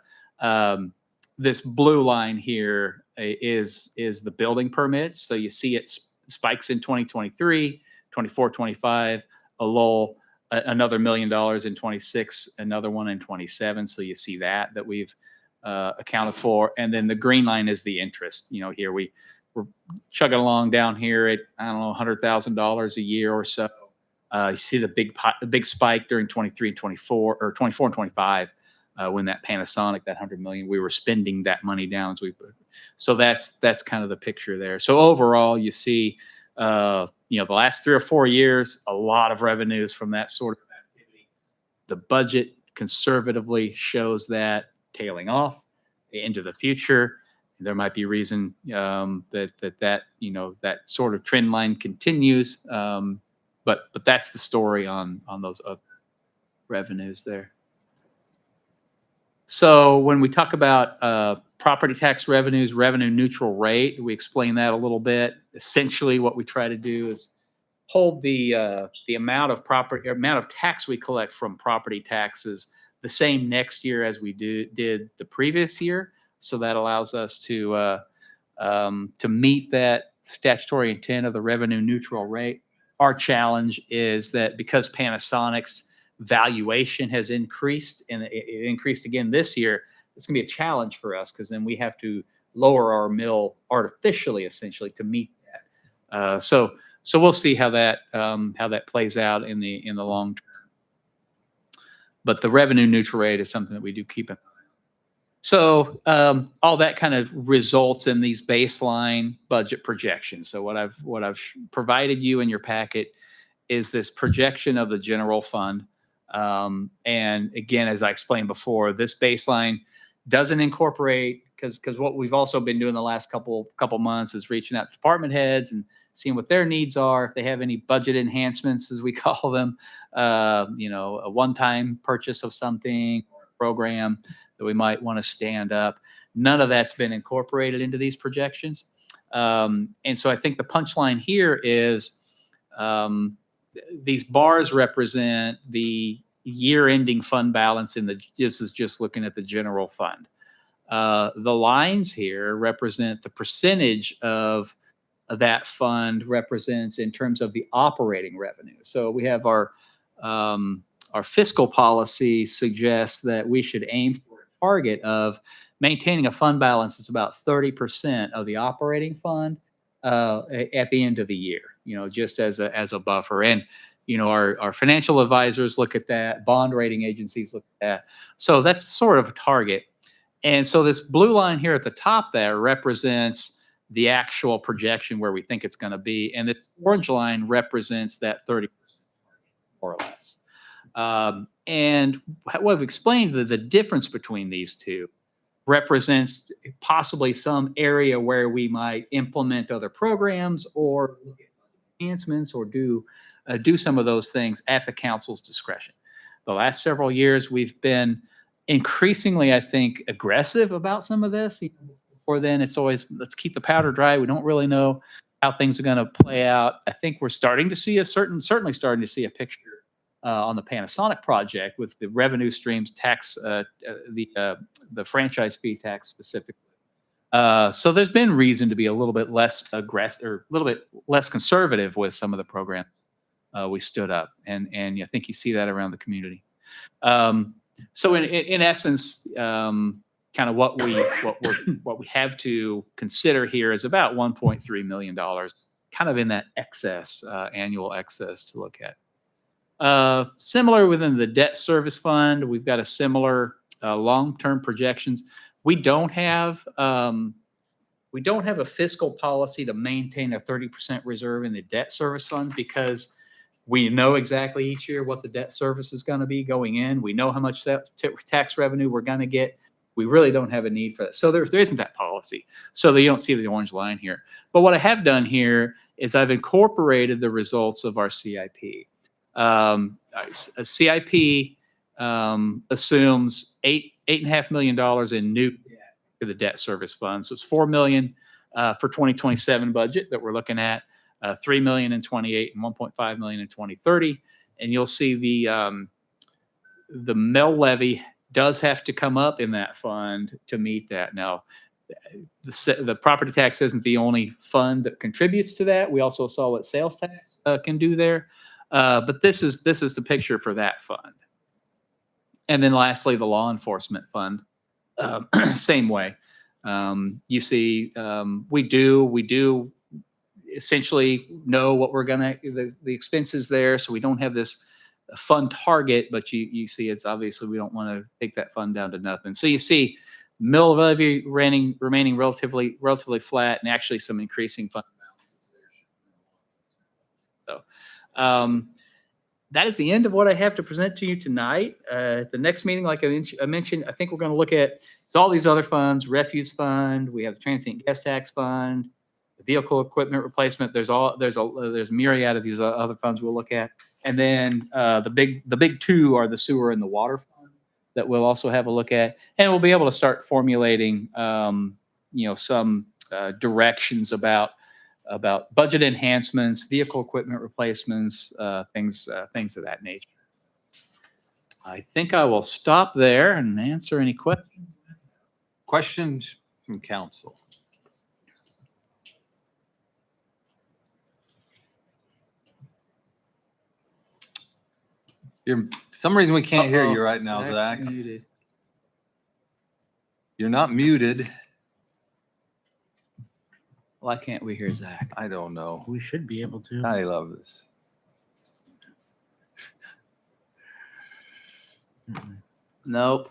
this blue line here is the building permits. So you see it spikes in 2023, 24, 25, a lull, another $1 million in 26, another one in 27. So you see that we've accounted for. And then the green line is the interest. You know, here we're chugging along down here at, I don't know, $100,000 a year or so. You see the big spike during 23 and 24, or 24 and 25, when that Panasonic, that 100 million, we were spending that money down. So that's kind of the picture there. So overall, you see, you know, the last 3 or 4 years, a lot of revenues from that sort of activity. The budget conservatively shows that tailing off into the future. There might be reason that you know, that sort of trend line continues, but that's the story on those other revenues there. So when we talk about property tax revenues, revenue neutral rate, we explain that a little bit. Essentially, what we try to do is hold the amount of tax we collect from property taxes the same next year as we did the previous year. So that allows us to meet that statutory intent of the revenue neutral rate. Our challenge is that because Panasonic's valuation has increased, and it increased again this year, it's going to be a challenge for us, because then we have to lower our mill artificially, essentially, to meet that. So we'll see how that plays out in the long term. But the revenue neutral rate is something that we do keep in mind. So all that kind of results in these baseline budget projections. So what I've provided you in your packet is this projection of the general fund. And again, as I explained before, this baseline doesn't incorporate, because what we've also been doing the last couple months is reaching out to department heads and seeing what their needs are, if they have any budget enhancements, as we call them, you know, a one-time purchase of something, or a program that we might want to stand up. None of that's been incorporated into these projections. And so I think the punchline here is these bars represent the year-ending fund balance this is just looking at the general fund. The lines here represent the percentage of that fund represents in terms of the operating revenue. So we have our fiscal policy suggests that we should aim for a target of maintaining a fund balance that's about 30% of the operating fund at the end of the year, you know, just as a buffer. And, you know, our financial advisors look at that, bond rating agencies look at that. So that's sort of a target. And so this blue line here at the top there represents the actual projection where we think it's going to be. And this orange line represents that 30%, more or less. And what I've explained, the difference between these two represents possibly some area where we might implement other programs or look at enhancements or do some of those things at the council's discretion. The last several years, we've been increasingly, I think, aggressive about some of this. Before then, it's always, let's keep the powder dry. We don't really know how things are going to play out. I think we're starting to see certainly starting to see a picture on the Panasonic project with the revenue streams tax, the franchise fee tax specifically. So there's been reason to be a little bit less aggressive, or a little bit less conservative with some of the programs we stood up, and I think you see that around the community. So in essence, kind of what we have to consider here is about $1.3 million, kind of in that excess, annual excess to look at. Similar within the debt service fund, we've got a similar long-term projections. We don't have a fiscal policy to maintain a 30% reserve in the debt service fund, because we know exactly each year what the debt service is going to be going in. We know how much tax revenue we're going to get. We really don't have a need for that. So there isn't that policy. So you don't see the orange line here. But what I have done here is I've incorporated the results of our CIP. A CIP assumes $8.5 million in new debt to the debt service fund. So it's $4 million for 2027 budget that we're looking at, $3 million in 28 and $1.5 million in 2030. And you'll see the mill levy does have to come up in that fund to meet that. Now, the property tax isn't the only fund that contributes to that. We also saw what sales tax can do there. But this is the picture for that fund. And then lastly, the law enforcement fund, same way. You see, we do essentially know what we're gonna, the expenses there. So we don't have this fund target, but you see it's obviously we don't want to take that fund down to nothing. So you see mill levy remaining relatively flat, and actually some increasing fund balances there. So that is the end of what I have to present to you tonight. The next meeting, like I mentioned, I think we're going to look at all these other funds: refuse fund, we have the transient gas tax fund, the vehicle equipment replacement. There's a myriad of these other funds we'll look at, and then the big two are the sewer and the water fund that we'll also have a look at, and we'll be able to start formulating some directions about budget enhancements, vehicle equipment replacements, things of that nature. I think I will stop there and answer any questions. Questions from council? For some reason we can't hear you right now, Zach's Zach. muted. You're not muted. Why can't we hear Zach? I don't know. We should be able to. I love this. Nope.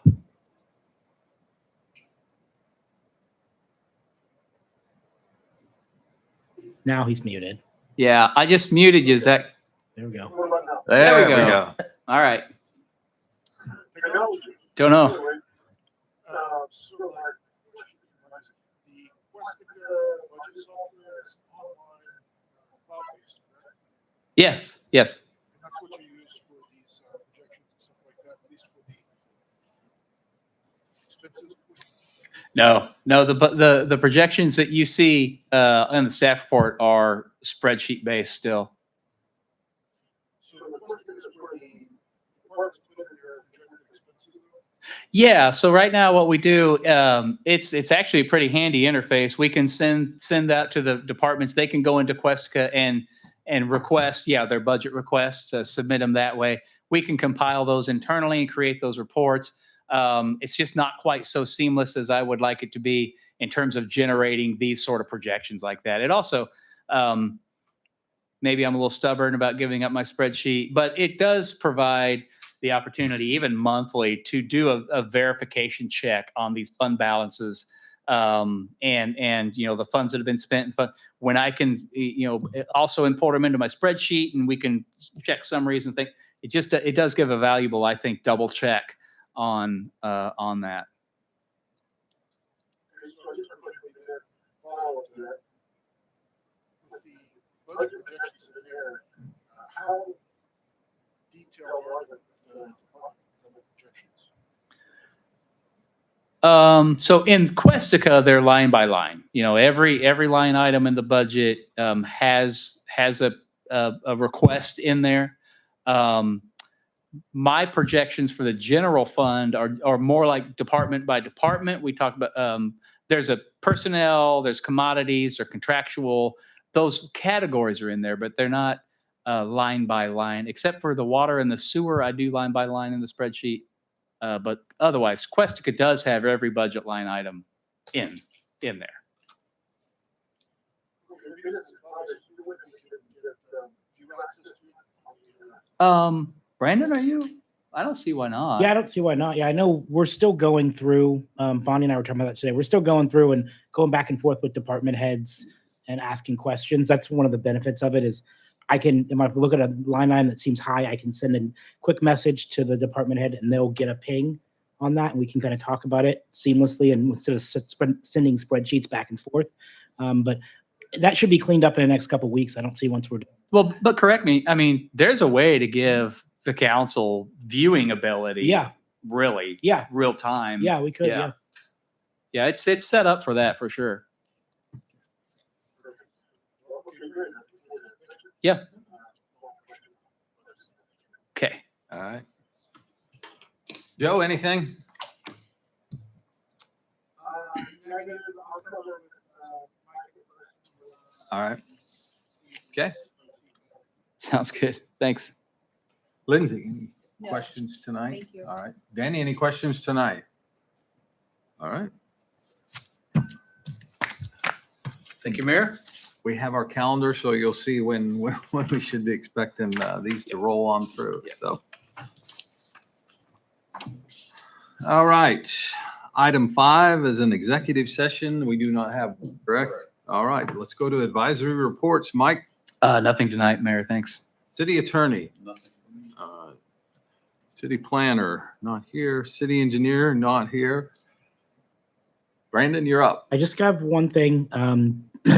Now he's muted. Yeah, I just muted you, Zach. There we go. There we go. All right. Don't know. Yes. Yes. That's what you use for these projections and stuff like that, at least for the expenses. No. The projections that you see in the staff report are spreadsheet based still. So the question is for the departments put in their projected expenses. Yeah. So right now, what we do, it's actually a pretty handy interface. We can send that to the departments. They can go into Questica and request, their budget requests, submit them that way. We can compile those internally and create those reports. It's just not quite so seamless as I would like it to be in terms of generating these sort of projections like that. It also, maybe I'm a little stubborn about giving up my spreadsheet, but it does provide the opportunity, even monthly, to do a verification check on these fund balances, and the funds that have been spent. When I can also import them into my spreadsheet, and we can check summaries and think it does give a valuable, I think, double check on that. So just quickly follow up to that. With the budget projections that are there, how detailed are the projections? So in Questica, they're line by line. Every line item in the budget has a request in there. My projections for the general fund are more like department by department. We talk about there's a personnel, there's commodities, or contractual. Those categories are in there, but they're not line by line, except for the water and the sewer. I do line by line in the spreadsheet. But otherwise, Questica does have every budget line item in there. Brandon, are you? I don't see why not. Yeah, I don't see why not. Yeah, I know we're still going through, Bonnie and I were talking about that today. We're still going through and going back and forth with department heads and asking questions. That's one of the benefits of it is if I look at a line item that seems high, I can send a quick message to the department head and they'll get a ping on that and we can kind of talk about it seamlessly and instead of sending spreadsheets back and forth. But that should be cleaned up in the next couple of weeks. I don't see once we're done. Well, but correct me. I mean, there's a way to give the council viewing ability. Yeah. really. Yeah. Real time. Yeah, we could, yeah. Yeah, it's set up for that for sure. Yeah. Okay. All right. Joe, anything? All right. Okay. Sounds good. Thanks. Lindsay, any No. questions tonight? Thank you. All right. Danny, any questions tonight? All right. Thank you, Mayor. We have our calendar, so you'll see when we should be expecting these to roll on through. So, all right. Item 5 is an executive session. We do not have, correct? All right. Let's go to advisory reports. Mike? Nothing tonight, Mayor. Thanks. City attorney? City planner? Not here. City engineer? Not here. Brandon, you're up. I just got one thing.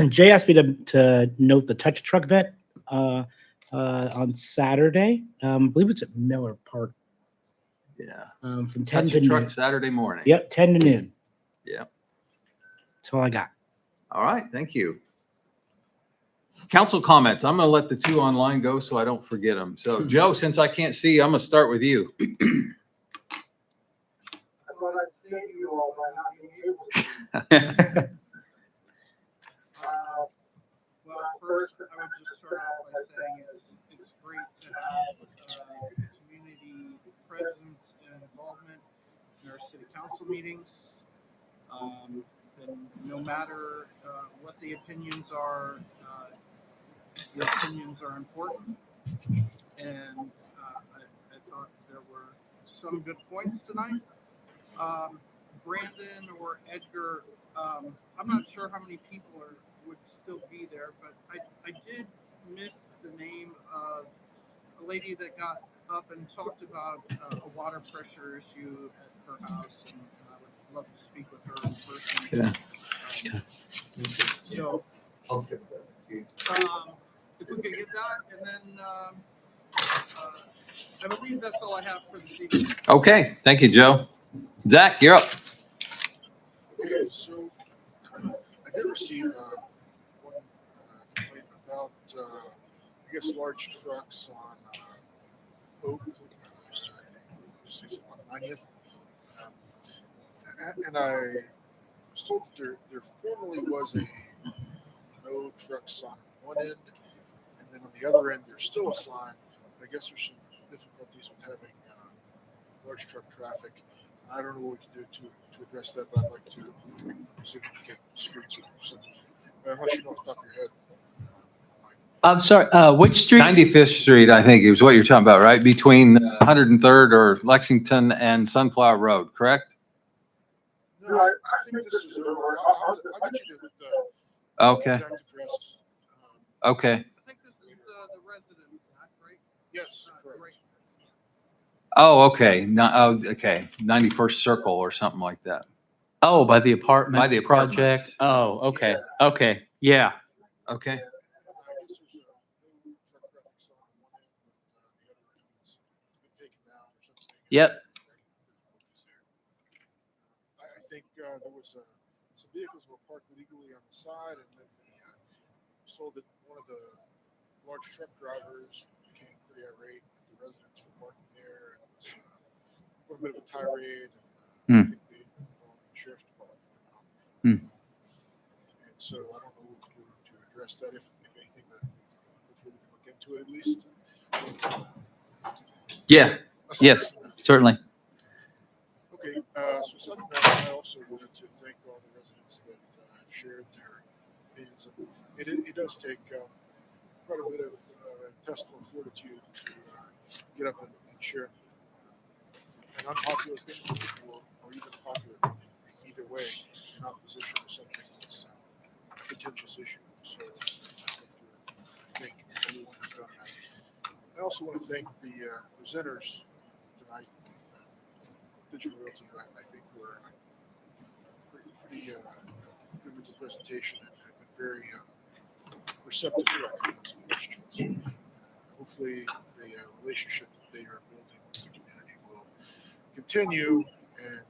Jay asked me to note the touch truck event on Saturday. I believe it's at Miller Park. Yeah. From 10 Touch to a truck noon. Saturday morning. Yep, 10 to noon. Yep. That's all I got. All right. Thank you. Council comments. I'm going to let the two online go so I don't forget them. So, Joe, since I can't see you, I'm going to start with you. Well, first, I would just start off by saying it's great to have community presence and involvement in our city council meetings. And no matter what the opinions are, your opinions are important. And I thought there were some good points tonight. Brandon or Edgar, I'm not sure how many people would still be there, but I did miss the name of a lady that got up and talked about a water pressure issue at her house, and I would love to speak with her in person. So, if we could get that, and then I believe that's all I have for this evening. Okay. Thank you, Joe. Zach, you're up. Okay, so I did receive one complaint about, I guess, large trucks on Oak, on 90th. And I was told that there formerly was a no truck sign on one end, and then on the other end, there's still a sign. But I guess there's some difficulties with having large truck traffic. I don't know what we can do to address that, but I'd like to see if we can get streets or something. Unless you know off the top of your head. I'm sorry, which street? 95th Street, I think is what you're talking about, right? Between 103rd or Lexington and Sunflower Road, correct? No, I think this is I'll get you the Okay. exact address. Okay. I think this is the residence, right? Yes, correct. Oh, okay. Okay. 91st Circle or something like that. Oh, by the apartment By the apartments. project. Oh, okay. Okay. Yeah. Okay. Yep. I think there was some vehicles were parked legally on the side, and then sold that one of the large truck drivers became pretty irate with the residents for parking there. It was a little bit of a tirade. And, I think they involved the sheriff's department. And so I don't know what to do to address that, if anything, but hopefully we can look into it at least. Yeah. Yes, certainly. Okay, so aside from that, I also wanted to thank all the residents that have shared their opinions. It does take quite a bit of intestinal fortitude to get up and share an unpopular opinion or even popular opinion, either way, in opposition to something that's a contentious issue. So I'd like to thank everyone who's done that. I also want to thank the presenters tonight. Digital Realty, I think we're pretty good with the presentation and have been very receptive to our comments and questions. Hopefully, the relationship that they are building with the community will continue and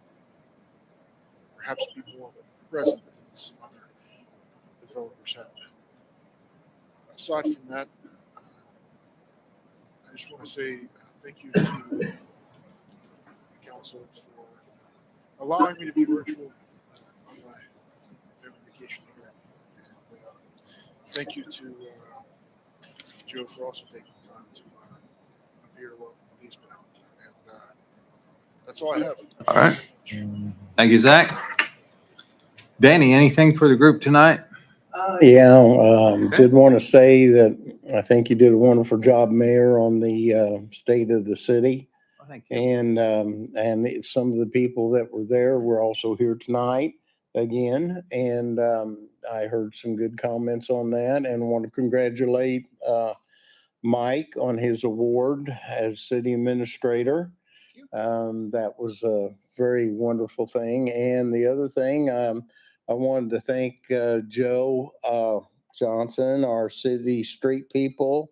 perhaps be more present than some other developers have been. Aside from that, I just want to say thank you to the council for allowing me to be virtual on my family vacation here. And thank you to Joe for also taking the time to hear what he's been out. And that's all I have. All right. Thank you, Zach. Danny, anything for the group tonight? Did want to say that I think you did a wonderful job, Mayor, on the state of the city. Oh, thank you. And some of the people that were there were also here tonight again. And I heard some good comments on that and want to congratulate Mike on his award as city administrator. That was a very wonderful thing. And the other thing, I wanted to thank Joe Johnson, our city street people,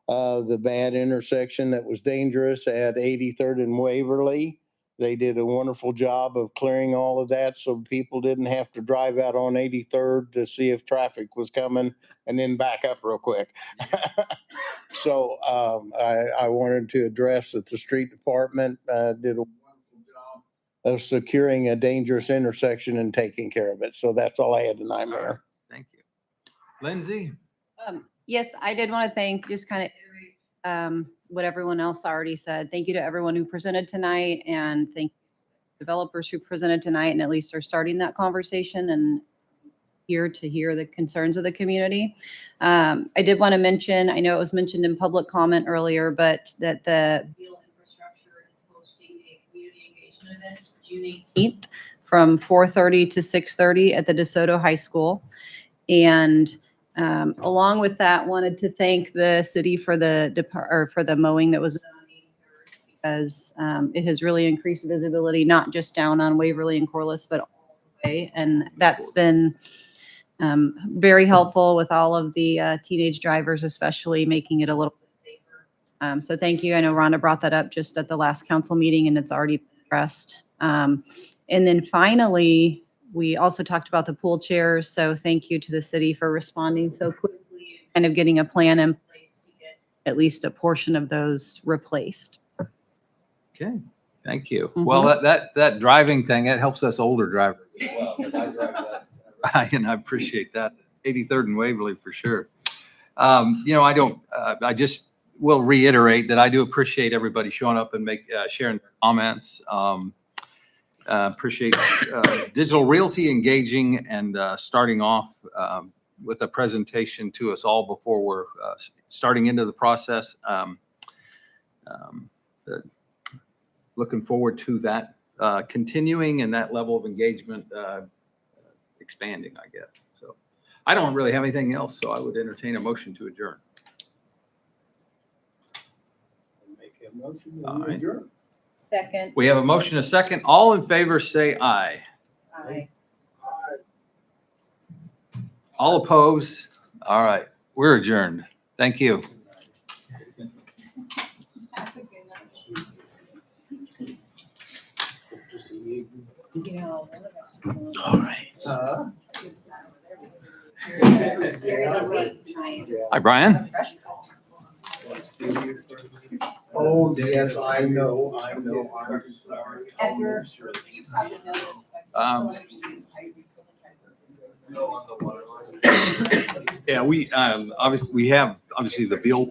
the bad intersection that was dangerous at 83rd and Waverly. They did a wonderful job of clearing all of that so people didn't have to drive out on 83rd to see if traffic was coming and then back up real quick. So I wanted to address that the street department did a wonderful job of securing a dangerous intersection and taking care of it. So that's all I had tonight, Mayor. Thank you. Lindsay? Yes, I did want to thank, just kind of what everyone else already said. Thank you to everyone who presented tonight, and thank developers who presented tonight, and at least are starting that conversation and here to hear the concerns of the community. I did want to mention, I know it was mentioned in public comment earlier, but that the Beal Infrastructure is hosting a community engagement event June 18th from 4:30 to 6:30 at the DeSoto High School. And along with that, wanted to thank the city for the mowing that was done on 83rd, because it has really increased visibility, not just down on Waverly and Corliss, but all the way. And that's been very helpful with all of the teenage drivers, especially making it a little bit safer. So thank you. I know Rhonda brought that up just at the last council meeting, and it's already been addressed. And then finally, we also talked about the pool chairs. So thank you to the city for responding so quickly and kind of getting a plan in place to get at least a portion of those replaced. Okay, thank you. Well, that driving thing, it helps us older drivers as well. 'Cause I drive that, and I appreciate that. 83rd and Waverly for sure. I just will reiterate that I do appreciate everybody showing up and sharing their comments. Appreciate Digital Realty engaging and starting off with a presentation to us all before we're starting into the process. Looking forward to that continuing and that level of engagement expanding, I guess. So I don't really have anything else, so I would entertain a motion to adjourn. Make a motion All right. adjourn. Second. We have a motion, a second. All in favor, say aye. Aye. All opposed? All right, we're adjourned. Thank you. All right. Hi, Brian. Oh, yes, I know. I'm sorry. Yeah, we obviously the Beal